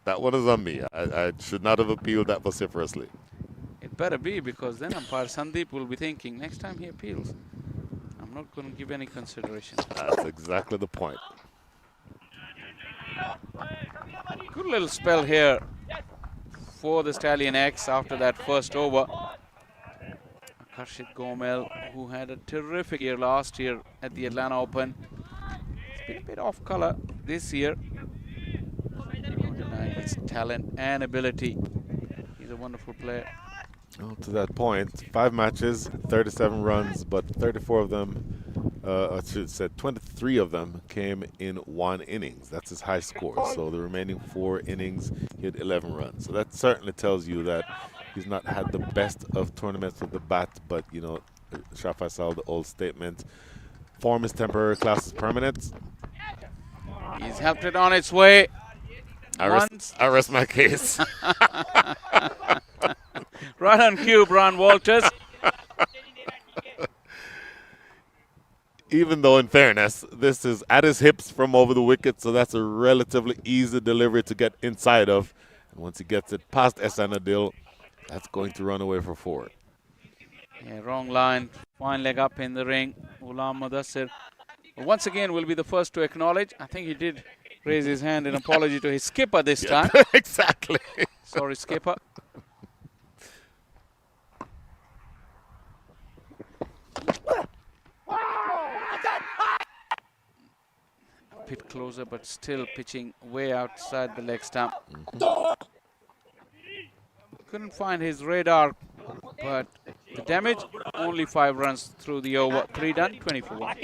that one is on me. I should not have appealed that vociferously. It better be, because then umpire Sandeep will be thinking, next time he appeals, I'm not going to give any consideration. That's exactly the point. Good little spell here for the Stallion X after that first over. Akarshit Gomel, who had a terrific year last year at the Atlanta Open. It's been a bit off color this year. Don't deny his talent and ability. He's a wonderful player. Well, to that point, 5 matches, 37 runs, but 34 of them, I should say 23 of them came in 1 innings. That's his high score. So the remaining 4 innings, he had 11 runs. So that certainly tells you that he's not had the best of tournaments with the bat, but, Shah Faisal, the old statement, form is temporary, class is permanent. He's helped it on its way. I rest my case. Right on cue, Brian Walters. Even though, in fairness, this is at his hips from over the wicket, so that's a relatively easy delivery to get inside of. And once he gets it past Ehsan Adil, that's going to run away for 4. Yeah, wrong line. Fine leg up in the ring. Ghulam Mudassir once again will be the first to acknowledge. I think he did raise his hand in apology to his skipper this time. Exactly. Sorry, skipper. A bit closer, but still pitching way outside the leg stump. Couldn't find his radar, but The damage, only 5 runs through the over. 3 done, 20 for 1.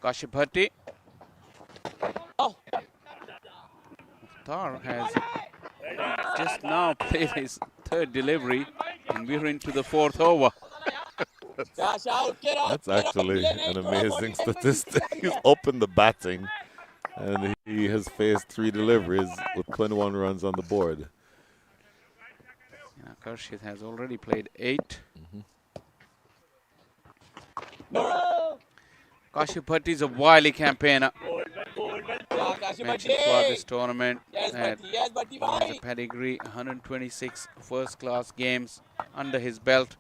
Kashif Bhatti. Mukhtar has just now played his 3rd delivery, and we're into the 4th over. That's actually an amazing statistic. He's opened the batting, and he has faced 3 deliveries with 21 runs on the board. Kashif has already played 8. Kashif Bhatti is a wily campaigner. Mentioned throughout this tournament that he has a pedigree, 126 first-class games under his belt,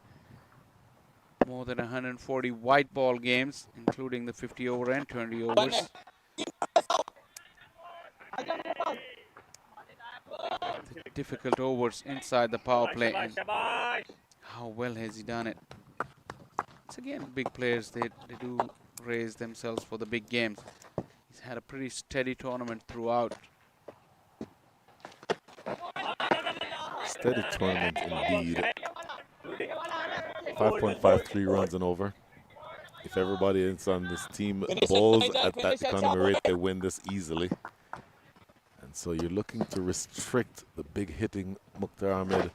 more than 140 white ball games, including the 50 over and 20 overs. The difficult overs inside the power play, and how well has he done it? It's again big players, they do raise themselves for the big games. He's had a pretty steady tournament throughout. Steady tournament indeed. 5.53 runs and over. If everybody else on this team bowls at that economy rate, they win this easily. And so you're looking to restrict the big hitting Mukhtar Ahmed.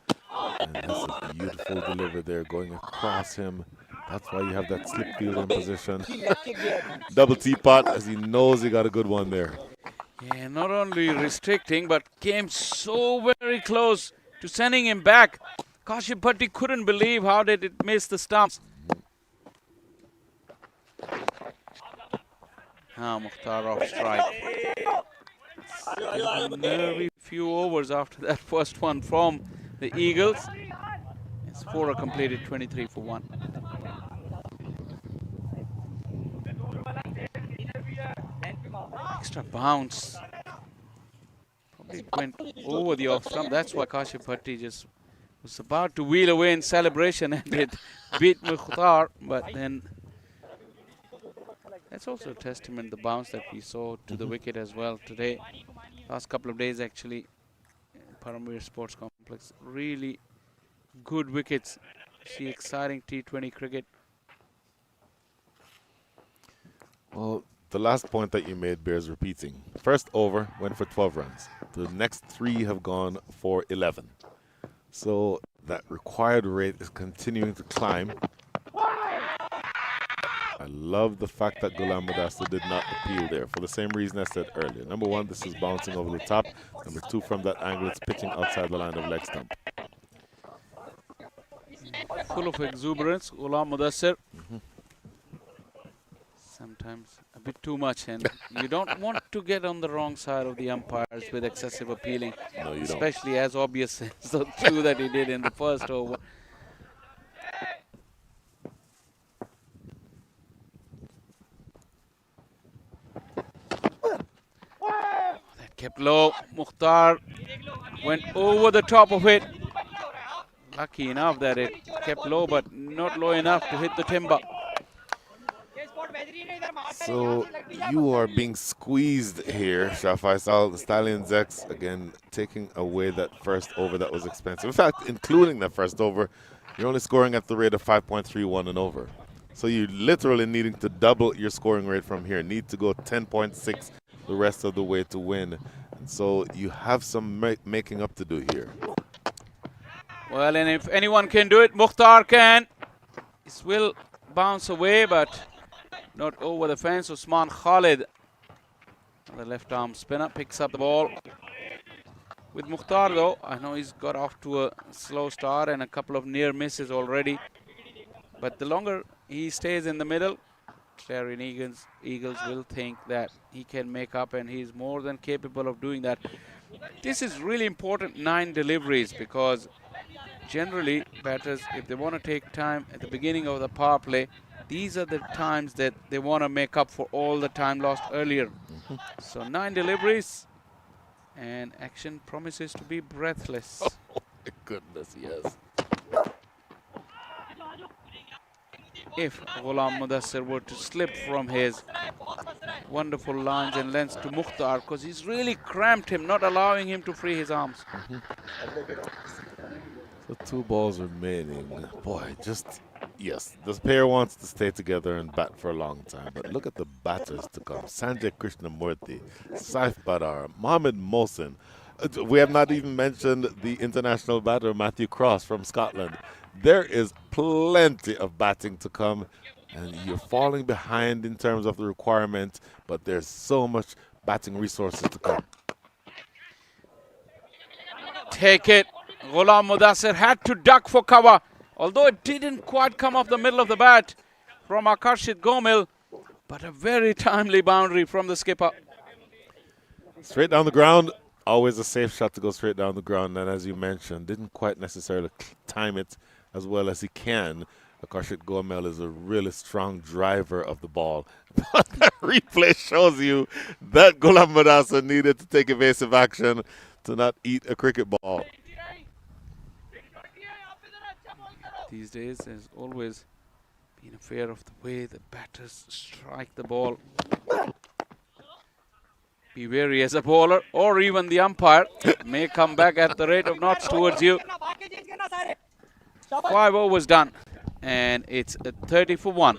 And that's a beautiful delivery there going across him. That's why you have that slip fielding position. Double teapot, as he knows he got a good one there. Yeah, not only restricting, but came so very close to sending him back. Kashif Bhatti couldn't believe how did it miss the stumps. Mukhtar off strike. A nervy few overs after that first one from the Eagles. His 4 are completed, 23 for 1. Extra bounce. Probably went over the off stump. That's why Kashif Bhatti just was about to wheel away in celebration and it beat Mukhtar. But then that's also a testament, the bounce that we saw to the wicket as well today. Last couple of days actually, Paramveer Sports Complex, really good wickets. See exciting T20 cricket. Well, the last point that you made bears repeating. First over went for 12 runs. The next 3 have gone for 11. So that required rate is continuing to climb. I love the fact that Ghulam Mudassir did not appeal there for the same reason I said earlier. Number 1, this is bouncing over the top. Number 2, from that angle, it's pitching outside the line of leg stump. Full of exuberance, Ghulam Mudassir. Sometimes a bit too much, and you don't want to get on the wrong side of the umpires with excessive appealing. No, you especially don't. As obvious as the 2 that he did in the first over. That kept low. Mukhtar went over the top of it. Lucky enough that it kept low, but not low enough to hit the timber. So you are being squeezed here, Shah Faisal. The Stallions X, again, taking away that first over that was expensive. In fact, including that first over, you're only scoring at the rate of 5.31 and over. So you're literally needing to double your scoring rate from here. Need to go 10.6 the rest of the way to win. And so you have some making up to do here. Well, and if anyone can do it, Mukhtar can. This will bounce away, but not over the fence. Usman Khalid, the left arm spinner, picks up the ball. With Mukhtar though, I know he's got off to a slow start and a couple of near misses already. But the longer he stays in the middle, Clarion Eagles will think that he can make up, and he's more than capable of doing that. This is really important, 9 deliveries, because generally batters, if they want to take time at the beginning of the power play, these are the times that they want to make up for all the time lost earlier. So 9 deliveries, and action promises to be breathless. Oh my goodness, yes. If Ghulam Mudassir were to slip from his wonderful lines and lengths to Mukhtar, because he's really cramped him, not allowing him to free his arms. So 2 balls remaining. Boy, yes, this pair wants to stay together and bat for a long time. But look at the batters to come. Sanjay Krishnamurthy, Saif Badar, Mohammad Mohsin. We have not even mentioned the international batter Matthew Cross from Scotland. There is plenty of batting to come, and you're falling behind in terms of the requirement, but there's so much batting resources to come. Take it. Ghulam Mudassir had to duck for cover, although it didn't quite come off the middle of the bat from Akarshit Gomil, but a very timely boundary from the skipper. Straight down the ground, always a safe shot to go straight down the ground, and as you mentioned, didn't quite necessarily time it as well as he can. Akarshit Gomel is a really strong driver of the ball. But that replay shows you that Ghulam Mudassir needed to take evasive action to not eat a cricket ball. These days, there's always been a fear of the way the batters strike the ball. Be wary as a bowler, or even the umpire may come back at the rate of knots towards you. 5 overs done, and it's a 30 for 1.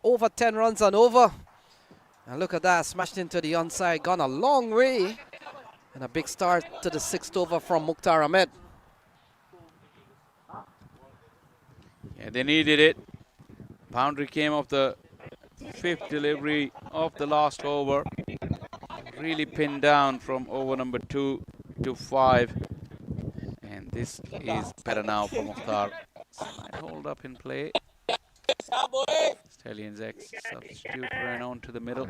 Over 10 runs and over. And look at that, smashed into the onside, gone a long way. And a big start to the 6th over from Mukhtar Ahmed. Yeah, they needed it. Boundary came off the 5th delivery of the last over. Really pinned down from over number 2 to 5. And this is better now for Mukhtar. Slight hold up in play. Stallions X substitute ran on to the middle.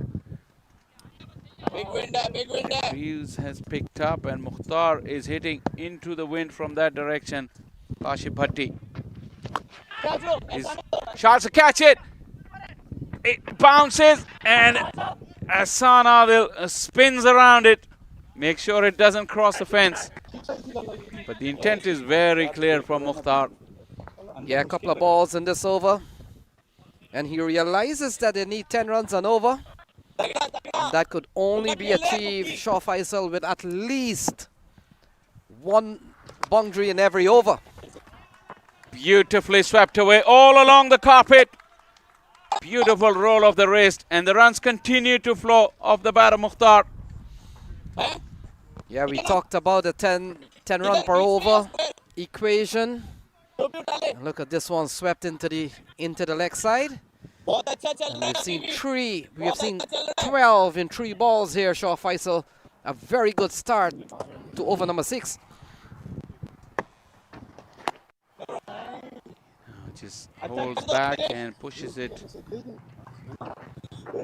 The breeze has picked up and Mukhtar is hitting into the wind from that direction. Kashif Bhatti. His shots to catch it. It bounces and Ahsan Adil spins around it. Make sure it doesn't cross the fence. But the intent is very clear from Mukhtar. Yeah, a couple of balls in this over. And he realizes that they need 10 runs and over. And that could only be achieved, Shah Faisal, with at least 1 boundary in every over. Beautifully swept away all along the carpet. Beautiful roll of the wrist. And the runs continue to flow off the bat of Mukhtar. Yeah, we talked about the 10 run per over equation. And look at this one, swept into the leg side. And we have seen 12 in 3 balls here, Shah Faisal. A very good start to over number 6. Just holds back and pushes it.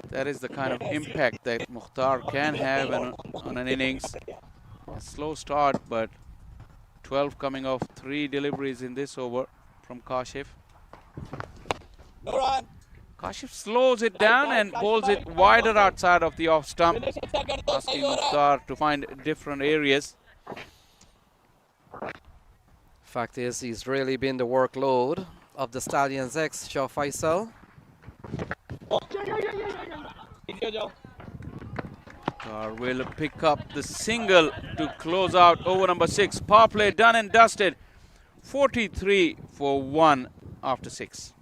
That is the kind of impact that Mukhtar can have on an innings. A slow start, but 12 coming off 3 deliveries in this over from Kashif. Kashif slows it down and bowls it wider outside of the off stump, asking Mukhtar to find different areas. Fact is, he's really been the workload of the Stallions X, Shaw Faisal. Will pick up the single to close out over number 6. Power play done and dusted. 43 for 1 after 6.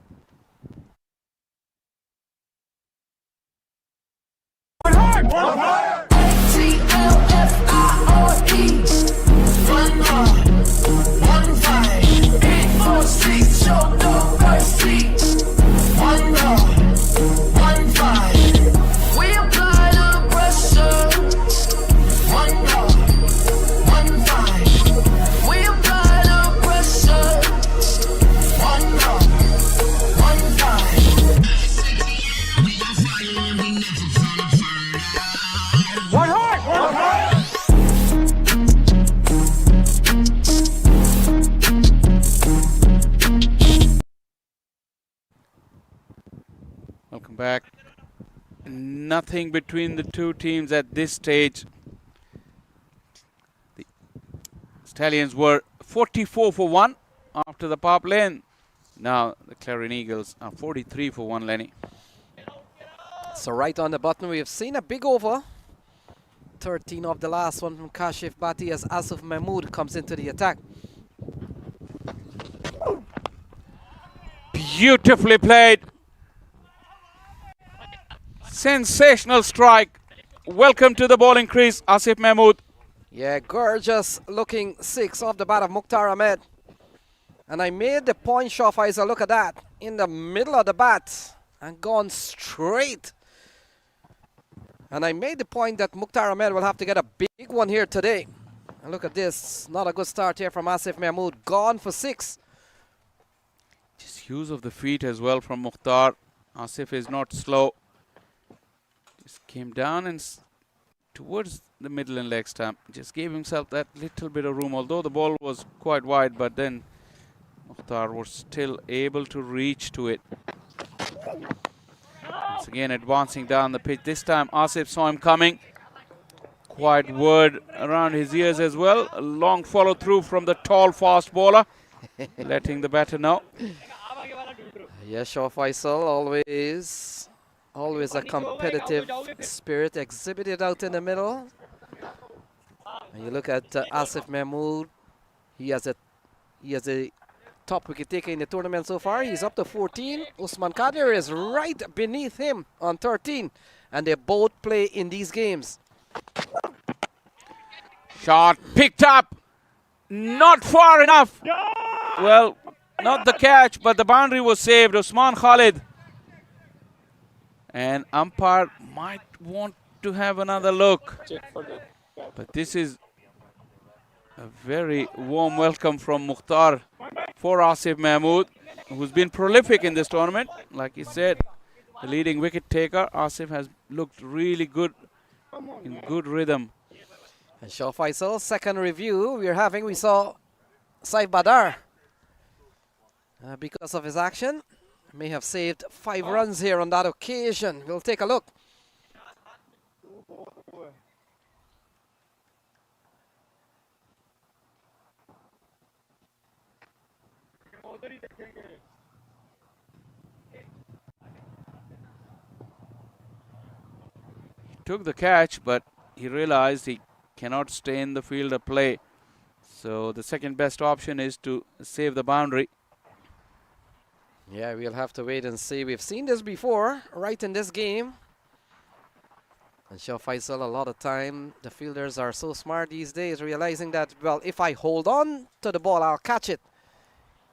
Welcome back. Nothing between the two teams at this stage. The Stallions were 44 for 1 after the power play, and now the Clarion Eagles are 43 for 1, Lenny. So right on the button, we have seen a big over. 13 of the last one from Kashif Bhatti as Asif Mahmood comes into the attack. Beautifully played. Sensational strike. Welcome to the bowling crease, Asif Mahmood. Yeah, gorgeous looking 6 off the bat of Mukhtar Ahmed. And I made the point, Shaw Faisal, look at that. In the middle of the bat and gone straight. And I made the point that Mukhtar Ahmed will have to get a big one here today. And look at this. Not a good start here from Asif Mahmood. Gone for 6. Just use of the feet as well from Mukhtar. Asif is not slow. Just came down and towards the middle and leg stump. Just gave himself that little bit of room. Although the ball was quite wide, but then Mukhtar was still able to reach to it. Once again advancing down the pitch. This time Asif saw him coming. Quiet word around his ears as well. A long follow through from the tall fast bowler. Letting the batter know. Yes, Shaw Faisal, always a competitive spirit exhibited out in the middle. And you look at Asif Mahmood. He has a top wicket taker in the tournament so far. He's up to 14. Usman Khan is right beneath him on 13. And they both play in these games. Shot picked up. Not far enough. Well, not the catch, but the boundary was saved. Usman Khalid. And umpire might want to have another look. But this is a very warm welcome from Mukhtar for Asif Mahmood, who's been prolific in this tournament. Like he said, the leading wicket taker, Asif has looked really good, in good rhythm. And Shaw Faisal, second review we saw Saif Badar. Because of his action, may have saved 5 runs here on that occasion. We'll take a look. He took the catch, but he realized he cannot stay in the field of play. So the second best option is to save the boundary. Yeah, we'll have to wait and see. We've seen this before, right in this game. And Shaw Faisal, a lot of time, the fielders are so smart these days, realizing that, well, if I hold on to the ball, I'll catch it.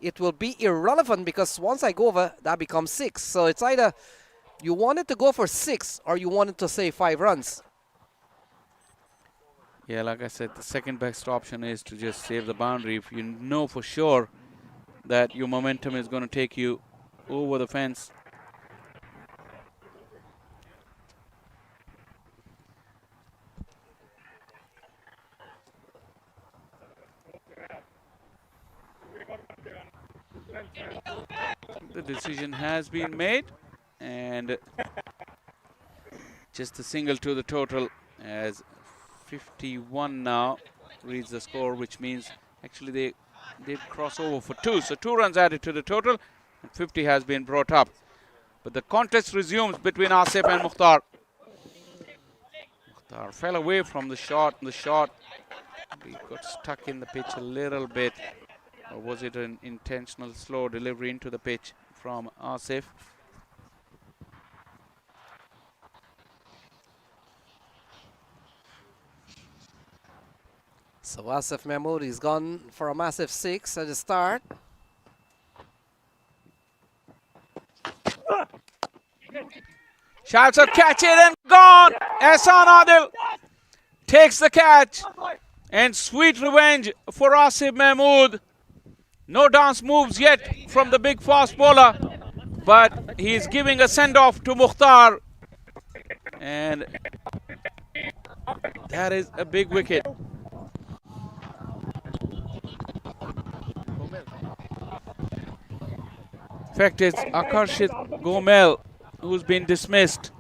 It will be irrelevant because once I go over, that becomes 6. So it's either you wanted to go for 6 or you wanted to save 5 runs. Yeah, like I said, the second best option is to just save the boundary. If you know for sure that your momentum is going to take you over the fence. The decision has been made, and just a single to the total as 51 now reads the score, which means Actually, they did cross over for 2. So 2 runs added to the total. And 50 has been brought up. But the contest resumes between Asif and Mukhtar. Mukhtar fell away from the shot. He got stuck in the pitch a little bit. Or was it an intentional slow delivery into the pitch from Asif? So Asif Mahmood, he's gone for a massive 6 at the start. Shouts of catch it and gone. Ehsan Adil takes the catch. And sweet revenge for Asif Mahmood. No dance moves yet from the big fast bowler. But he's giving a send-off to Mukhtar. And that is a big wicket. In fact, it's Akarshit Gomel who's been dismissed.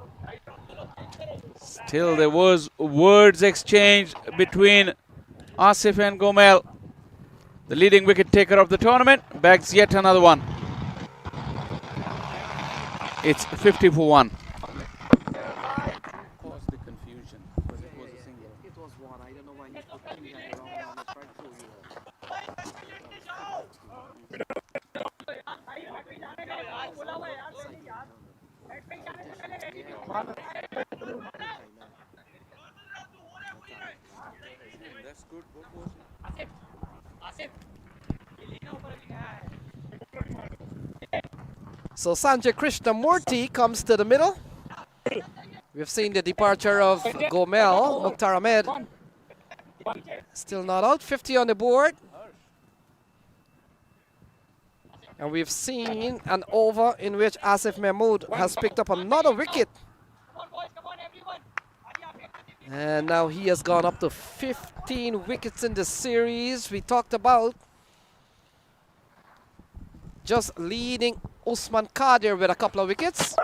Still, there was words exchanged between Asif and Gomel. The leading wicket taker of the tournament bags yet another one. It's 50 for 1. Caused the confusion because it was a single. It was 1. I don't know why he put 3 and around on the strike through That's good. So Sanjay Krishnamurthy comes to the middle. We've seen the departure of Gomel. Mukhtar Ahmed still not out. 50 on the board. And we've seen an over in which Asif Mahmood has picked up another wicket. And now he has gone up to 15 wickets in the series. We talked about just leading Usman Khan with a couple of wickets.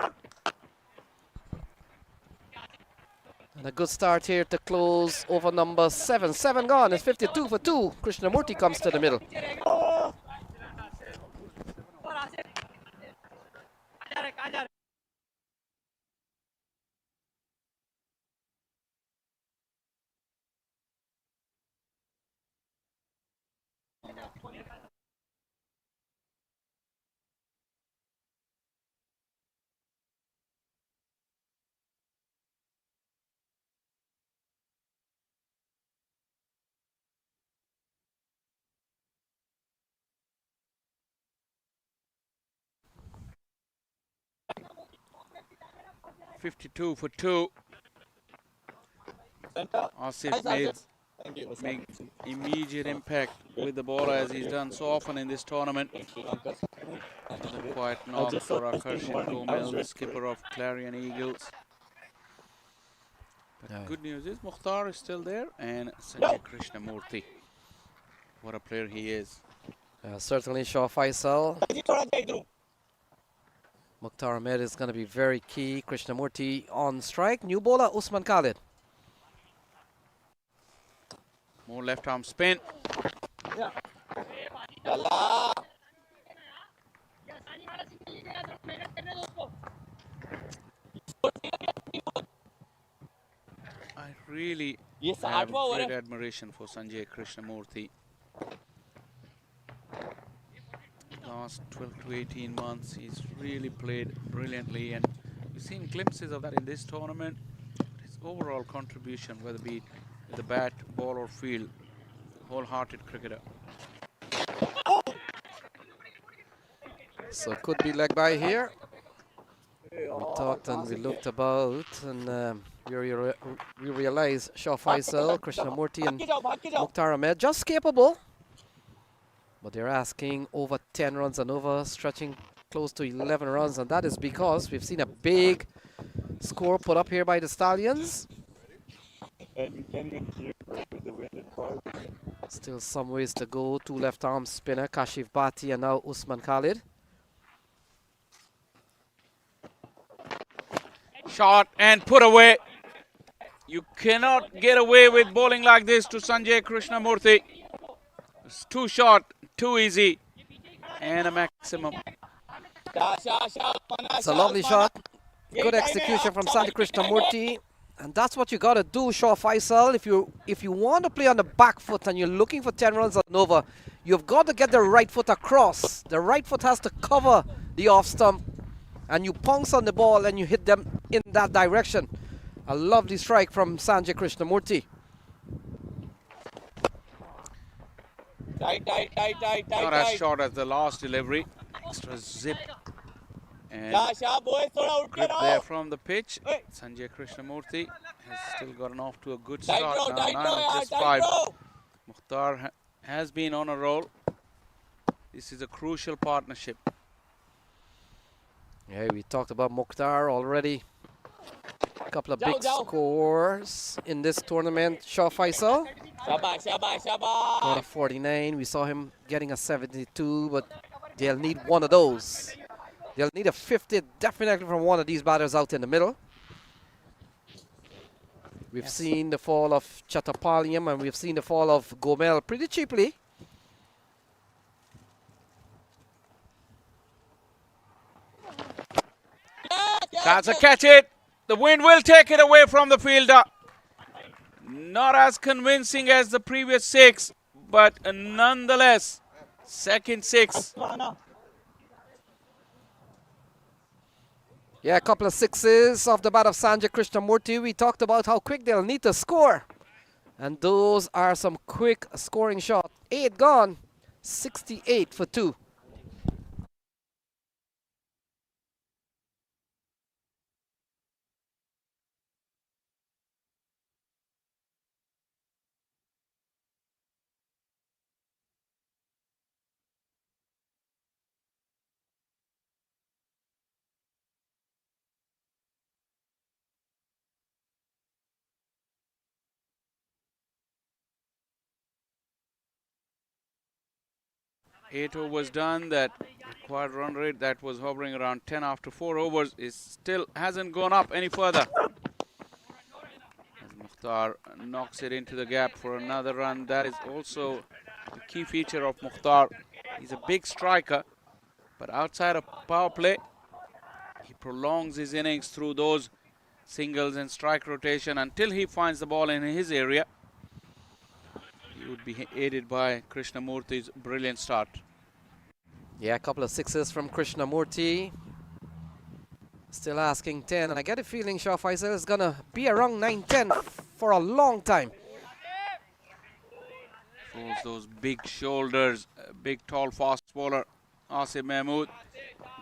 And a good start here to close over number 7. 7 gone. It's 52 for 2. Krishnamurthy comes to the middle. $52 for 2. Asif made immediate impact with the ball as he's done so often in this tournament. A quiet knock for Akarshit Gomel, the skipper of Clarion Eagles. But good news is Mukhtar is still there and Sanjay Krishnamurthy. What a player he is. Certainly Shah Faisal. Mukhtar Ahmed is going to be very key. Krishnamurthy on strike. New bowler Usman Khan. More left arm spin. I really have great admiration for Sanjay Krishnamurthy. Last 12 to 18 months, he's really played brilliantly, and we've seen glimpses of that in this tournament. His overall contribution, whether it be with the bat, ball, or field, wholehearted cricketer. So could be leg by here. We talked and we looked about, and we realized Shah Faisal, Krishnamurthy, and Mukhtar Ahmed just capable. But they're asking over 10 runs and over, stretching close to 11 runs, and that is because we've seen a big score put up here by the Stallions. Still some ways to go. 2 left arm spinner, Kashif Bhatti, and now Usman Khalid. Shot and put away. You cannot get away with bowling like this to Sanjay Krishnamurthy. It's too short, too easy, and a maximum. It's a lovely shot. Good execution from Sanjay Krishnamurti. And that's what you got to do, Shaw Faisal. If you want to play on the back foot and you're looking for 10 runs and over, you've got to get the right foot across. The right foot has to cover the off stump. And you pounce on the ball and you hit them in that direction. A lovely strike from Sanjay Krishnamurti. Not as short as the last delivery. Extra zip. And grip there from the pitch. Sanjay Krishnamurti has still gotten off to a good start now. 9 of just 5. Mukhtar has been on a roll. This is a crucial partnership. Yeah, we talked about Mukhtar already. A couple of big scores in this tournament. Shaw Faisal got a 49. We saw him getting a 72, but they'll need one of those. They'll need a 50 definitely from one of these batters out in the middle. We've seen the fall of Chattapaliam and we've seen the fall of Gomel pretty cheaply. That's a catch it. The wind will take it away from the fielder. Not as convincing as the previous 6, but nonetheless, second 6. Yeah, a couple of sixes off the bat of Sanjay Krishnamurti. We talked about how quick they'll need to score. And those are some quick scoring shots. 8 gone, 68 for 2. Eight overs done. That required run rate that was hovering around 10 after 4 overs is still hasn't gone up any further. As Mukhtar knocks it into the gap for another run. That is also the key feature of Mukhtar. He's a big striker, but outside of power play, he prolongs his innings through those singles and strike rotation until he finds the ball in his area. He would be aided by Krishnamurti's brilliant start. Yeah, a couple of sixes from Krishnamurti. Still asking 10, and I get a feeling Shaw Faisal is going to be around 9-10 for a long time. Shows those big shoulders, big tall fast bowler Asif Mahmood.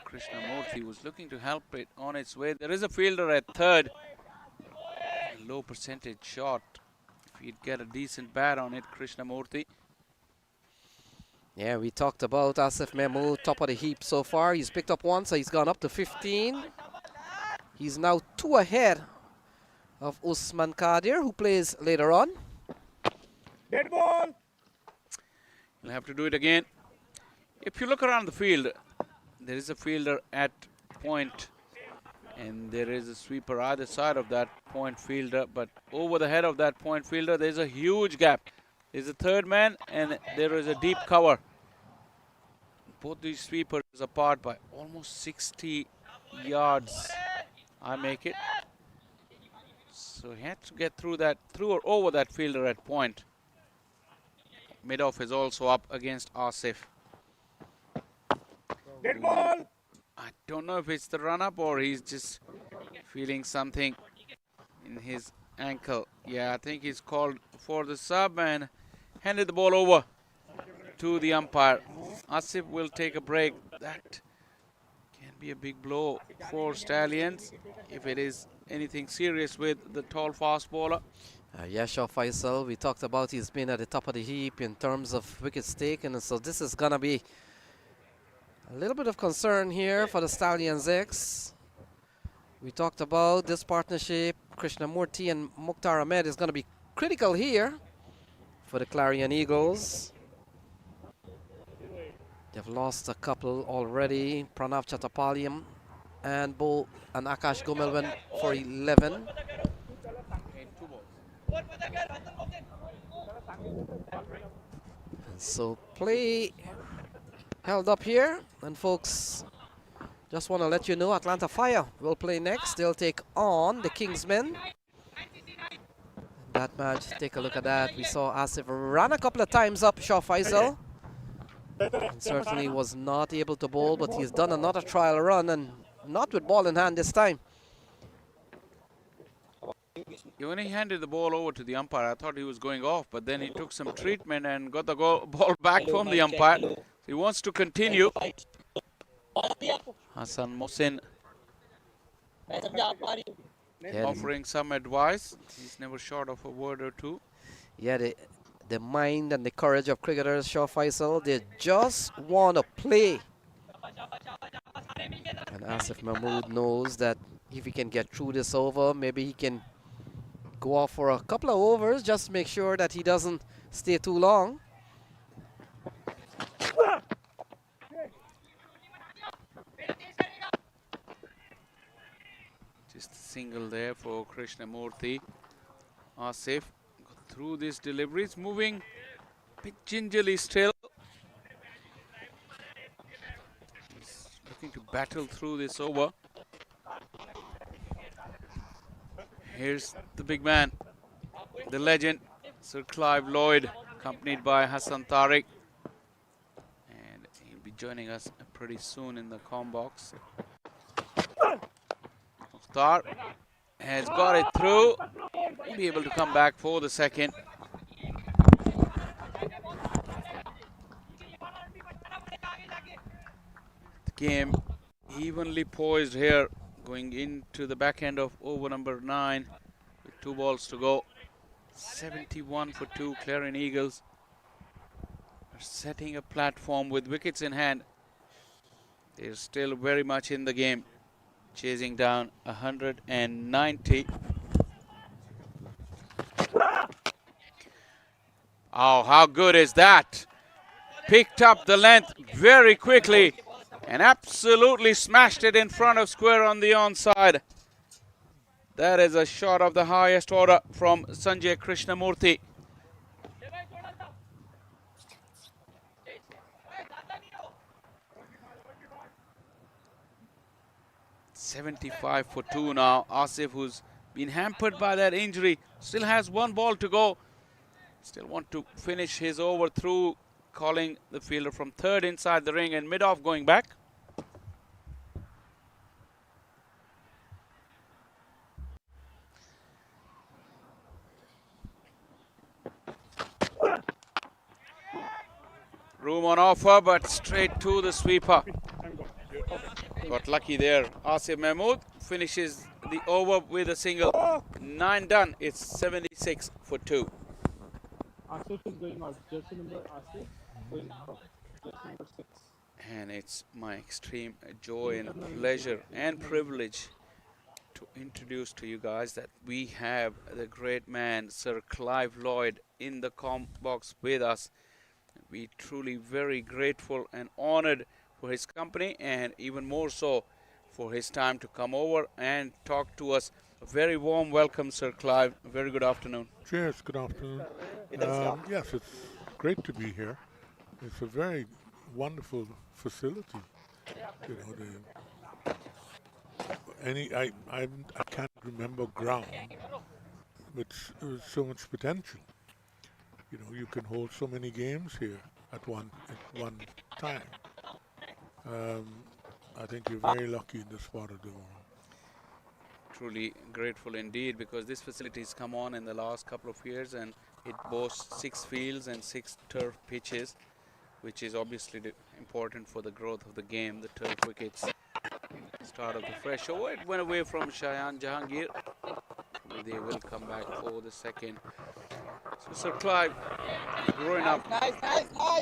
Krishnamurti was looking to help it on its way. There is a fielder at third. A low percentage shot. If he'd get a decent bat on it, Krishnamurti. Yeah, we talked about Asif Mahmood, top of the heap so far. He's picked up 1, so he's gone up to 15. He's now 2 ahead of Usman Khan, who plays later on. Dead ball. He'll have to do it again. If you look around the field, there is a fielder at point, and there is a sweeper either side of that point fielder, but over the head of that point fielder, there's a huge gap. There's a third man, and there is a deep cover. Both these sweepers apart by almost 60 yards. I make it. So he had to get through or over that fielder at point. Mid-off is also up against Asif. Dead ball. I don't know if it's the run-up or he's just feeling something in his ankle. Yeah, I think he's called for the sub and handed the ball over to the umpire. Asif will take a break. That can be a big blow for Stallions if it is anything serious with the tall fast bowler. Shaw Faisal, we talked about he's been at the top of the heap in terms of wickets taken, and so this is going to be a little bit of concern here for the Stallions X. We talked about this partnership. Krishnamurti and Mukhtar Ahmed is going to be critical here for the Clarion Eagles. They've lost a couple already. Pranav Chattapaliam and Akash Gomel went for 11. So play held up here, and folks, just want to let you know Atlanta Fire will play next. They'll take on the Kingsmen. That match, take a look at that. We saw Asif run a couple of times up Shaw Faisal. And certainly was not able to bowl, but he's done another trial run, and not with ball in hand this time. When he handed the ball over to the umpire, I thought he was going off, but then he took some treatment and got the ball back from the umpire. He wants to continue. Hassan Mohsin offering some advice. He's never short of a word or two. Yeah, the mind and the courage of cricketers, Shaw Faisal, they just want to play. And Asif Mahmood knows that if he can get through this over, maybe he can go off for a couple of overs, just make sure that he doesn't stay too long. Just a single there for Krishnamurthy. Asif got through these deliveries, moving a bit gingerly still. He's looking to battle through this over. Here's the big man, the legend, Sir Clive Lloyd, accompanied by Hassan Tariq. And he'll be joining us pretty soon in the comm box. Mukhtar has got it through. He'll be able to come back for the second. The game evenly poised here, going into the back end of over number 9 with 2 balls to go. 71 for 2, Clarion Eagles are setting a platform with wickets in hand. They're still very much in the game, chasing down 190. Oh, how good is that? Picked up the length very quickly and absolutely smashed it in front of square on the onside. That is a shot of the highest order from Sanjay Krishnamurthy. .75 for 2 now. Asif, who's been hampered by that injury, still has 1 ball to go. Still want to finish his over through, calling the fielder from third inside the ring and mid-off going back. Room on offer, but straight to the sweeper. Got lucky there. Asif Mahmood finishes the over with a single. 9 done. It's 76 for 2. Asif is going out. Jersey number Asif going out. Jersey number 6. And it's my extreme joy and pleasure and privilege to introduce to you guys that we have the great man Sir Clive Lloyd in the comm box with us. We truly very grateful and honored for his company, and even more so for his time to come over and talk to us. A very warm welcome, Sir Clive. A very good afternoon. Cheers, good afternoon. Yes, it's great to be here. It's a very wonderful facility. You know, I can't remember ground with so much potential. You know, you can hold so many games here at one time. I think you're very lucky in this part of the world. Truly grateful indeed, because this facility has come on in the last couple of years and it boasts 6 fields and 6 turf pitches, which is obviously important for the growth of the game. The turf wickets, start of the fresh over. It went away from Shayan Jahangir. They will come back for the second. So, Sir Clive, growing up,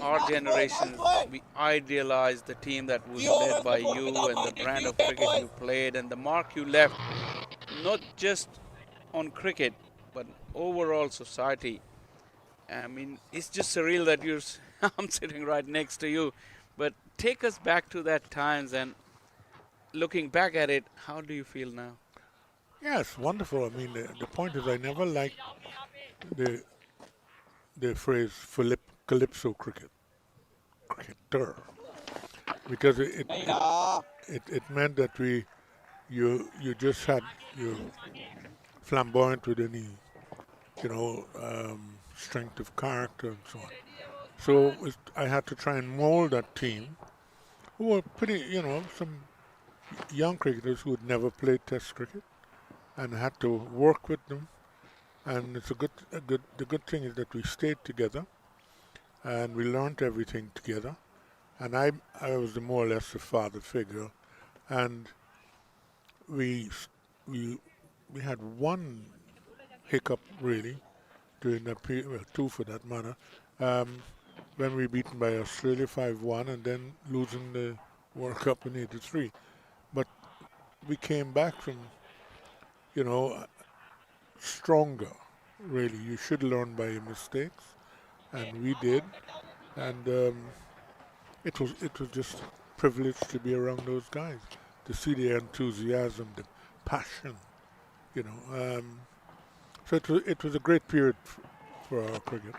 our generation, we idealized the team that was led by you and the brand of cricket you played and the mark you left, not just on cricket, but overall society. I mean, it's just surreal that I'm sitting right next to you. But take us back to that times, and looking back at it, how do you feel now? Yes, wonderful. I mean, the point is I never liked the phrase flip calypso cricketer, because it meant that you just had you flamboyant with any strength of character and so on. So I had to try and mold that team, who were pretty, some young cricketers who had never played Test cricket, and had to work with them. And it's the good thing is that we stayed together, and we learned everything together. And I was more or less the father figure, and we we we had one hiccup really during that period, well, two for that matter, when we were beaten by Australia 5-1 and then losing the World Cup in '83. But we came back from, stronger. Really, you should learn by your mistakes, and we did. And it was just a privilege to be around those guys, to see their enthusiasm, the passion, you know. So it was a great period for our cricket.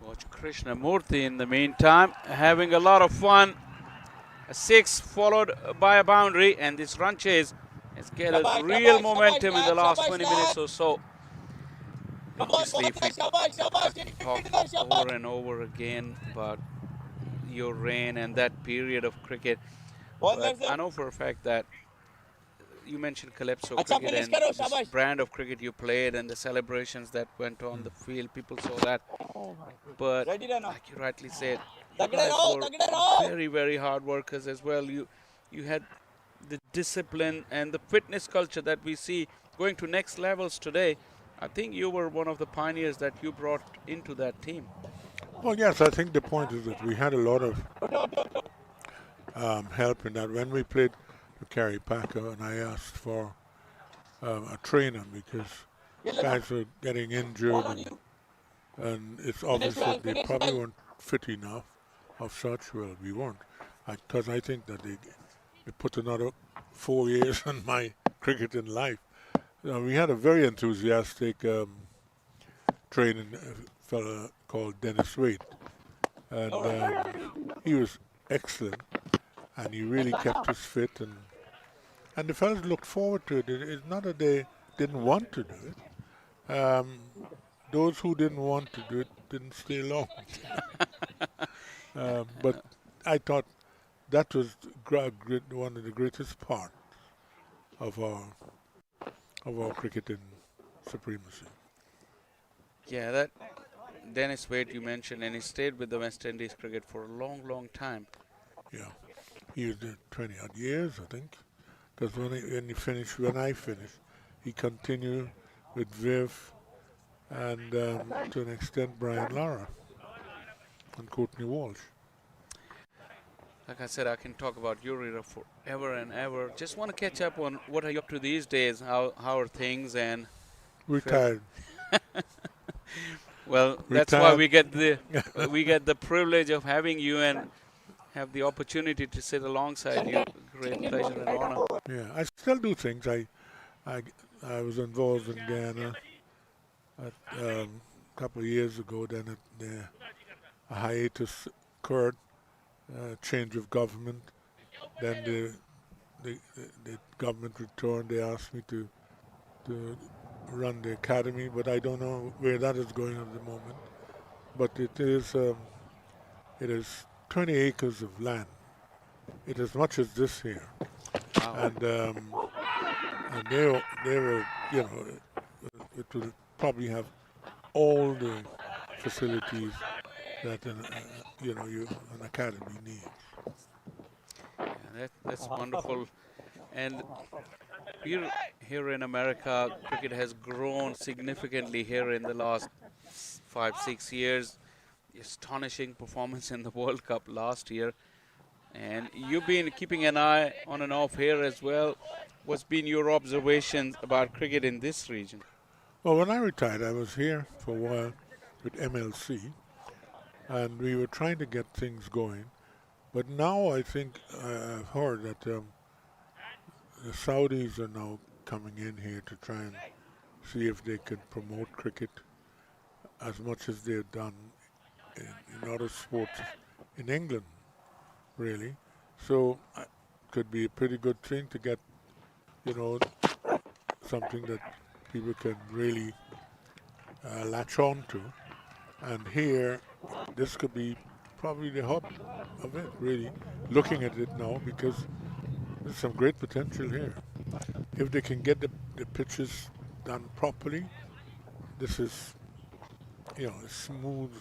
Watch Krishnamurti in the meantime, having a lot of fun. A 6 followed by a boundary, and this run chase has gathered real momentum in the last 20 minutes or so. Obviously, if we talk over and over again about your reign and that period of cricket, but I know for a fact that you mentioned Calypso cricket and this brand of cricket you played and the celebrations that went on the field, people saw that. But like you rightly said, you guys were very, very hard workers as well. You had the discipline and the fitness culture that we see going to next levels today. I think you were one of the pioneers that you brought into that team. Well, yes, I think the point is that we had a lot of help in that. When we played the Kerry Packer, and I asked for a trainer because guys were getting injured, and it's obvious that they probably weren't fit enough of such. Well, we weren't, because I think that they put another 4 years on my cricketing life. We had a very enthusiastic training fellow called Dennis Wade, and he was excellent, and he really kept us fit, and the fellas looked forward to it. It's not that they didn't want to do it. Those who didn't want to do it didn't stay long. But I thought that was one of the greatest parts of our cricketing supremacy. Yeah, that Dennis Wade you mentioned, and he stayed with the West Indies cricket for a long, long time. Yeah, he was there 20 odd years, I think. Because when I finished, he continued with Viv and to an extent Brian Lara and Courtney Walsh. Like I said, I can talk about your era forever and ever. Just want to catch up on what are you up to these days? How are things? And retired. Well, that's why we get the privilege of having you and have the opportunity to sit alongside you. Great pleasure and honor. Yeah, I still do things. I was involved in Ghana a couple of years ago. Then a hiatus occurred, change of government. Then the government returned. They asked me to run the academy, but I don't know where that is going at the moment. But it is 20 acres of land. It is much as this here. Wow. And they will, it will probably have all the facilities that an academy needs. Yeah, that's wonderful. And here in America, cricket has grown significantly here in the last 5-6 years. Astonishing performance in the World Cup last year. And you've been keeping an eye on and off here as well. What's been your observations about cricket in this region? Well, when I retired, I was here for a while with MLC, and we were trying to get things going. But now I think I've heard that the Saudis are now coming in here to try and see if they can promote cricket as much as they've done in other sports in England, really. So could be a pretty good thing to get, you know, something that people can really latch on to. And here, this could be probably the hub of it, really, looking at it now, because there's some great potential here. If they can get the pitches done properly, this is, you know, smooth.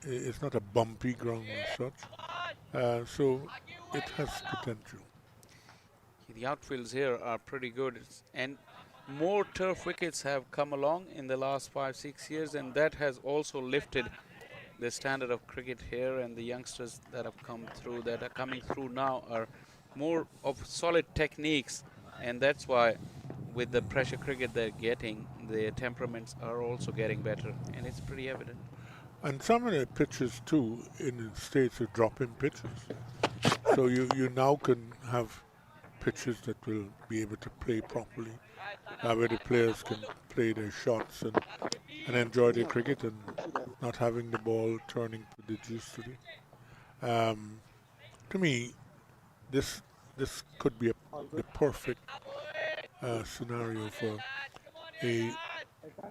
It's not a bumpy ground as such. So it has potential. The outfields here are pretty good, and more turf wickets have come along in the last 5-6 years, and that has also lifted the standard of cricket here. And the youngsters that have come through, that are coming through now, are more of solid techniques, and that's why with the pressure cricket they're getting, their temperaments are also getting better, and it's pretty evident. And some of the pitches too in the States are drop-in pitches. So you now can have pitches that will be able to play properly, where the players can play their shots and enjoy their cricket and not having the ball turning to the juice to it. To me, this could be the perfect scenario for a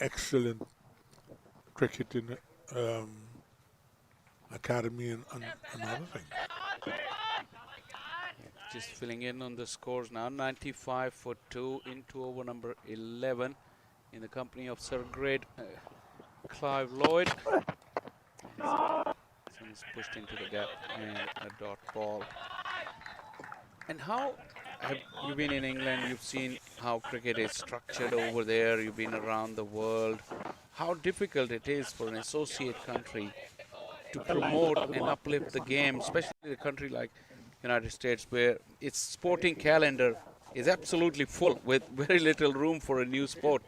excellent cricketing academy and other things. Just filling in on the scores now. 95 for 2 into over number 11 in the company of Sir Great Clive Lloyd. It's pushed into the gap and a dot ball. And how have you been in England? You've seen how cricket is structured over there. You've been around the world. How difficult it is for an associate country to promote and uplift the game, especially a country like United States, where its sporting calendar is absolutely full with very little room for a new sport.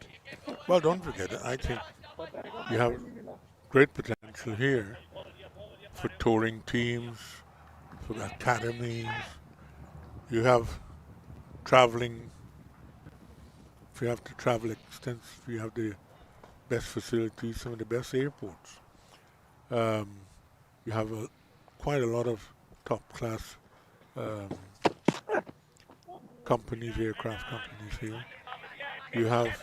Well, don't forget, I think you have great potential here for touring teams, for academies. You have traveling. If you have to travel extensively, you have the best facilities, some of the best airports. You have quite a lot of top-class companies, aircraft companies here. You have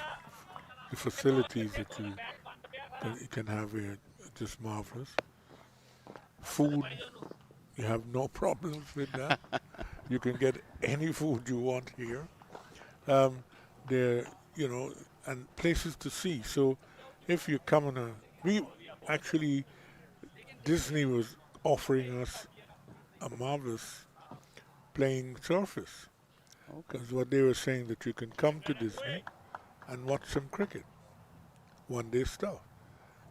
the facilities that you can have here, just marvelous. Food, you have no problems with that. You can get any food you want here. There, you know, and places to see. So if you come on Disney was offering us a marvelous playing surface. Because what they were saying that you can come to Disney and watch some cricket, one-day stuff,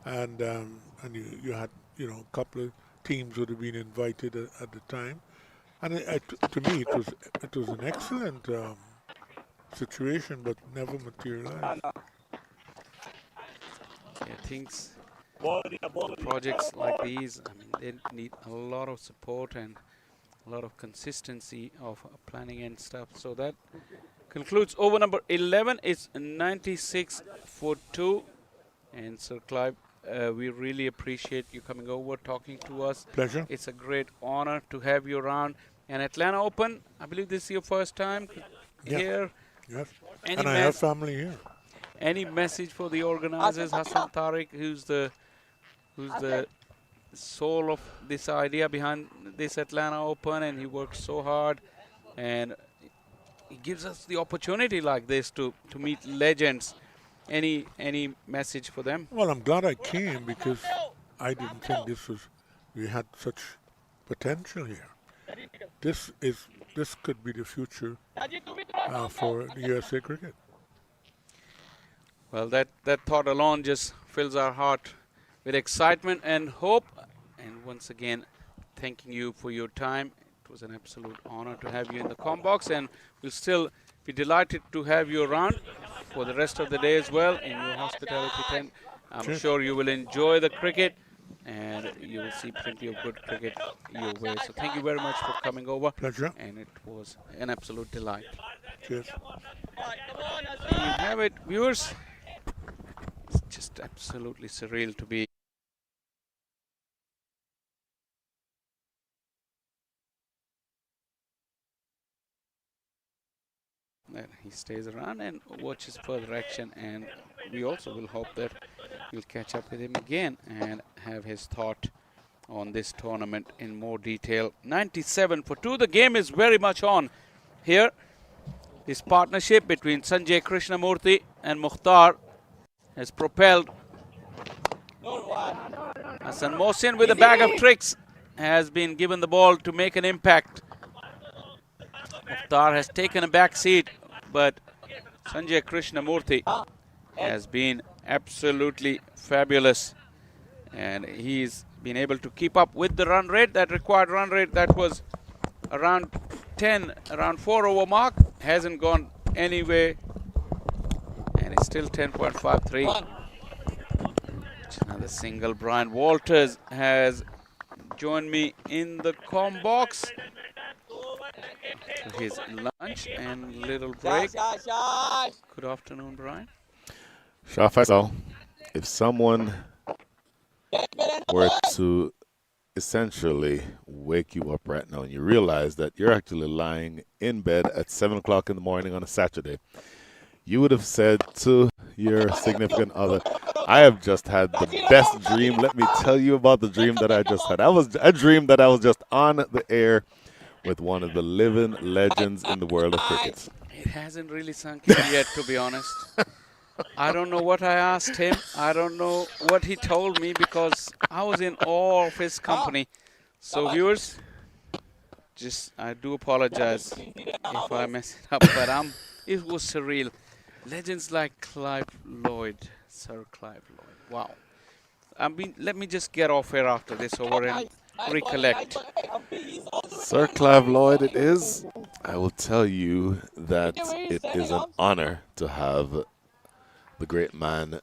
and you had, you know, a couple of teams would have been invited at the time, and to me it was an excellent situation, but never materialized. Yeah, things, projects like these, I mean, they need a lot of support and a lot of consistency of planning and stuff. So that concludes over number 11. It's 96 for 2. And Sir Clive, we really appreciate you coming over, talking to us. Pleasure. It's a great honor to have you around. And Atlanta Open, I believe this is your first time here. Yes. And I have family here. Any message for the organizers, Hassan Tariq, who's the soul of this idea behind this Atlanta Open, and he works so hard, and he gives us the opportunity like this to meet legends. Any message for them? Well, I'm glad I came because I didn't think we had such potential here. This could be the future for the USA cricket. Well, that thought alone just fills our heart with excitement and hope. And once again, thanking you for your time. It was an absolute honor to have you in the Combox, and we'll still be delighted to have you around for the rest of the day as well in your hospitality tent. I'm sure you will enjoy the cricket, and you will see plenty of good cricket your way. So thank you very much for coming over. Pleasure. And it was an absolute delight. Cheers. There you have it, viewers. It's just just absolutely surreal to be. And he stays around and watches further action, and we also will hope that we'll catch up with him again and have his thought on this tournament in more detail. 97 for 2. The game is very much on here. This partnership between Sanjay Krishnamurthy and Mukhtar has propelled. Hassan Mohsin with a bag of tricks has been given the ball to make an impact. Mukhtar has taken a back seat, but Sanjay Krishnamurthy has been absolutely fabulous, and he's been able to keep up with the run rate, that required run rate that was around 10, around 4 over mark, hasn't gone anywhere, and it's still 10.53. Another single. Brian Walters has joined me in the comm box for his lunch and little break. Good afternoon, Brian. Shah Faisal, if someone were to essentially wake you up right now and you realize that you're actually lying in bed at 7 o'clock in the morning on a Saturday, you would have said to your significant other, I have just had the best dream. Let me tell you about the dream that I just had. I was a dream that I was just on the air with one of the living legends in the world of cricket. It hasn't really sunk in yet, to be honest. I don't know what I asked him. I don't know what he told me, because I was in awe of his company. So viewers, I do apologize if I mess it up, but it was surreal. Legends like Clive Lloyd, Sir Clive Lloyd. Wow. Let me just get off here after this over and recollect. Sir Clive Lloyd it is. I will tell you that it is an honor to have the great man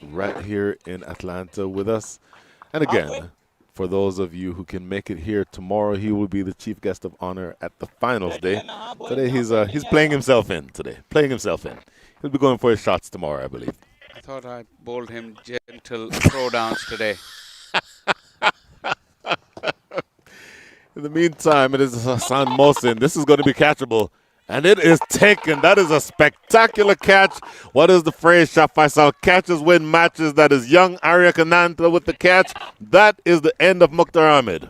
right here in Atlanta with us. And again, for those of you who can make it here tomorrow, he will be the chief guest of honor at the finals day. Today he's playing himself in today. Playing himself in. He'll be going for his shots tomorrow, I believe. I thought I bowled him gentle throwdowns today. In the meantime, it is Hassan Mohsin. This is going to be catchable. And it is taken. That is a spectacular catch. What is the phrase, Shah Faisal? Catches win matches. That is young Arya Kananta with the catch. That is the end of Mukhtar Ahmed.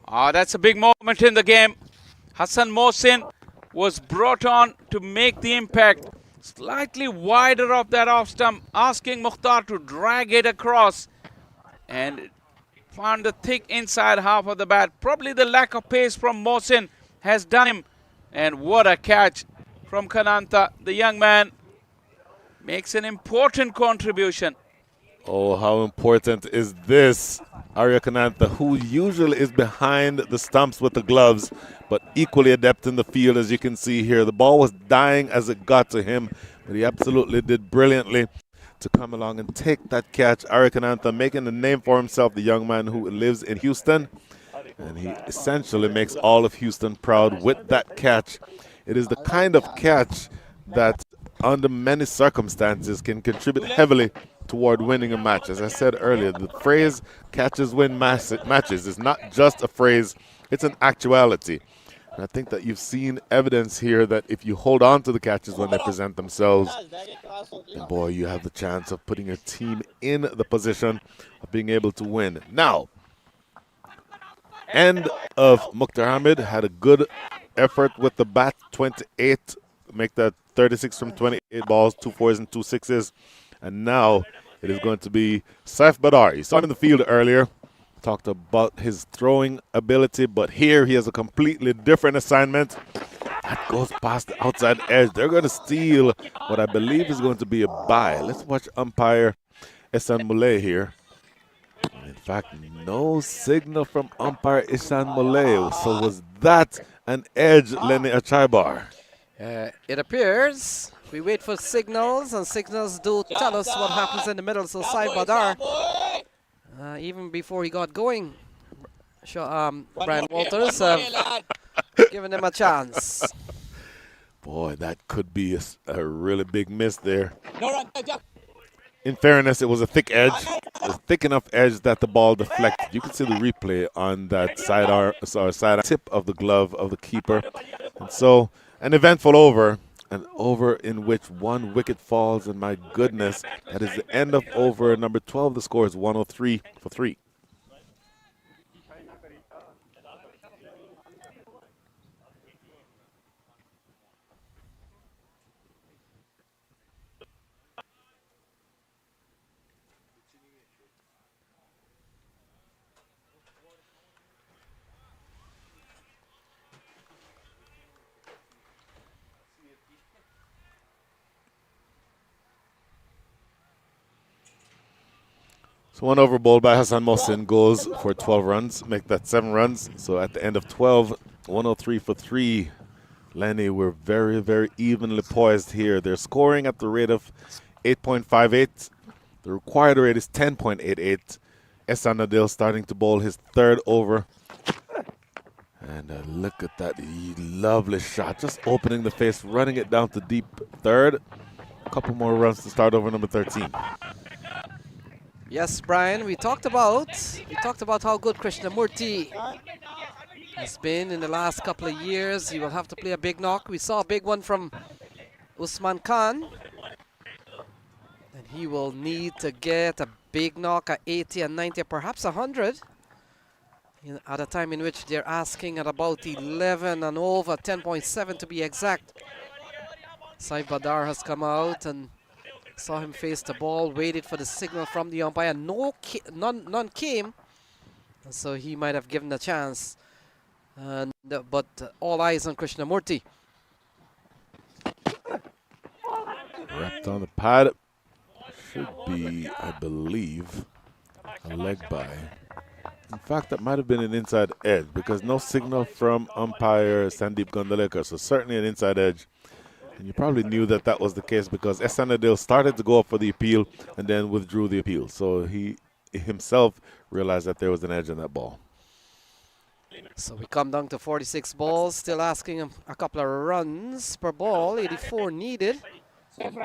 That's a big moment in the game. Hassan Mohsin was brought on to make the impact. Slightly wider of that off stump, asking Mukhtar to drag it across. And found the thick inside half of the bat. Probably the lack of pace from Mohsin has done him. And what a catch from Kananta. The young man makes an important contribution. Oh, how important is this? Arya Kananta, who usually is behind the stumps with the gloves, but equally adept in the field, as you can see here. The ball was dying as it got to him, but he absolutely did brilliantly to come along and take that catch. Arya Kananta making a name for himself, the young man who lives in Houston. And he essentially makes all of Houston proud with that catch. It is the kind of catch that, under many circumstances, can contribute heavily toward winning a match. As I said earlier, the phrase catches win matches is not just a phrase, it's an actuality. And I think that you've seen evidence here that if you hold on to the catches when they present themselves, then boy, you have the chance of putting your team in the position of being able to win. Now, end of Mukhtar Ahmed had a good effort with the bat, 28, make that 36 from 28 balls, 2 4s and 2 6s. And now it is going to be Saif Badar. You saw him in the field earlier, talked about his throwing ability, but here he has a completely different assignment. That goes past the outside edge. They're going to steal what I believe is going to be a bye. Let's watch umpire Ehsan Moulay here. In fact, no signal from umpire Ihsan Moulay. So was that an edge, Lenny Achaibar? It appears. We wait for signals, and signals do tell us what happens in the middle. So Saif Badar, even before he got going, Brian Walters have given him a chance. Boy, that could be a really big miss there. In fairness, it was a thick edge, a thick enough edge that the ball deflected. You can see the replay on that side tip of the glove of the keeper. And so, an eventful over, an over in which one wicket falls, and my goodness, that is the end of over number 12. The score is 103 for 3. So one over ball by Hassan Mohsin goes for 12 runs, make that 7 runs. So at the end of 12, 103 for 3. Lenny, we're very, very evenly poised here. They're scoring at the rate of 8.58. The required rate is 10.88. Ehsan Adil starting to bowl his 3rd over. And look at that lovely shot, just opening the face, running it down to deep 3rd. A couple more runs to start over number 13. Yes, Brian, we talked about how good Krishnamurti has been in the last couple of years. He will have to play a big knock. We saw a big one from Usman Khan. And he will need to get a big knock at 80 and 90, perhaps 100. At a time in which they're asking at about 11 and over, 10.7 to be exact. Saif Badar has come out and saw him face the ball, waited for the signal from the umpire. None came, so he might have given a chance. But all eyes on Krishnamurti. Wrapped on the pad. Should be, I believe, a leg by. In fact, that might have been an inside edge because no signal from umpire Sandeep Gondalekar, so certainly an inside edge. And you probably knew that that was the case because Ehsan Adil started to go up for the appeal and then withdrew the appeal. So he himself realized that there was an edge in that ball. So we come down to 46 balls, still asking him a couple of runs per ball, 84 needed. And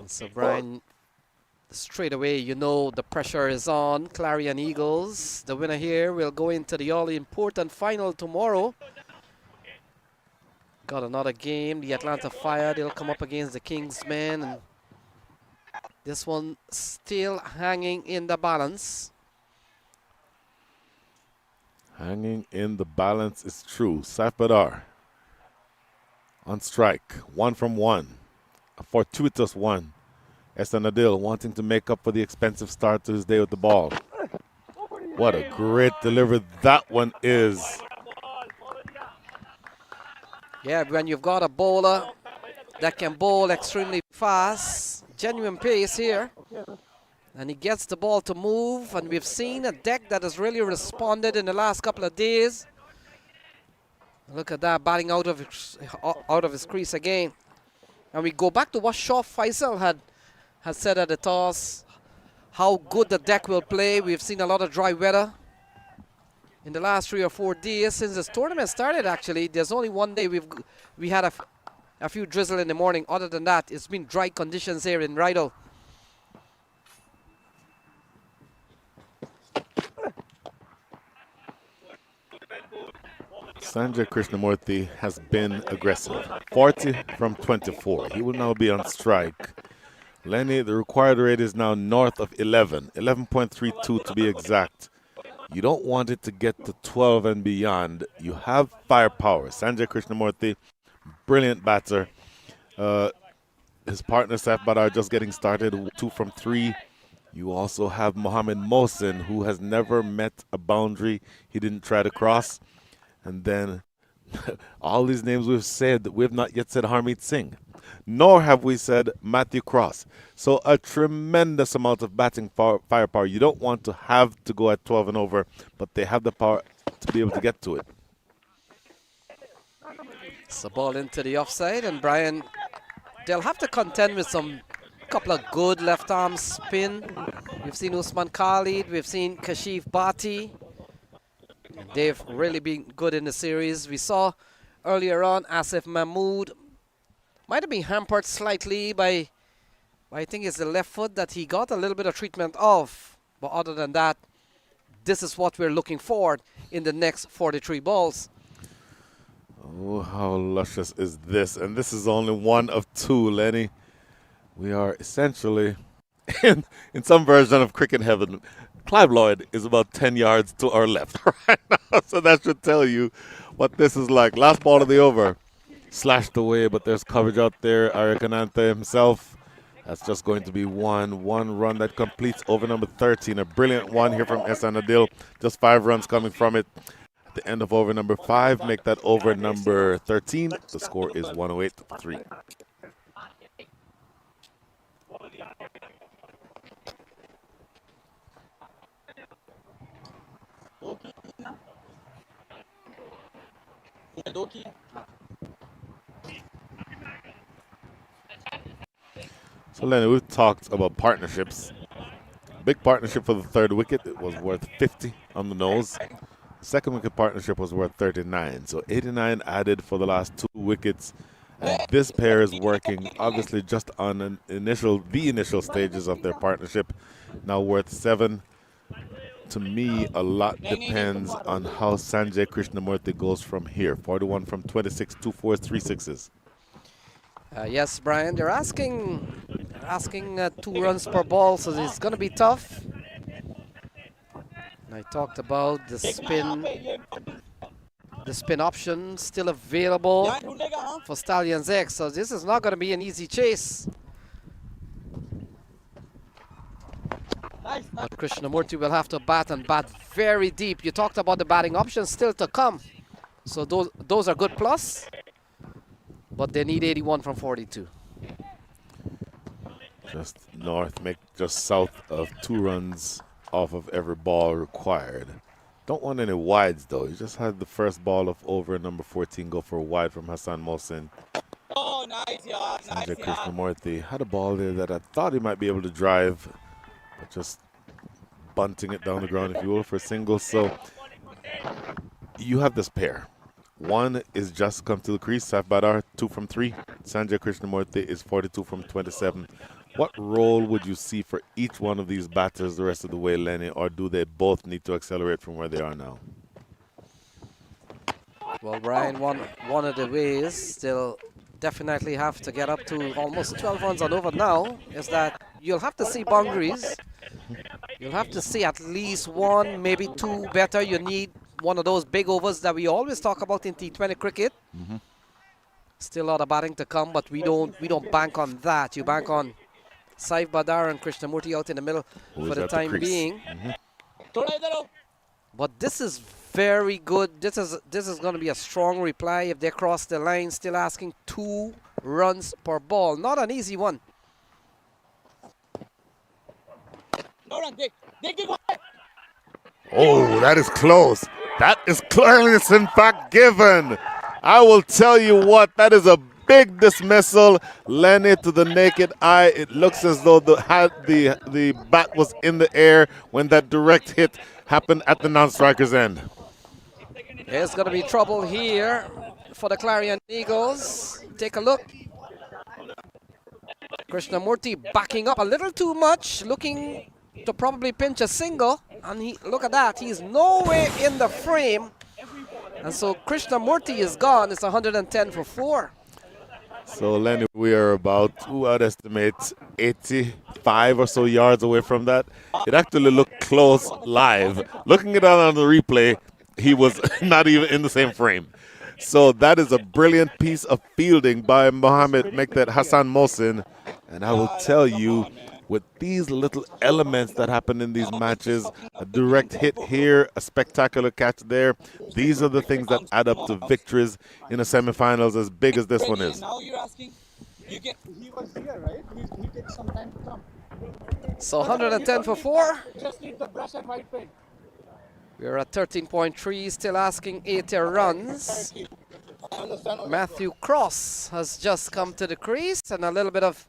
so Brian, straight away, you know the pressure is on. Clarion Eagles, the winner here, will go into the all-important final tomorrow. Got another game, the Atlanta Fire, they'll come up against the Kingsmen. And this one still hanging in the balance. Hanging in the balance is true. Saif Badar on strike, 1 from 1. A fortuitous one. Ehsan Adil wanting to make up for the expensive start to his day with the ball. What a great delivery that one is. Yeah, when you've got a bowler that can bowl extremely fast, genuine pace here, and he gets the ball to move, and we've seen a deck that has really responded in the last couple of days. Look at that, batting out of his crease again. And we go back to what Shaw Faisal had said at the toss, how good the deck will play. We've seen a lot of dry weather in the last 3 or 4 days since this tournament started. Actually, there's only one day we had a few drizzle in the morning. Other than that, it's been dry conditions here in Rydal. Sanjay Krishnamurti has been aggressive. 40 from 24. He will now be on strike. Lenny, the required rate is now north of 11. 11.32 to be exact. You don't want it to get to 12 and beyond. You have firepower. Sanjay Krishnamurti, brilliant batter. His partner Saif Badar just getting started, 2 from 3. You also have Mohammed Mohsin, who has never met a boundary he didn't try to cross. And then all these names we've said, we've not yet said Harmeet Singh, nor have we said Matthew Cross. So a tremendous amount of batting firepower. You don't want to have to go at 12 and over, but they have the power to be able to get to it. It's a ball into the offside, and Brian, they'll have to contend with some couple of good left arm spin. We've seen Usman Khalid, we've seen Kashif Bhatti. They've really been good in the series. We saw earlier on Asif Mahmood might have been hampered slightly by I think it's the left foot that he got a little bit of treatment of. But other than that, this is what we're looking for in the next 43 balls. Oh, how luscious is this? And this is only one of two, Lenny. We are essentially in some version of cricket heaven. Clive Lloyd is about 10 yards to our left right now, so that should tell you what this is like. Last ball of the over, slashed away, but there's coverage out there. Arikanante himself, that's just going to be one run that completes over number 13. A brilliant one here from Ehsan Adil, just 5 runs coming from it. At the end of over number 5, make that over number 13. The score is 108-3. So Lenny, we've talked about partnerships. Big partnership for the third wicket. It was worth 50 on the nose. Second wicket partnership was worth 39. So 89 added for the last 2 wickets. And this pair is working obviously just on the initial stages of their partnership. Now worth 7. To me, a lot depends on how Sanjay Krishnamurthy goes from here. 41 from 26, 2 4s, 3 6s. Yes, Brian, they're asking 2 runs per ball, so it's going to be tough. I talked about the spin option still available for Stallions X, so this is not going to be an easy chase. But Krishnamurthy will have to bat very deep. You talked about the batting options still to come, so those are good plus. But they need 81 from 42. Just south of 2 runs off of every ball required. Don't want any wides though. You just had the first ball of over number 14 go for a wide from Hassan Mohsin. Oh, nice, yeah. Sanjay Krishnamurthy had a ball there that I thought he might be able to drive, but just bunting it down the ground, if you will, for a single. So you have this pair. One is just come to the crease, Saif Badar, 2 from 3. Sanjay Krishnamurthy is 42 from 27. What role would you see for each one of these batters the rest of the way, Lenny, or do they both need to accelerate from where they are now? Well, Brian, one of the ways they'll definitely have to get up to almost 12 runs and over now is that you'll have to see boundaries. You'll have to see at least 1, maybe 2 better. You need one of those big overs that we always talk about in T20 cricket. Still a lot of batting to come, but we don't bank on that. You bank on Saif Badar and Krishnamurthy out in the middle for the time being. But this is very good. This is going to be a strong reply if they cross the line. Still asking 2 runs per ball. Not an easy one. Oh, that is close. That is clearness, in fact, given. I will tell you what, that is a big dismissal. Lenny, to the naked eye, it looks as though the bat was in the air when that direct hit happened at the non-striker's end. There's going to be trouble here for the Clarion Eagles. Take a look. Krishnamurthy backing up a little too much, looking to probably pinch a single. And look at that, he's nowhere in the frame. And so Krishnamurthy is gone. It's 110 for 4. So, Lenny, we are about, I'd estimate, 85 or so yards away from that. It actually looked close live. Looking at it on the replay, he was not even in the same frame. So that is a brilliant piece of fielding by Mohamed Hassan Mohsin. And I will tell you, with these little elements that happen in these matches, a direct hit here, a spectacular catch there, these are the things that add up to victories in the semifinals as big as this one is. Now you're asking, he was here, right? He takes some time to come. So 110 for 4. Just need the brush and white paint. We're at 13.3, still asking 80 runs. Matthew Cross has just come to the crease, and a little bit of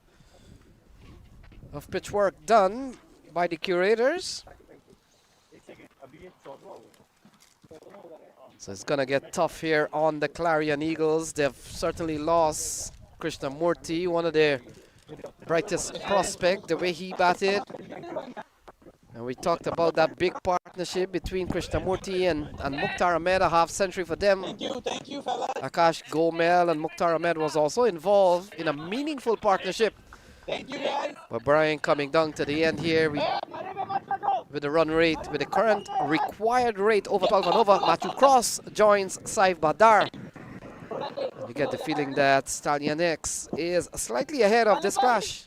pitch work done by the curators. So it's going to get tough here on the Clarion Eagles. They've certainly lost Krishnamurthy, one of their brightest prospect, the way he batted. And we talked about that big partnership between Krishnamurti and Mukhtar Ahmed, a half century for them. Akash Gomel and Mukhtar Ahmed was also involved in a meaningful partnership. But Brian coming down to the end here with the run rate, with the current required rate over 12 and over. Matthew Cross joins Saif Badar. You get the feeling that Stallions X is slightly ahead of this clash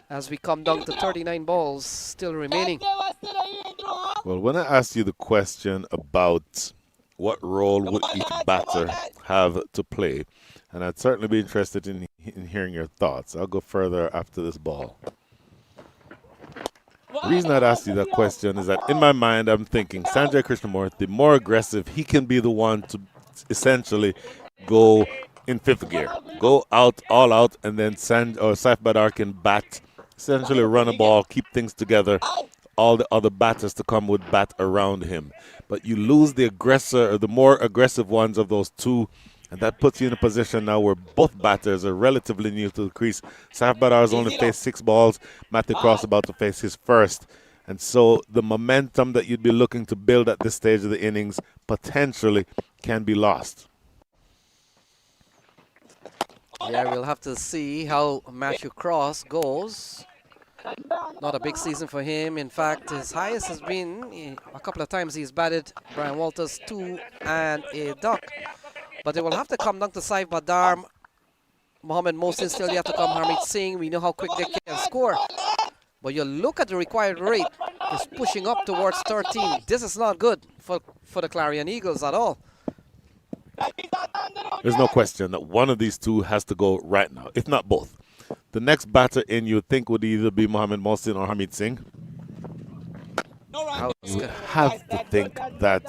as we come down to 39 balls still remaining. Well, when I asked you the question about what role would each batter have to play, and I'd certainly be interested in hearing your thoughts. I'll go further after this ball. The reason I'd asked you that question is that in my mind I'm thinking Sanjay Krishnamurti, more aggressive, he can be the one to essentially go in fifth gear, go out, all out, and then Saif Badar can bat, essentially run a ball, keep things together. All the other batters to come would bat around him. But you lose the aggressor, or the more aggressive ones of those two, and that puts you in a position now where both batters are relatively new to the crease. Saif Badar has only faced 6 balls. Matthew Cross about to face his first. And so the momentum that you'd be looking to build at this stage of the innings potentially can be lost. Yeah, we'll have to see how Matthew Cross goes. Not a big season for him. In fact, his highest has been a couple of times he's batted Brian Walters 2 and a duck. But they will have to come down to Saif Badar. Mohammad Mohsin still yet to come. Harmeet Singh, we know how quick they can score. But you look at the required rate, it's pushing up towards 13. This is not good for the Clarion Eagles at all. There's no question that one of these two has to go right now, if not both. The next batter in you would think would either be Mohammad Mohsin or Harmeet Singh. You have to think that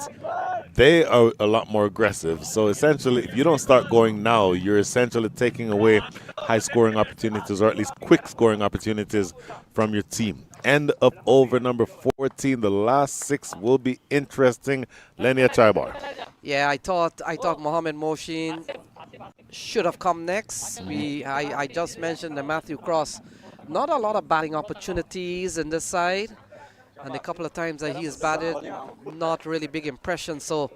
they are a lot more aggressive. So essentially, if you don't start going now, you're essentially taking away high-scoring opportunities, or at least quick-scoring opportunities from your team. End of over number 14. The last 6 will be interesting. Lenia Chaibar. Yeah, I thought Mohammad Mohsin should have come next. I just mentioned the Matthew Cross. Not a lot of batting opportunities in this side. And a couple of times that he has batted, not really big impression. So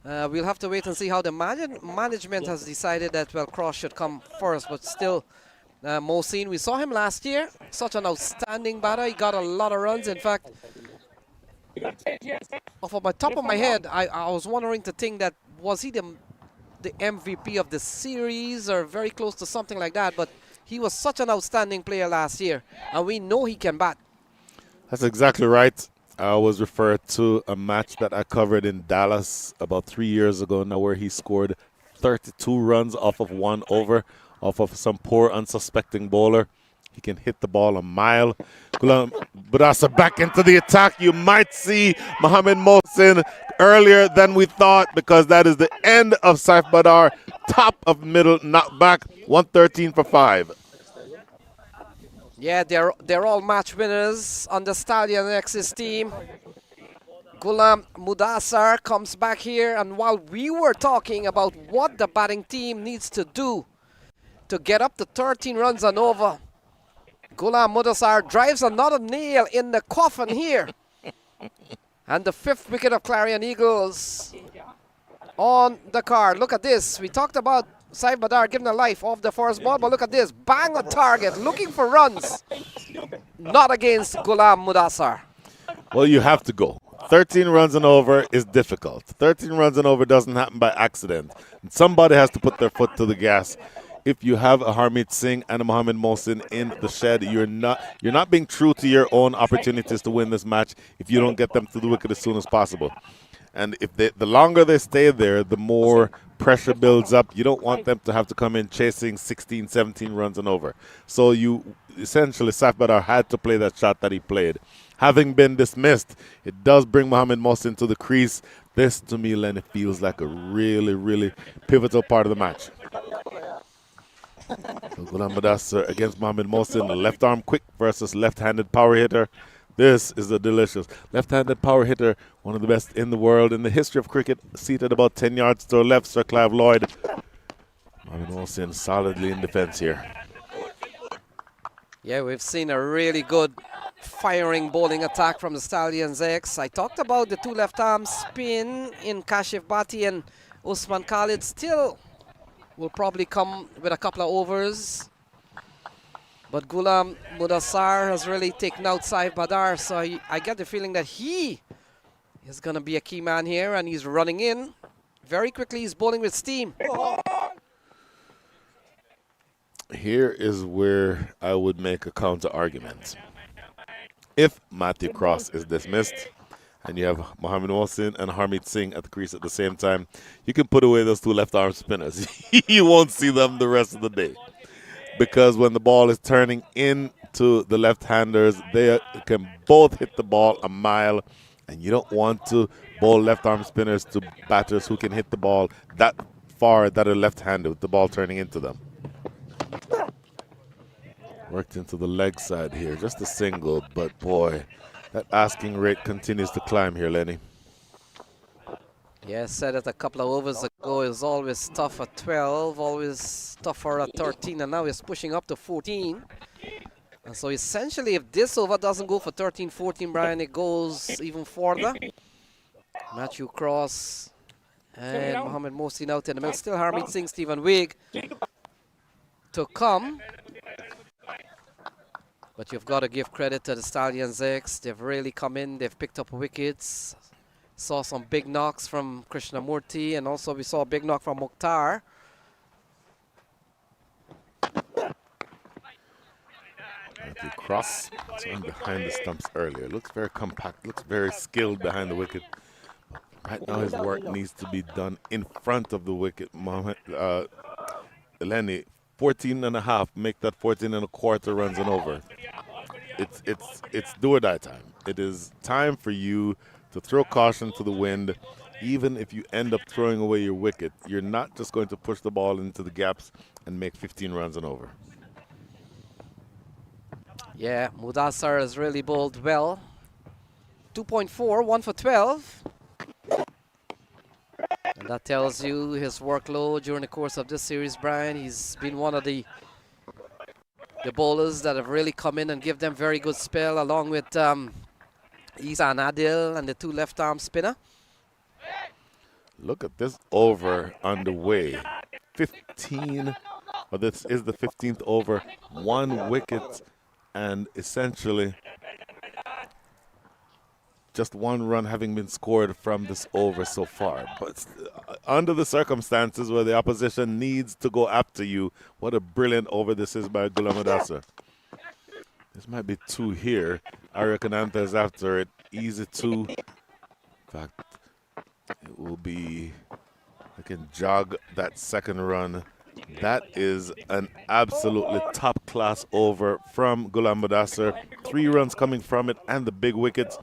we'll have to wait and see how the management has decided that, well, Cross should come first. But still, Mohsin, we saw him last year. Such an outstanding batter. He got a lot of runs. In fact, off of the top of my head, I was wondering to think that, was he the MVP of the series or very close to something like that? But he was such an outstanding player last year. And we know he can bat. That's exactly right. I was referred to a match that I covered in Dallas about 3 years ago now, where he scored 32 runs off of 1 over, off of some poor unsuspecting bowler. He can hit the ball a mile. Ghulam Budasa back into the attack. You might see Mohammad Mohsin earlier than we thought, because that is the end of Saif Badar. Top of middle, not back. 113 for 5. Yeah, they're all match winners on the Stallions X's team. Ghulam Mudassar comes back here, and while we were talking about what the batting team needs to do to get up to 13 runs and over, Ghulam Mudassar drives another nail in the coffin here. And the 5th wicket of Clarion Eagles on the card. Look at this. We talked about Saif Badar giving a life off the first ball, but look at this. Bang on target, looking for runs. Not against Ghulam Mudassar. Well, you have to go. 13 runs and over is difficult. 13 runs and over doesn't happen by accident. And somebody has to put their foot to the gas. If you have a Harmeet Singh and a Mohammad Mohsin in the shed, you're not being true to your own opportunities to win this match if you don't get them to the wicket as soon as possible. And if the longer they stay there, the more pressure builds up. You don't want them to have to come in chasing 16, 17 runs and over. So you essentially, Saif Badar had to play that shot that he played. Having been dismissed, it does bring Mohammad Mohsin to the crease. This, to me, Lenny, feels like a really, really pivotal part of the match. So Ghulam Mudassar against Mohammad Mohsin, left arm quick versus left-handed power hitter. This is a delicious left-handed power hitter, one of the best in the world in the history of cricket, seated about 10 yards to the left, Sir Clive Lloyd. Mohammad Mohsin solidly in defense here. Yeah, we've seen a really good firing bowling attack from the Stallions X. I talked about the two left arm spin in Kashif Bhatti, and Usman Khalid still will probably come with a couple of overs. But Ghulam Mudassar has really taken out Saif Badar, so I get the feeling that he is going to be a key man here, and he's running in. Very quickly, he's bowling with steam. Here is where I would make a counter argument. If Matthew Cross is dismissed and you have Mohamed Mohsin and Harmeet Singh at the crease at the same time, you can put away those two left-arm spinners. You won't see them the rest of the day. Because when the ball is turning into the left-handers, they can both hit the ball a mile, and you don't want to bowl left-arm spinners to batters who can hit the ball that far that are left-handed with the ball turning into them. Worked into the leg side here, just a single, but boy, that asking rate continues to climb here, Lenny. Yeah, said it a couple of overs ago, it was always tough at 12, always tougher at 13, and now he's pushing up to 14. And so essentially, if this over doesn't go for 13-14, Brian, it goes even further. Matthew Cross and Mohamed Mohsin out in the middle. Still Harmeet Singh, Stephen Wigg to come. But you've got to give credit to the Stallions X. They've really come in, they've picked up wickets. Saw some big knocks from Krishnamurti, and also we saw a big knock from Mukhtar. Matthew Cross turned behind the stumps earlier. Looks very compact, looks very skilled behind the wicket. Right now his work needs to be done in front of the wicket. Lenny, 14 and a half, make that 14 and a quarter runs and over. It's do or die time. It is time for you to throw caution to the wind. Even if you end up throwing away your wicket, you're not just going to push the ball into the gaps and make 15 runs and over. Yeah, Mudassar has really bowled well. 2.4, 1 for 12. And that tells you his workload during the course of this series, Brian. He's been one of the bowlers that have really come in and give them very good spell, along with Isan Adil and the two left-arm spinner. Look at this over underway. 15, or this is the 15th over, 1 wicket, and essentially just 1 run having been scored from this over so far. But under the circumstances where the opposition needs to go after you, what a brilliant over this is by Ghulam Mudassar. This might be 2 here. Arya Kananta is after it. Easy 2. In fact, it will be, I can jog that second run. That is an absolutely top-class over from Ghulam Mudassar. 3 runs coming from it and the big wickets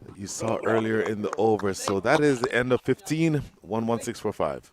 that you saw earlier in the over. So that is the end of 15, 11645.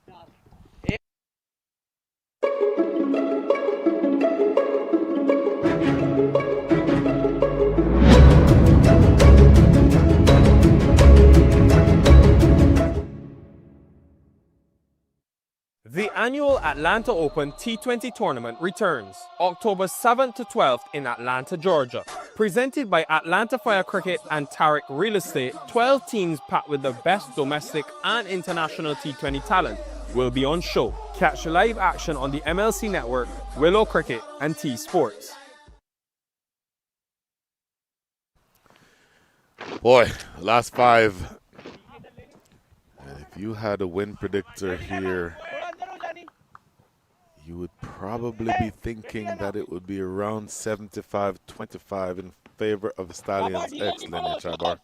The annual Atlanta Open T20 tournament returns October 7th to 12th in Atlanta, Georgia. Presented by Atlanta Fire Cricket and Tarik Real Estate, 12 teams packed with the best domestic and international T20 talent will be on show. Catch live action on the MLC Network, Willow Cricket, and T Sports. Boy, last 5. And if you had a win predictor here, you would probably be thinking that it would be around 75-25 in favor of the Stallions X, Lenny Chabar.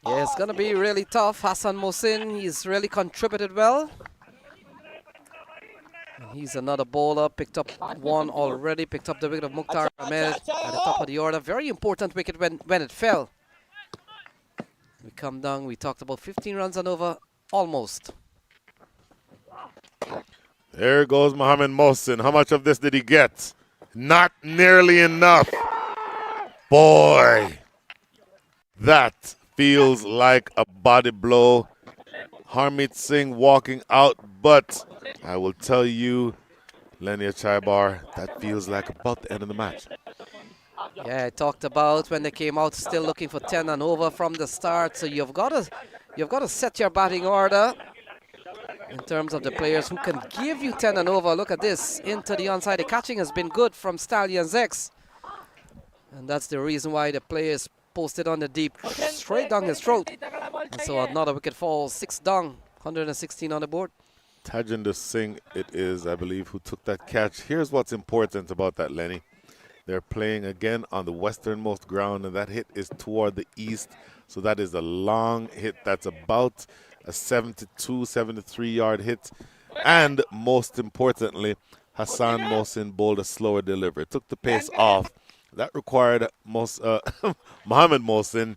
Yeah, it's going to be really tough. Hassan Mohsin, he's really contributed well. And he's another bowler, picked up 1 already, picked up the wicket of Mukhtar Ahmed at the top of the order. Very important wicket when it fell. We come down, we talked about 15 runs and over, almost. There goes Mohamed Mohsin. How much of this did he get? Not nearly enough. Boy, that feels like a body blow. Harmeet Singh walking out, but I will tell you, Lenny Chaibar, that feels like about the end of the match. Yeah, I talked about when they came out still looking for 10 and over from the start. So you've got to set your batting order in terms of the players who can give you 10 and over. Look at this, into the onside. The catching has been good from Stallions X. And that's the reason why the players posted on the deep, straight down his throat. And so another wicket falls, 6 down, 116 on the board. Tajinder Singh it is, I believe, who took that catch. Here's what's important about that, Lenny. They're playing again on the westernmost ground, and that hit is toward the east. So that is a long hit. That's about a 72, 73-yard hit. And most importantly, Hassan Mohsin bowled a slower delivery. Took the pace off. That required Mohammed Mohsin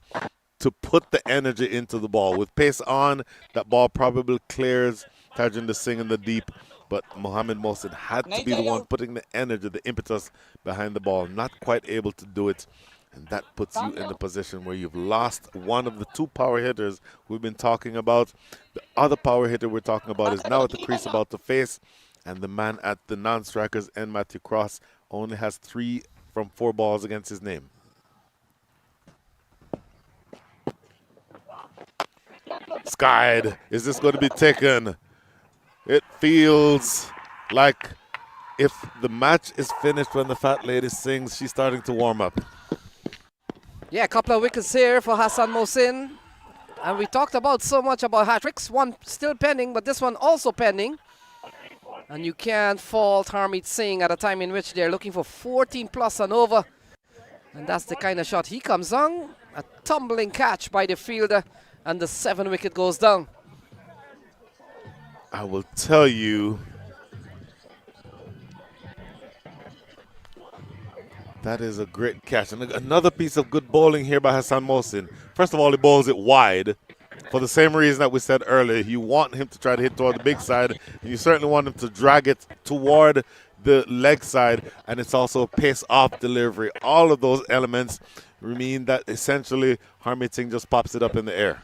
to put the energy into the ball. With pace on, that ball probably clears Tajinder Singh in the deep. But Mohammed Mohsin had to be the one putting the energy, the impetus behind the ball. Not quite able to do it. And that puts you in the position where you've lost one of the 2 power hitters we've been talking about. The other power hitter we're talking about is now at the crease about to face. And the man at the non-strikers end, Matthew Cross, only has 3 from 4 balls against his name. Skied. Is this going to be taken? It feels like if the match is finished when the fat lady sings, she's starting to warm up. Yeah, a couple of wickets here for Hassan Mohsin. And we talked about so much about hat-tricks. One still pending, but this one also pending. And you can't fault Harmeet Singh at a time in which they're looking for 14 plus and over. And that's the kind of shot he comes on. A tumbling catch by the fielder, and the 7 wicket goes down. I will tell you, that is a great catch. And another piece of good bowling here by Hassan Mohsin. First of all, he bowls it wide for the same reason that we said earlier. You want him to try to hit toward the big side, and you certainly want him to drag it toward the leg side, and it's also a pace-off delivery. All of those elements mean that essentially Harmeet Singh just pops it up in the air.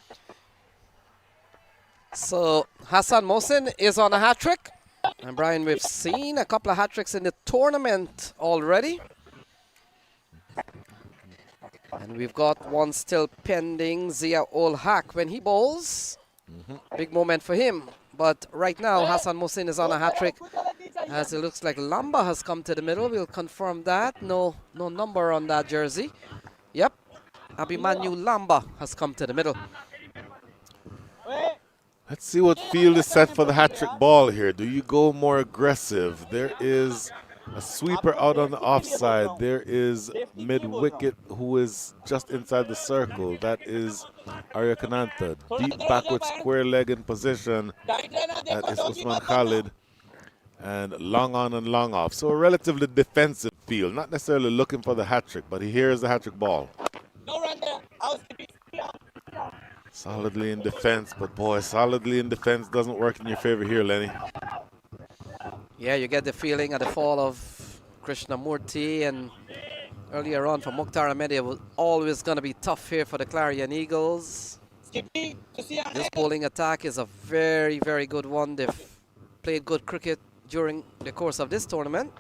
So Hassan Mohsin is on a hat-trick. And Brian, we've seen a couple of hat-tricks in the tournament already. And we've got one still pending, Zia-ul-Haq when he bowls. Big moment for him. But right now, Hassan Mohsin is on a hat-trick. As it looks like Lamba has come to the middle. We'll confirm that. No number on that jersey. Yep. Abhimanyu Lamba has come to the middle. Let's see what field is set for the hat-trick ball here. Do you go more aggressive? There is a sweeper out on the offside. There is mid-wicket who is just inside the circle. That is Arya Kananta. Deep backward square leg in position. That is Usman Khalid. And long on and long off. So a relatively defensive field. Not necessarily looking for the hat-trick, but here's the hat-trick ball. Solidly in defense, but boy, solidly in defense doesn't work in your favor here, Lenny. Yeah, you get the feeling at the fall of Krishnamurti, and earlier on for Mukhtar Ahmed, it was always going to be tough here for the Clarion Eagles. This bowling attack is a very, very good one. They've played good cricket during the course of this tournament.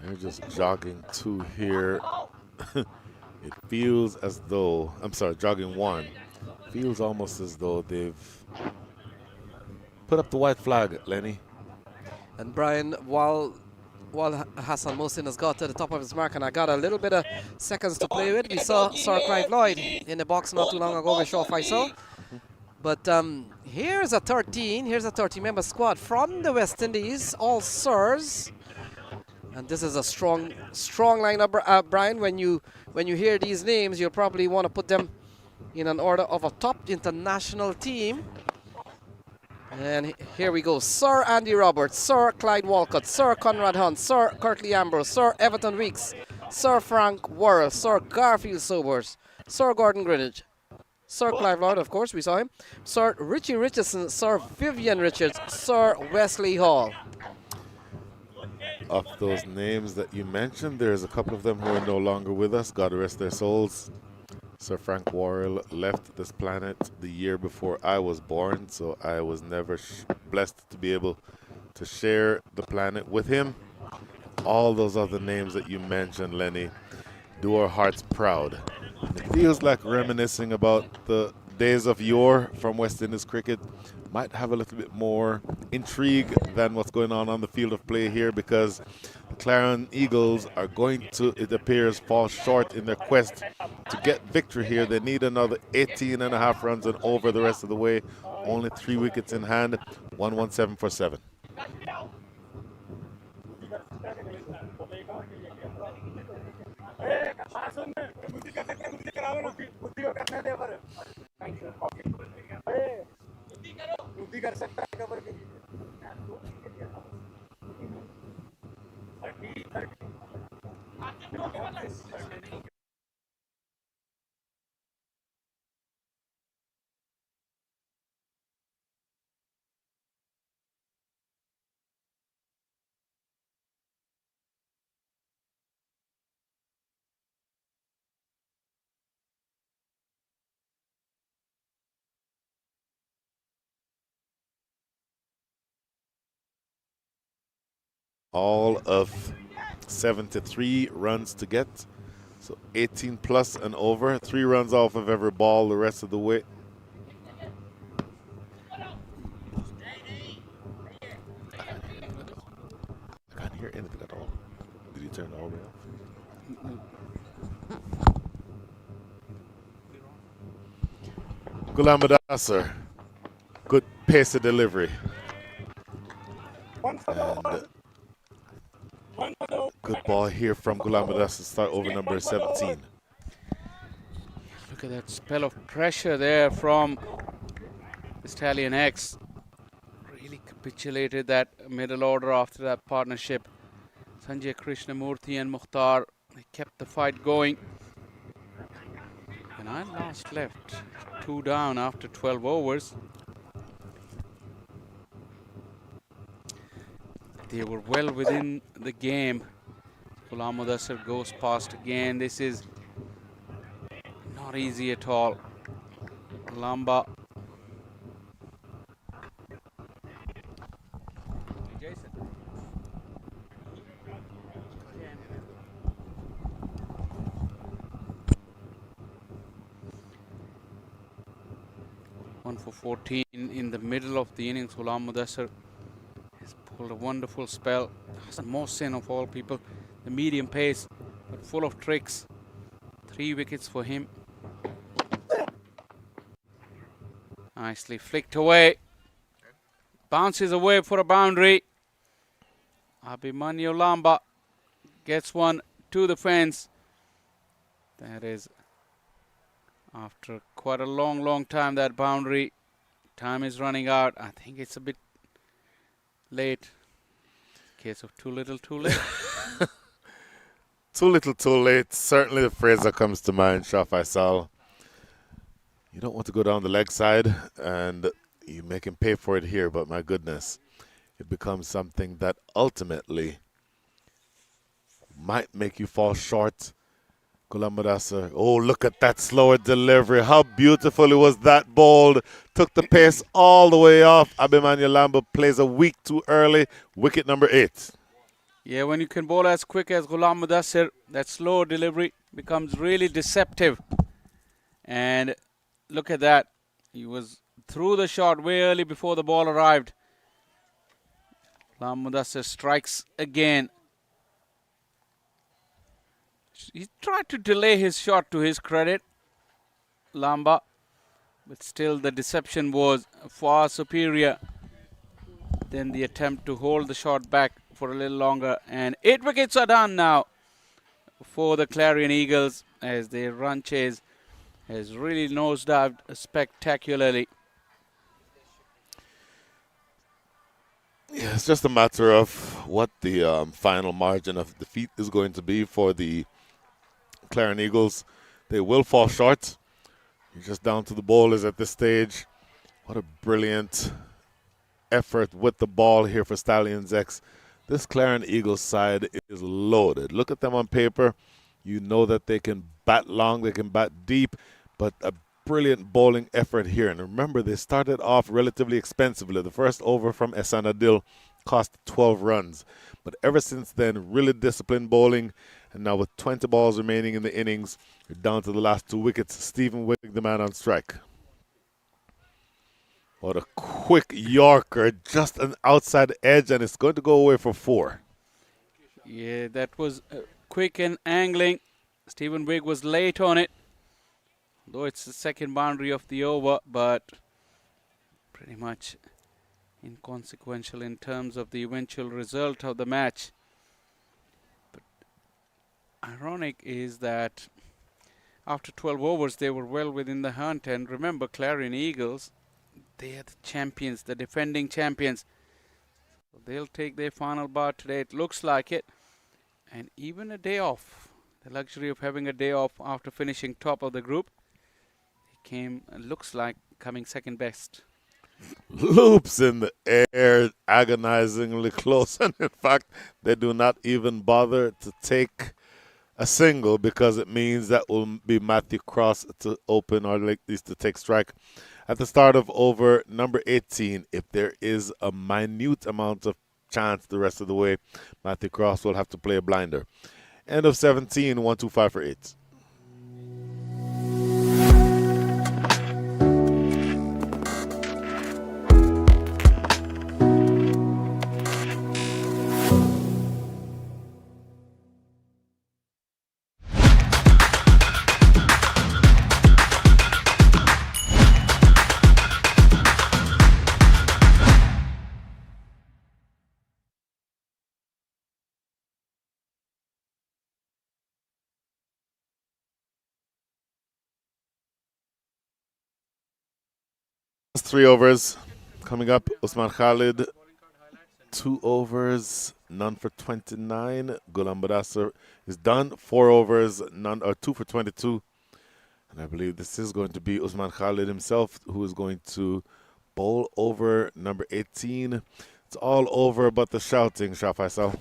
They're just jogging 2 here. It feels as though, I'm sorry, jogging 1. Feels almost as though they've put up the white flag, Lenny. And Brian, while Hassan Mohsin has got to the top of his mark and I got a little bit of seconds to play with, we saw Sir Clive Lloyd in the box not too long ago with Shaw Faisal. But here's a 13-member squad from the West Indies, all Sirs. And this is a strong lineup, Brian. When you hear these names, you'll probably want to put them in an order of a top international team. And here we go. Sir Andy Roberts, Sir Clyde Walcott, Sir Conrad Hunt, Sir Curtly Ambrose, Sir Everton Weeks, Sir Frank Worrell, Sir Garfield Sobers, Sir Gordon Greenwich, Sir Clive Lloyd, of course, we saw him, Sir Richie Richardson, Sir Vivian Richards, Sir Wesley Hall. Of those names that you mentioned, there's a couple of them who are no longer with us. God rest their souls. Sir Frank Worrell left this planet the year before I was born, so I was never blessed to be able to share the planet with him. All those other names that you mentioned, Lenny, do our hearts proud. And it feels like reminiscing about the days of yore from West Indies cricket. Might have a little bit more intrigue than what's going on the field of play here, because the Clarion Eagles are going to, it appears, fall short in their quest to get victory here. They need another 18 and a half runs and over the rest of the way. Only 3 wickets in hand, 117 for 7. All of 73 runs to get. So 18 plus and over. 3 runs off of every ball the rest of the way. I can't hear anything at all. Did you turn it all the way off? Ghulam Mudassar. Good pace of delivery. And good ball here from Ghulam Mudassar to start over number 17. Look at that spell of pressure there from the Stallion X. Really capitulated that middle order after that partnership. Sanjay Krishnamurthy and Mukhtar, they kept the fight going. And I last left 2 down after 12 overs. They were well within the game. Ghulam Mudassar goes past again. This is not easy at all. Lamba. Jason. 1 for 14 in the middle of the innings. Ghulam Mudassar has pulled a wonderful spell. Hassan Mohsin of all people, the medium pace, but full of tricks. 3 wickets for him. Nicely flicked away. Bounces away for a boundary. Abhimanyu Lamba gets one to the fence. That is after quite a long time, that boundary. Time is running out. I think it's a bit late. Case of too little too late. Too little too late. Certainly the phrase that comes to mind, Shah Faisal. You don't want to go down the leg side, and you make him pay for it here, but my goodness, it becomes something that ultimately might make you fall short. Ghulam Mudassar, oh, look at that slower delivery. How beautifully was that bowled. Took the pace all the way off. Abhimanyu Lamba plays a week too early. Wicket number 8. Yeah, when you can bowl as quick as Ghulam Mudassar, that slow delivery becomes really deceptive. And look at that. He was through the shot way early before the ball arrived. Ghulam Mudassar strikes again. He tried to delay his shot, to his credit, Lamba, but still the deception was far superior than the attempt to hold the shot back for a little longer. And 8 wickets are done now for the Clarion Eagles as their run chase has really nosedived spectacularly. Yeah, it's just a matter of what the final margin of defeat is going to be for the Clarion Eagles. They will fall short. You're just down to the bowlers at this stage. What a brilliant effort with the ball here for Stallions X. This Clarion Eagles side is loaded. Look at them on paper. You know that they can bat long, they can bat deep, but a brilliant bowling effort here. And remember, they started off relatively expensively. The first over from Ehsan Adil cost 12 runs. But ever since then, really disciplined bowling. And now with 20 balls remaining in the innings, you're down to the last 2 wickets. Stephen Wigg, the man on strike. What a quick Yorker, just an outside edge, and it's going to go away for 4. Yeah, that was quick and angling. Stephen Wigg was late on it, though it's the second boundary of the over, but pretty much inconsequential in terms of the eventual result of the match. But ironic is that after 12 overs, they were well within the hunt. And remember, Clarion Eagles, they are the champions, the defending champions. So they'll take their final bar today. It looks like it. And even a day off, the luxury of having a day off after finishing top of the group, he came, looks like coming second best. Loops in the air, agonizingly close. And in fact, they do not even bother to take a single because it means that will be Matthew Cross to open, or at least to take strike at the start of over number 18. If there is a minute amount of chance the rest of the way, Matthew Cross will have to play a blinder. End of 17, 1-2-5 for 8. Last 3 overs coming up. Usman Khalid, 2 overs, none for 29. Ghulam Badassar is done, 4 overs, none, or 2 for 22. And I believe this is going to be Usman Khalid himself who is going to bowl over number 18. It's all over but the shouting, Shah Faisal.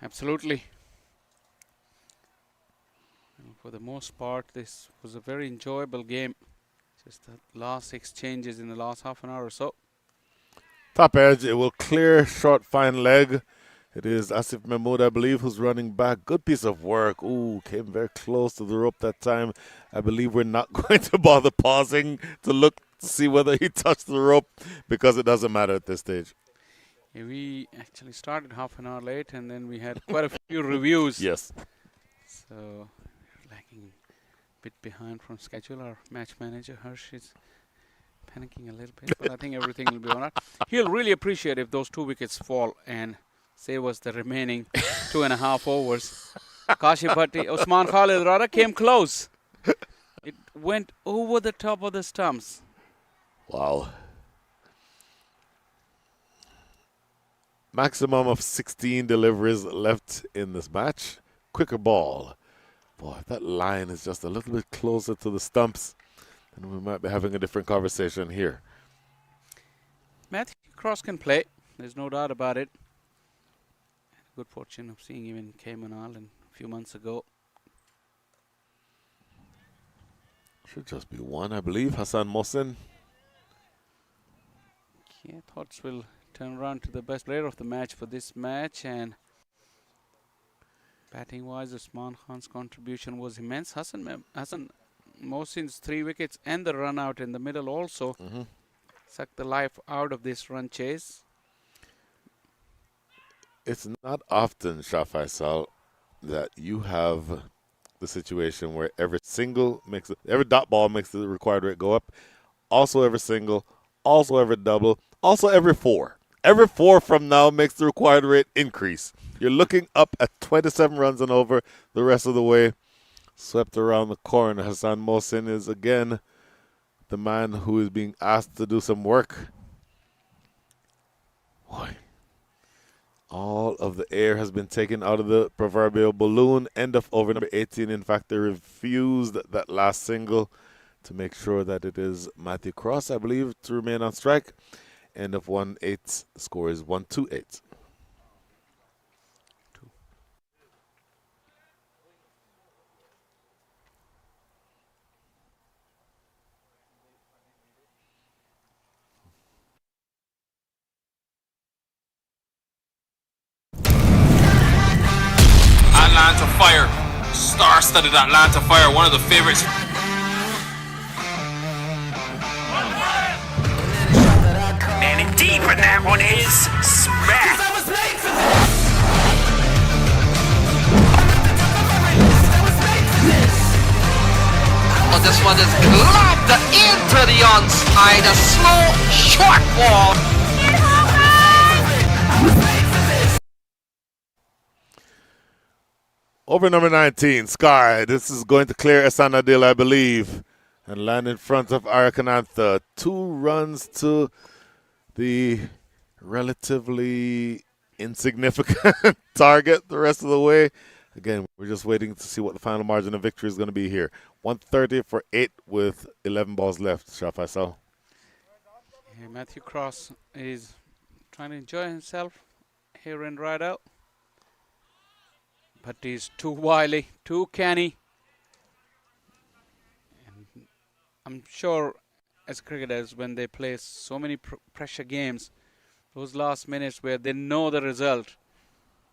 Absolutely. And for the most part, this was a very enjoyable game. Just the last exchanges in the last half an hour or so. Top edge, it will clear, short, fine leg. It is Asif Mahmood, I believe, who's running back. Good piece of work. Ooh, came very close to the rope that time. I believe we're not going to bother pausing to look to see whether he touched the rope because it doesn't matter at this stage. Yeah, we actually started half an hour late and then we had quite a few reviews. Yes. So we're lagging a bit behind from schedule. Our match manager, Harsh, is panicking a little bit, but I think everything will be all right. He'll really appreciate if those 2 wickets fall and save us the remaining 2.5 overs. Kashif Bhatti, Usman Khalid Rara came close. It went over the top of the stumps. Wow. Maximum of 16 deliveries left in this match. Quicker ball. Boy, if that line is just a little bit closer to the stumps, then we might be having a different conversation here. Matthew Cross can play. There's no doubt about it. Good fortune of seeing him in Cayman Island a few months ago. Should just be one, I believe. Hassan Mohsin. Yeah, thoughts will turn around to the best player of the match for this match, and batting wise, Usman Khan's contribution was immense. Hassan Mohsin's 3 wickets and the run out in the middle also sucked the life out of this run chase. It's not often, Shah Faisal, that you have the situation where every single makes every dot ball makes the required rate go up. Also every single, also every double, also every 4. Every 4 from now makes the required rate increase. You're looking up at 27 runs and over the rest of the way. Swept around the corner. Hassan Mohsin is again the man who is being asked to do some work. Boy. All of the air has been taken out of the proverbial balloon. End of over number 18. In fact, they refused that last single to make sure that it is Matthew Cross, I believe, to remain on strike. End of 1-8. The score is 1-2-8. Atlanta Fire. Star-studded Atlanta Fire, one of the favorites. Man in deep, and that one is smack. Oh, this one is lobbed into the onside. A slow, short ball. Over number 19, Sky. This is going to clear Esanadil, I believe, and land in front of Arakanantha. 2 runs to the relatively insignificant target the rest of the way. Again, we're just waiting to see what the final margin of victory is going to be here. 130 for 8 with 11 balls left, Shah Faisal. Yeah, Matthew Cross is trying to enjoy himself here in right out. But he's too wily, too canny. And I'm sure as cricketers, when they play so many pressure games, those last minutes where they know the result,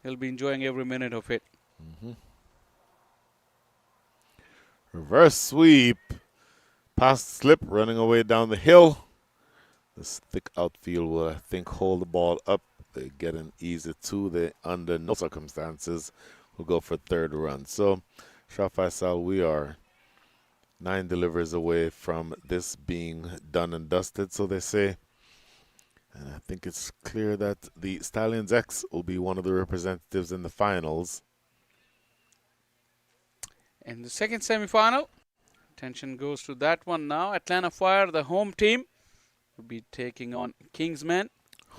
they'll be enjoying every minute of it. Reverse sweep. Past slip, running away down the hill. This thick outfield will, I think, hold the ball up. They get an easy 2. They, under no circumstances, will go for 3rd run. So, Shah Faisal, we are 9 deliveries away from this being done and dusted, so they say. And I think it's clear that the Stallions X will be one of the representatives in the finals. In the second semi-final, attention goes to that one now. Atlanta Fire, the home team, will be taking on Kingsmen.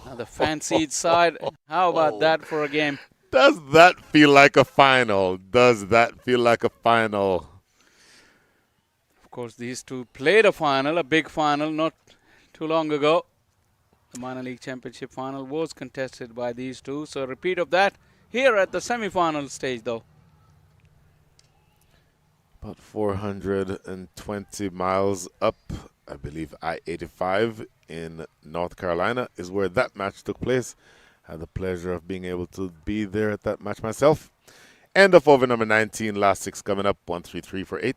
Now the fancied side. How about that for a game? Does that feel like a final? Does that feel like a final? Of course, these two played a final, a big final, not too long ago. The Minor League Championship final was contested by these two. So a repeat of that here at the semi-final stage, though. About 420 miles up, I believe I-85 in North Carolina is where that match took place. I had the pleasure of being able to be there at that match myself. End of over number 19, last 6 coming up, 133 for 8.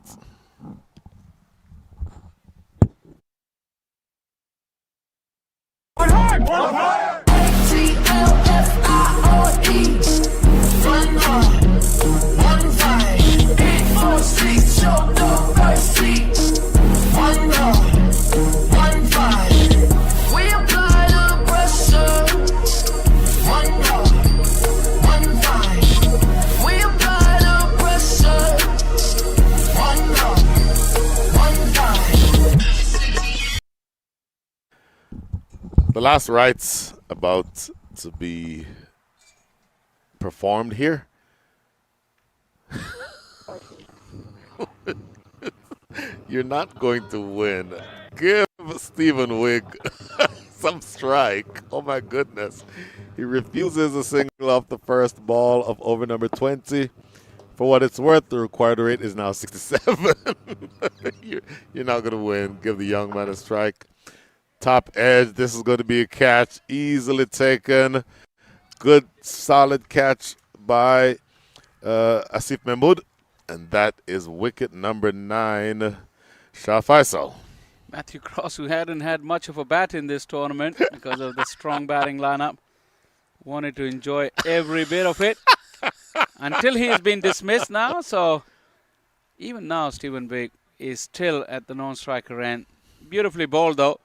The last rites about to be performed here. You're not going to win. Give Stephen Wigg some strike. Oh my goodness. He refuses a single off the first ball of over number 20. For what it's worth, the required rate is now 67. You're not going to win. Give the young man a strike. Top edge. This is going to be a catch. Easily taken. Good, solid catch by Asif Mahmood. And that is wicket number 9, Shah Faisal. Matthew Cross, who hadn't had much of a bat in this tournament because of the strong batting lineup, wanted to enjoy every bit of it until he's been dismissed now. So even now, Stephen Wigg is still at the non-striker end. Beautifully bowled, though.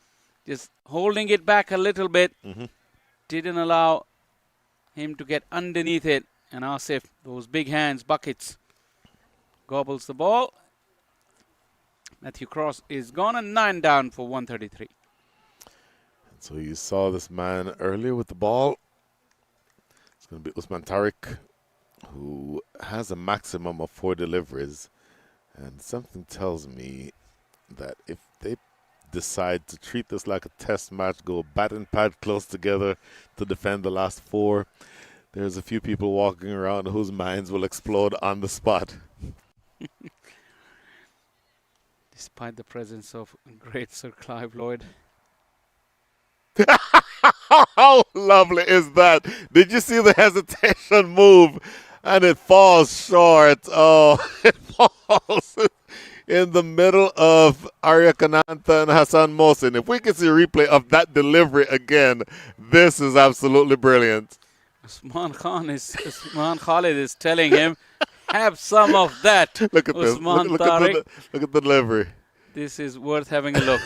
Just holding it back a little bit. Didn't allow him to get underneath it. And Asif, those big hands, buckets, gobbles the ball. Matthew Cross is gone and 9 down for 133. So you saw this man earlier with the ball. It's going to be Usman Tariq, who has a maximum of 4 deliveries. And something tells me that if they decide to treat this like a test match, go bat and pad close together to defend the last 4, there's a few people walking around whose minds will explode on the spot. Despite the presence of great Sir Clive Lloyd. How lovely is that? Did you see the hesitation move And it falls short. Oh, it falls in the middle of Arya Kananta and Hassan Mohsin. If we can see a replay of that delivery again, this is absolutely brilliant. Usman Khalid is telling him, have some of that. Look at this. Usman Look Tariq. at the delivery. This is worth having a look.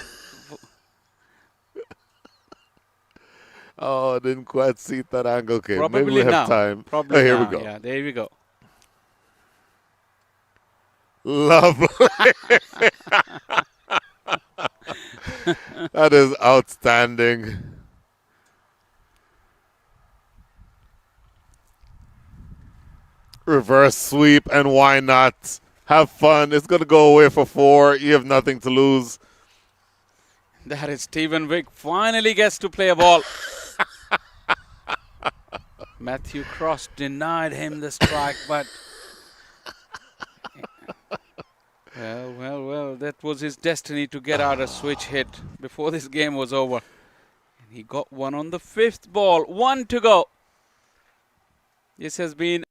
Oh, I didn't quite see that angle. Okay, Probably maybe we have now. time. Probably here now. we go. Yeah, there we go. Lovely. That is outstanding. Reverse sweep, and why not? Have fun. It's going to go away for 4. You have nothing to lose. That is Stephen Wick finally gets to play a ball. Matthew Cross denied him the strike, but well, that was his destiny to get out a switch hit before this game was over. And he got one on the 5th ball. 1 to go. This has been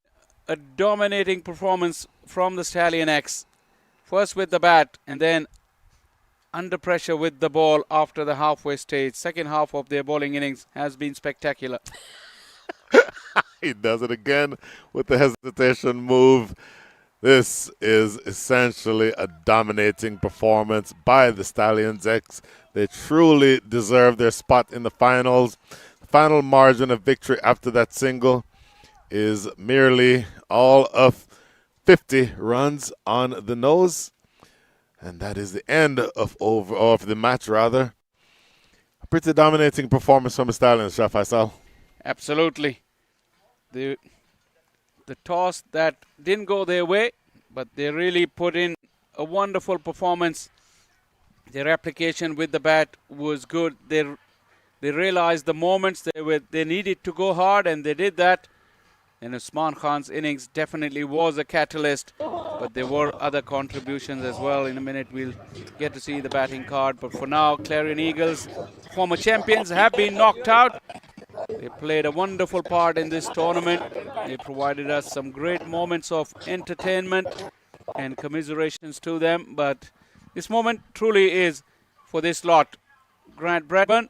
a dominating performance from the Stallion X. First with the bat and then under pressure with the ball after the halfway stage. Second half of their bowling innings has been spectacular. He does it again with the hesitation move. This is essentially a dominating performance by the Stallions X. They truly deserve their spot in the finals. The final margin of victory after that single is merely all of 50 runs on the nose. And that is the end of the match, rather. A pretty dominating performance from the Stallions, Shah Faisal. Absolutely. The toss that didn't go their way, but they really put in a wonderful performance. Their application with the bat was good. They realized the moments they needed to go hard, and they did that. And Usman Khan's innings definitely was a catalyst, but there were other contributions as well. In a minute, we'll get to see the batting card. But for now, Clarion Eagles, former champions, have been knocked out. They played a wonderful part in this tournament. They provided us some great moments of entertainment and commiserations to them. But this moment truly is for this lot. Grant Bradburn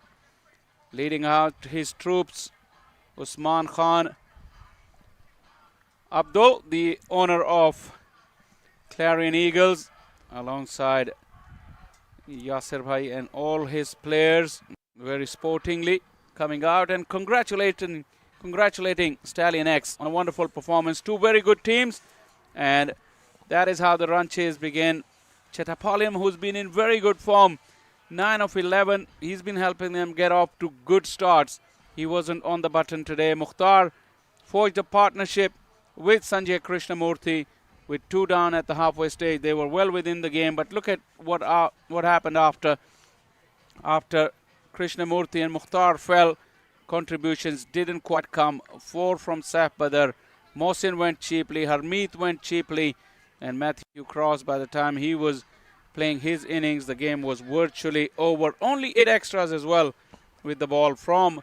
leading out his troops, Usman Khan. Abdul, the owner of Clarion Eagles, alongside Yasser Bhai and all his players, very sportingly coming out and congratulating Stallion X on a wonderful performance. 2 very good teams, and that is how the run chase began. Chattapalliam, who's been in very good form, 9 of 11, he's been helping them get off to good starts. He wasn't on the button today. Mukhtar forged a partnership with Sanjay Krishnamurthy with 2 down at the halfway stage. They were well within the game, but look at what happened after Krishnamurthy and Mukhtar fell. Contributions didn't quite come. 4 from Saif Badar. Mohsin went cheaply. Harmeet went cheaply. And Matthew Cross, by the time he was playing his innings, the game was virtually over. Only 8 extras as well with the ball from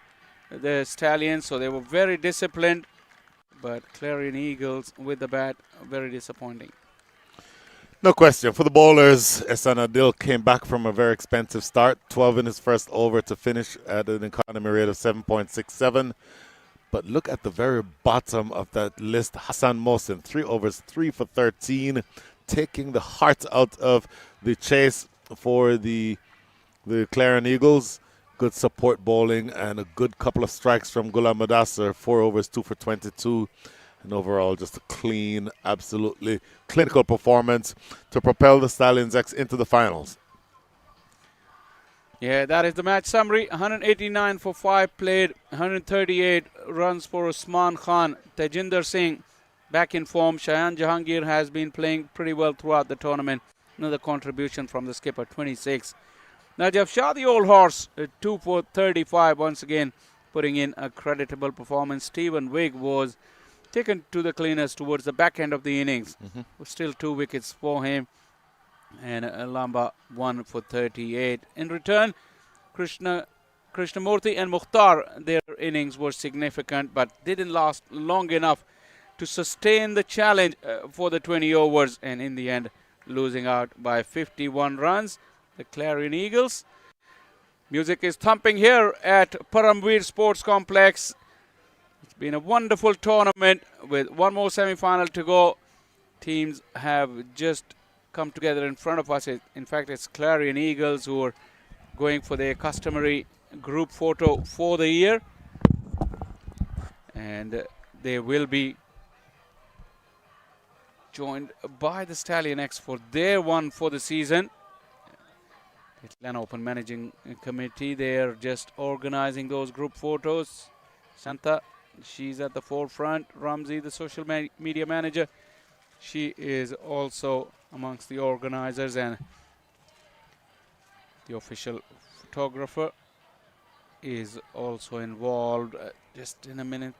the Stallions. So they were very disciplined. But Clarion Eagles with the bat, very disappointing. No question. For the bowlers, Ehsan Adil came back from a very expensive start. 12 in his first over to finish at an economy rate of 7.67. But look at the very bottom of that list. Hassan Mohsin, 3 overs, 3 for 13, taking the heart out of the chase for the Clarion Eagles. Good support bowling and a good couple of strikes from Ghulam Mudassar. 4 overs, 2 for 22. And overall, just a clean, absolutely clinical performance to propel the Stallions X into the finals. Yeah, that is the match summary. 189 for 5 played, 138 runs for Usman Khan. Tejinder Singh back in form. Shayan Jahangir has been playing pretty well throughout the tournament. Another contribution from the skipper, 26. Najaf Shah, the old horse, 2 for 35, once again putting in a creditable performance. Stephen Wigg was taken to the cleaners towards the back end of the innings. Still 2 wickets for him. And Lamba 1 for 38. In return, Krishnamurthy and Mukhtar, their innings were significant but didn't last long enough to sustain the challenge for the 20 overs, and in the end losing out by 51 runs. The Clarion Eagles. Music is thumping here at Paramveer Sports Complex. It's been a wonderful tournament with one more semi-final to go. Teams have just come together in front of us. In fact, it's Clarion Eagles who are going for their customary group photo for the year. And they will be joined by the Stallions X for their one for the season. The Atlanta Open Managing Committee, they're just organizing those group photos. Santa, she's at the forefront. Ramzi, the social media manager, she is also amongst the organizers, and the official photographer is also involved. Just in a minute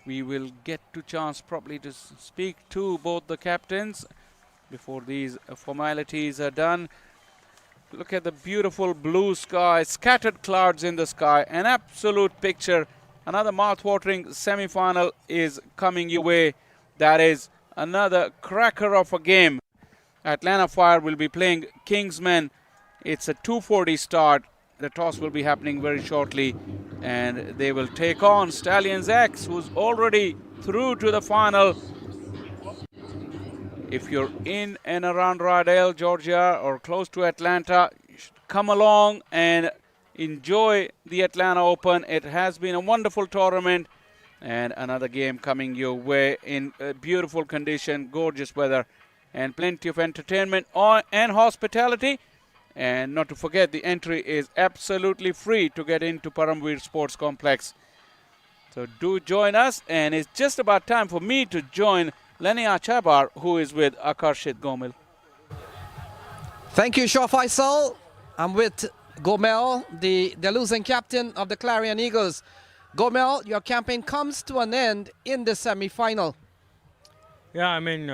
we will get to chance probably to speak to both the captains before these formalities are done. Look at the beautiful blue sky, scattered clouds in the sky, an absolute picture. Another mouth-watering semi-final is coming your way. That is another cracker of a game. Atlanta Fire will be playing Kingsmen. It's a 2:40 start. The toss will be happening very shortly, and they will take on Stallions X, who's already through to the final. If you're in and around Rydell, Georgia, or close to Atlanta, you should come along and enjoy the Atlanta Open. It has been a wonderful tournament, and another game coming your way in beautiful condition, gorgeous weather, and plenty of entertainment and hospitality. And not to forget, the entry is absolutely free to get into Paramveer Sports Complex. So do join us, and it's just about time for me to join Lenia Chabar, who is with Akarshit Gomel. Thank you, Shah Faisal. I'm with Gomel, the losing captain of the Clarion Eagles. Gomel, your campaign comes to an end in the semi-final. Yeah, I mean,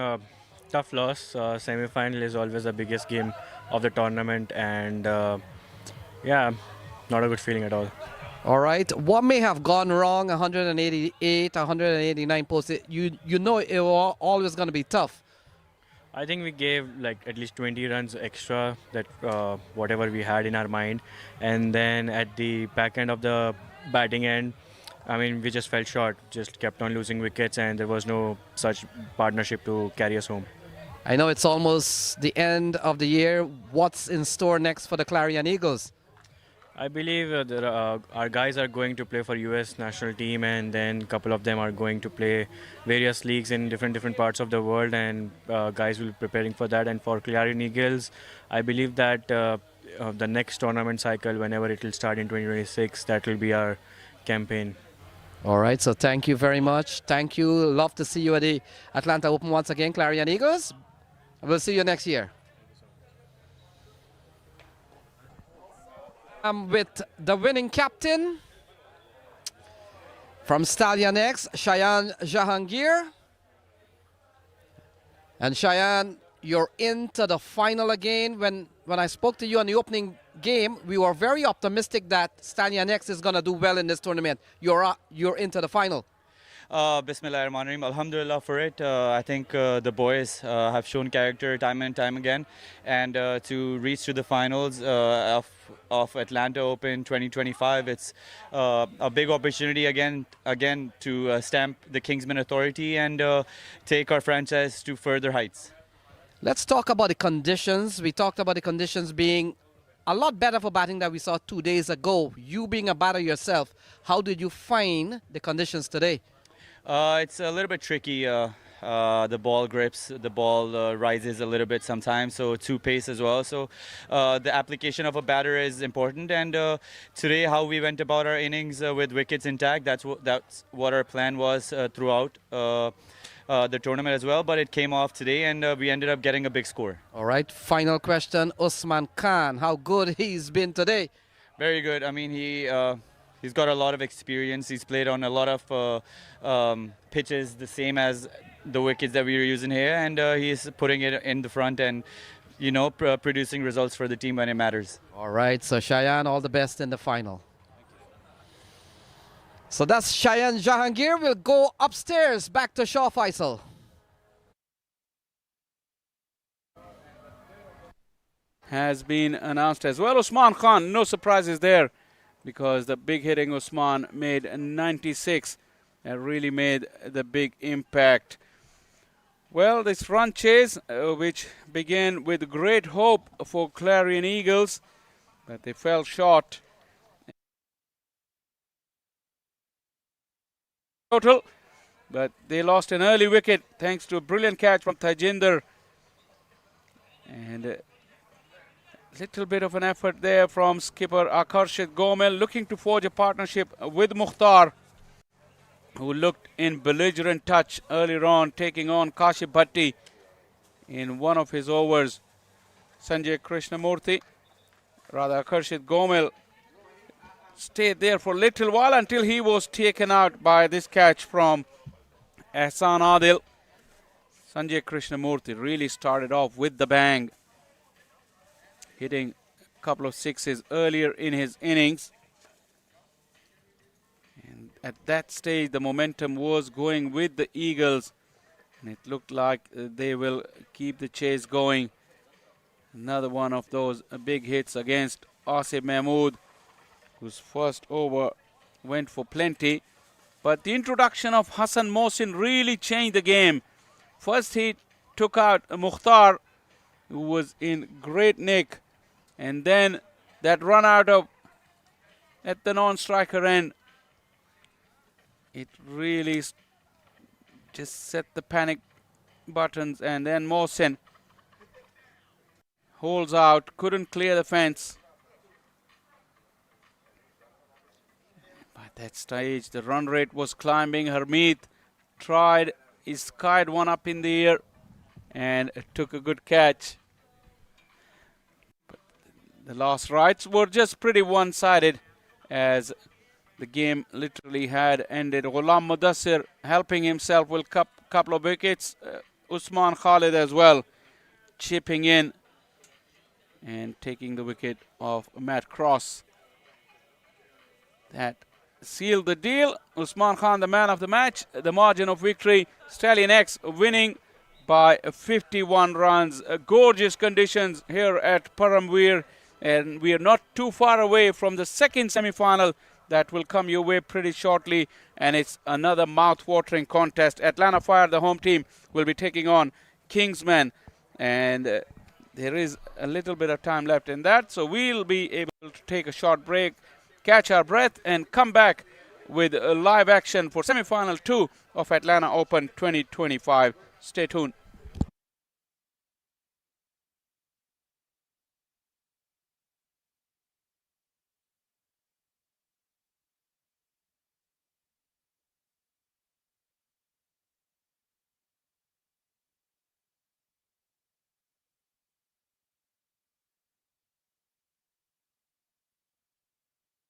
tough loss. Semi-final is always the biggest game of the tournament, and yeah, not a good feeling at all. All right, what may have gone wrong? 188, 189 posts. You know it was always going to be tough. I think we gave like at least 20 runs extra, that whatever we had in our mind, and then at the back end of the batting end, I mean, we just fell short, just kept on losing wickets, and there was no such partnership to carry us home. I know it's almost the end of the year. What's in store next for the Clarion Eagles? I believe our guys are going to play for US national team, and then a couple of them are going to play various leagues in different parts of the world, and guys will be preparing for that. And for Clarion Eagles, I believe that the next tournament cycle, whenever it will start in 2026, that will be our campaign. All right, so thank you very much. Thank you. Love to see you at the Atlanta Open once again, Clarion Eagles. We'll see you next year. I'm with the winning captain from Stallion X, Shayan Jahangir. And Shayan, you're into the final again. When I spoke to you on the opening game, we were very optimistic that Stallion X is going to do well in this tournament. You're into the final. Bismillahirrahmanirrahim. Alhamdulillah for it. I think the boys have shown character time and time again, and to reach to the finals of Atlanta Open 2025, it's a big opportunity again to stamp the Kingsman authority and take our franchise to further heights. Let's talk about the conditions. We talked about the conditions being a lot better for batting than we saw 2 days ago. You being a batter yourself, how did you find the conditions today? It's a little bit tricky. The ball grips, the ball rises a little bit sometimes, so to pace as well. So the application of a batter is important. And today, how we went about our innings with wickets intact, that's what our plan was throughout the tournament as well. But it came off today, and we ended up getting a big score. All right, final question. Usman Khan, how good he's been today? Very good. I mean, he's got a lot of experience. He's played on a lot of pitches, the same as the wickets that we were using here, and he's putting it in the front and, you know, producing results for the team when it matters. All right, so Shayan, all the best in the final. So that's Cheyenne Jahangir. Will go upstairs back to Shaw Faisal. Has been announced as well. Usman Khan, no surprises there, because the big hitting Usman made 96 and really made the big impact. Well, this run chase, which began with great hope for Clarion Eagles, but they fell short. Total, but they lost an early wicket thanks to a brilliant catch from Tajinder. And a little bit of an effort there from skipper Akarshit Gomel, looking to forge a partnership with Mukhtar, who looked in belligerent touch earlier on, taking on Kashif Bhatti in one of his overs. Sanjay Krishnamurthy, rather Akarshit Gomel, stayed there for a little while until he was taken out by this catch from Ehsan Adil. Sanjay Krishnamurthy really started off with the bang, hitting a couple of sixes earlier in his innings. And at that stage, the momentum was going with the Eagles, and it looked like they will keep the chase going. Another one of those big hits against Asif Mahmood, whose first over went for plenty. But the introduction of Hassan Mohsin really changed the game. First he took out Mukhtar, who was in great nick, and then that run out of at the non-striker end, it really just set the panic buttons. And then Mohsin holds out, couldn't clear the fence. At that stage, the run rate was climbing. Harmeet tried, he skied one up in the air and took a good catch. But the last rights were just pretty one-sided, as the game literally had ended. Ghulam Mudassir helping himself with a couple of wickets. Usman Khalid as well chipping in and taking the wicket of Matt Cross. That sealed the deal. Usman Khan, the man of the match. The margin of victory, Stallion X winning by 51 runs. Gorgeous conditions here at Paramveer, and we are not too far away from the second semi-final that will come your way pretty shortly, and it's another mouth-watering contest. Atlanta Fire, the home team, will be taking on Kingsmen, and there is a little bit of time left in that, so we'll be able to take a short break, catch our breath, and come back with live action for semi-final 2 of Atlanta Open 2025. Stay tuned.